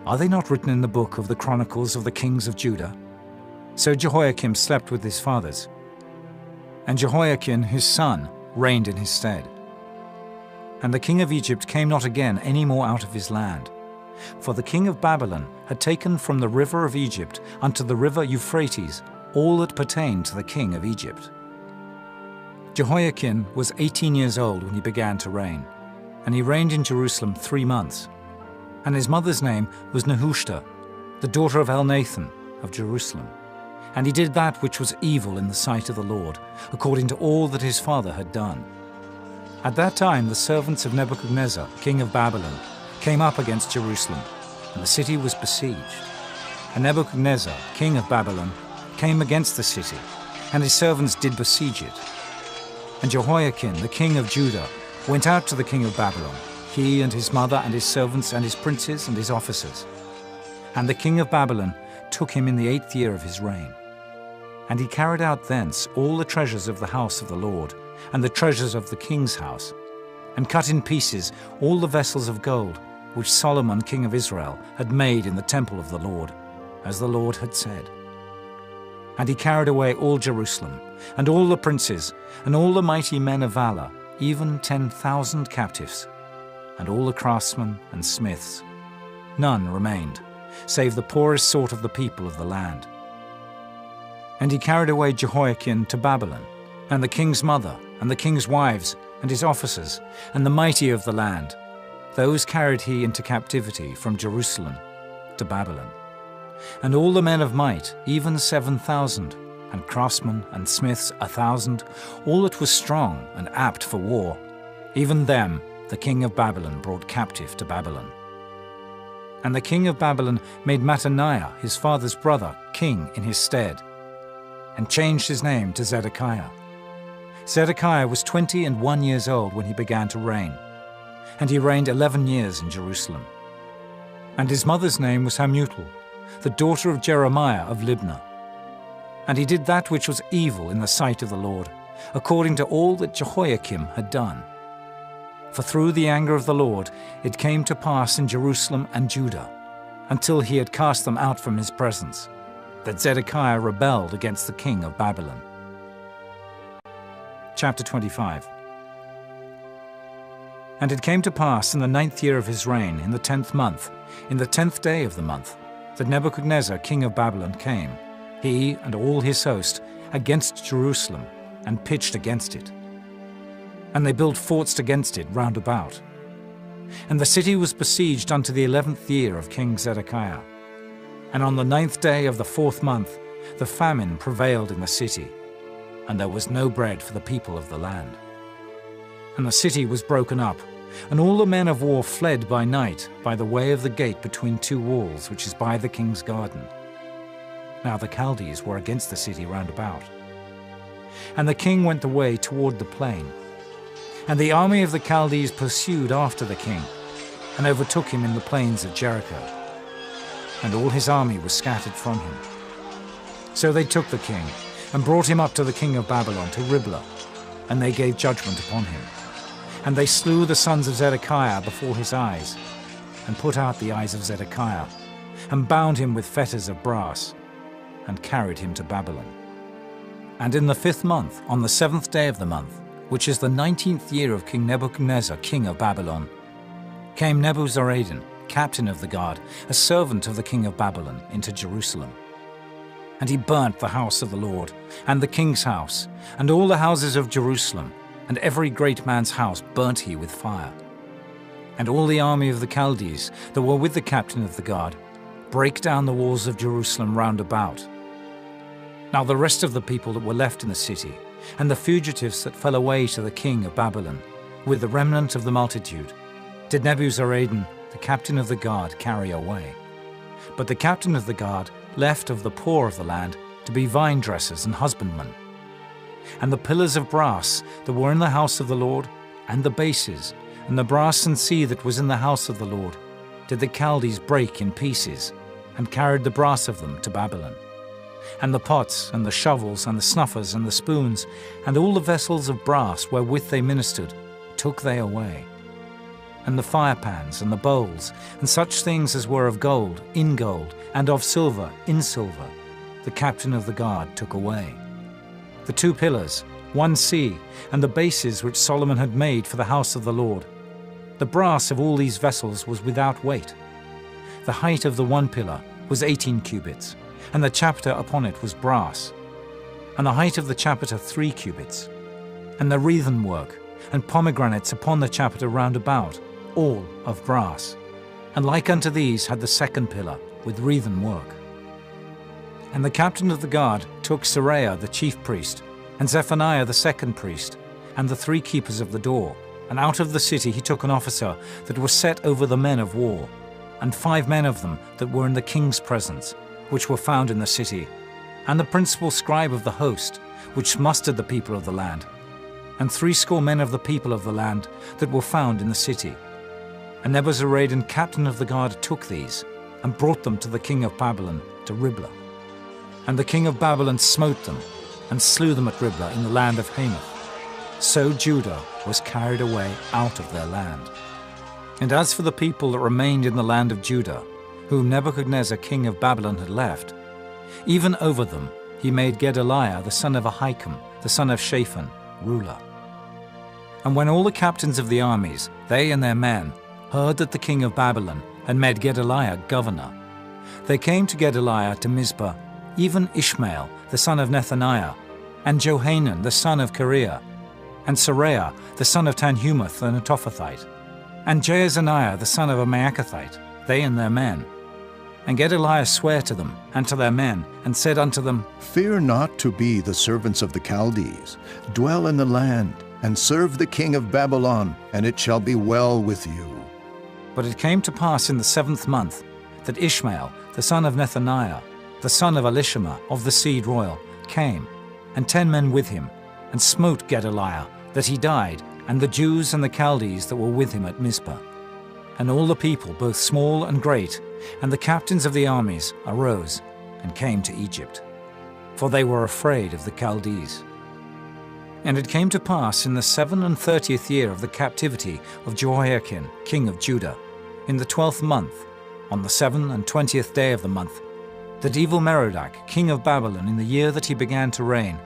are they not written in the book of the Chronicles of the kings of Judah? So Jehoiakim slept with his fathers, and Jehoiakim his son reigned in his stead. And the king of Egypt came not again any more out of his land, for the king of Babylon had taken from the river of Egypt unto the river Euphrates all that pertained to the king of Egypt. Jehoiakim was 18 years old when he began to reign, and he reigned in Jerusalem 3 months. And his mother's name was Nehushta, the daughter of Elnathan of Jerusalem. And he did that which was evil in the sight of the Lord, according to all that his father had done. At that time the servants of Nebuchadnezzar, king of Babylon, came up against Jerusalem, and the city was besieged. And Nebuchadnezzar, king of Babylon, came against the city, and his servants did besiege it. And Jehoiakim, the king of Judah, went out to the king of Babylon, he and his mother and his servants and his princes and his officers. And the king of Babylon took him in the 8th year of his reign. And he carried out thence all the treasures of the house of the Lord, and the treasures of the king's house, and cut in pieces all the vessels of gold, which Solomon king of Israel had made in the temple of the Lord, as the Lord had said. And he carried away all Jerusalem, and all the princes, and all the mighty men of valor, even 10,000 captives, and all the craftsmen and smiths. None remained, save the poorest sort of the people of the land. And he carried away Jehoiakim to Babylon, and the king's mother, and the king's wives, and his officers, and the mighty of the land. Those carried he into captivity from Jerusalem to Babylon. And all the men of might, even 7,000, and craftsmen and smiths 1,000, all that was strong and apt for war, even them the king of Babylon brought captive to Babylon. And the king of Babylon made Mattaniah, his father's brother, king in his stead, and changed his name to Zedekiah. Zedekiah was 21 years old when he began to reign, and he reigned 11 years in Jerusalem. And his mother's name was Hamutal, the daughter of Jeremiah of Libnah. And he did that which was evil in the sight of the Lord, according to all that Jehoiakim had done. For through the anger of the Lord it came to pass in Jerusalem and Judah, until he had cast them out from his presence, that Zedekiah rebelled against the king of Babylon. Chapter 25. And it came to pass in the 9th year of his reign, in the 10th month, in the 10th day of the month, that Nebuchadnezzar king of Babylon came, he and all his host, against Jerusalem, and pitched against it. And they built forts against it round about. And the city was besieged unto the 11th year of King Zedekiah. And on the 9th day of the 4th month, the famine prevailed in the city, and there was no bread for the people of the land. And the city was broken up, and all the men of war fled by night by the way of the gate between two walls, which is by the king's garden. Now the Chaldees were against the city round about. And the king went the way toward the plain. And the army of the Chaldees pursued after the king, and overtook him in the plains of Jericho. And all his army was scattered from him. So they took the king, and brought him up to the king of Babylon, to Riblah, and they gave judgment upon him. And they slew the sons of Zedekiah before his eyes, and put out the eyes of Zedekiah, and bound him with fetters of brass, and carried him to Babylon. And in the 5th month, on the 7th day of the month, which is the 19th year of King Nebuchadnezzar, king of Babylon, came Nebuzaradan, captain of the guard, a servant of the king of Babylon, into Jerusalem. And he burnt the house of the Lord, and the king's house, and all the houses of Jerusalem, and every great man's house burnt he with fire. And all the army of the Chaldees that were with the captain of the guard brake down the walls of Jerusalem round about. Now the rest of the people that were left in the city, and the fugitives that fell away to the king of Babylon, with the remnant of the multitude, did Nebuzaradan, the captain of the guard, carry away. But the captain of the guard left of the poor of the land to be vine dressers and husbandmen. And the pillars of brass that were in the house of the Lord, and the bases, and the brass and sea that was in the house of the Lord, did the Chaldees break in pieces, and carried the brass of them to Babylon. And the pots, and the shovels, and the snuffers, and the spoons, and all the vessels of brass wherewith they ministered, took they away. And the firepans, and the bowls, and such things as were of gold, in gold, and of silver, in silver, the captain of the guard took away. The 2 pillars, 1 sea, and the bases which Solomon had made for the house of the Lord. The brass of all these vessels was without weight. The height of the 1 pillar was 18 cubits, and the chapiter upon it was brass, and the height of the chapiter 3 cubits, and the wreathen work, and pomegranates upon the chapiter round about, all of brass. And like unto these had the 2nd pillar, with wreathen work. And the captain of the guard took Seraiah the chief priest, and Zephaniah the 2nd priest, and the 3 keepers of the door, and out of the city he took an officer that was set over the men of war, and 5 men of them that were in the king's presence, which were found in the city, and the principal scribe of the host, which mustered the people of the land, and 60 men of the people of the land that were found in the city. And Nebuzaradan, captain of the guard, took these, and brought them to the king of Babylon, to Riblah. And the king of Babylon smote them, and slew them at Riblah in the land of Hamath. So Judah was carried away out of their land. And as for the people that remained in the land of Judah, whom Nebuchadnezzar king of Babylon had left, even over them he made Gedaliah the son of Ahikam, the son of Shaphan, ruler. And when all the captains of the armies, they and their men, heard that the king of Babylon had made Gedaliah governor, they came to Gedaliah to Mizpah, even Ishmael the son of Nethaniah, and Johanan the son of Kareah, and Seraiah the son of Tanhumath the Netophathite, and Jaazaniah the son of a Maacathite, they and their men. And Gedaliah sware to them and to their men, and said unto them, Fear not to be the servants of the Chaldees. Dwell in the land, and serve the king of Babylon, and it shall be well with you. But it came to pass in the 7th month that Ishmael, the son of Nethaniah, the son of Elishama of the seed royal, came, and 10 men with him, and smote Gedaliah, that he died, and the Jews and the Chaldees that were with him at Mizpah. And all the people, both small and great, and the captains of the armies, arose and came to Egypt, for they were afraid of the Chaldees. And it came to pass in the 37th year of the captivity of Jehoiakim, king of Judah, in the 12th month, on the 27th day of the month, that Evil-Merodach, king of Babylon, in the year that he began to reign,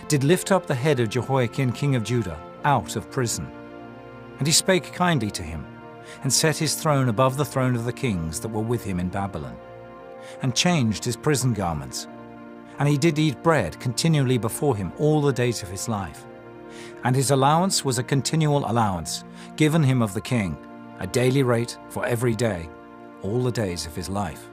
did lift up the head of Jehoiakim, king of Judah, out of prison. And he spake kindly to him, and set his throne above the throne of the kings that were with him in Babylon, and changed his prison garments. And he did eat bread continually before him all the days of his life. And his allowance was a continual allowance, given him of the king, a daily rate for every day, all the days of his life.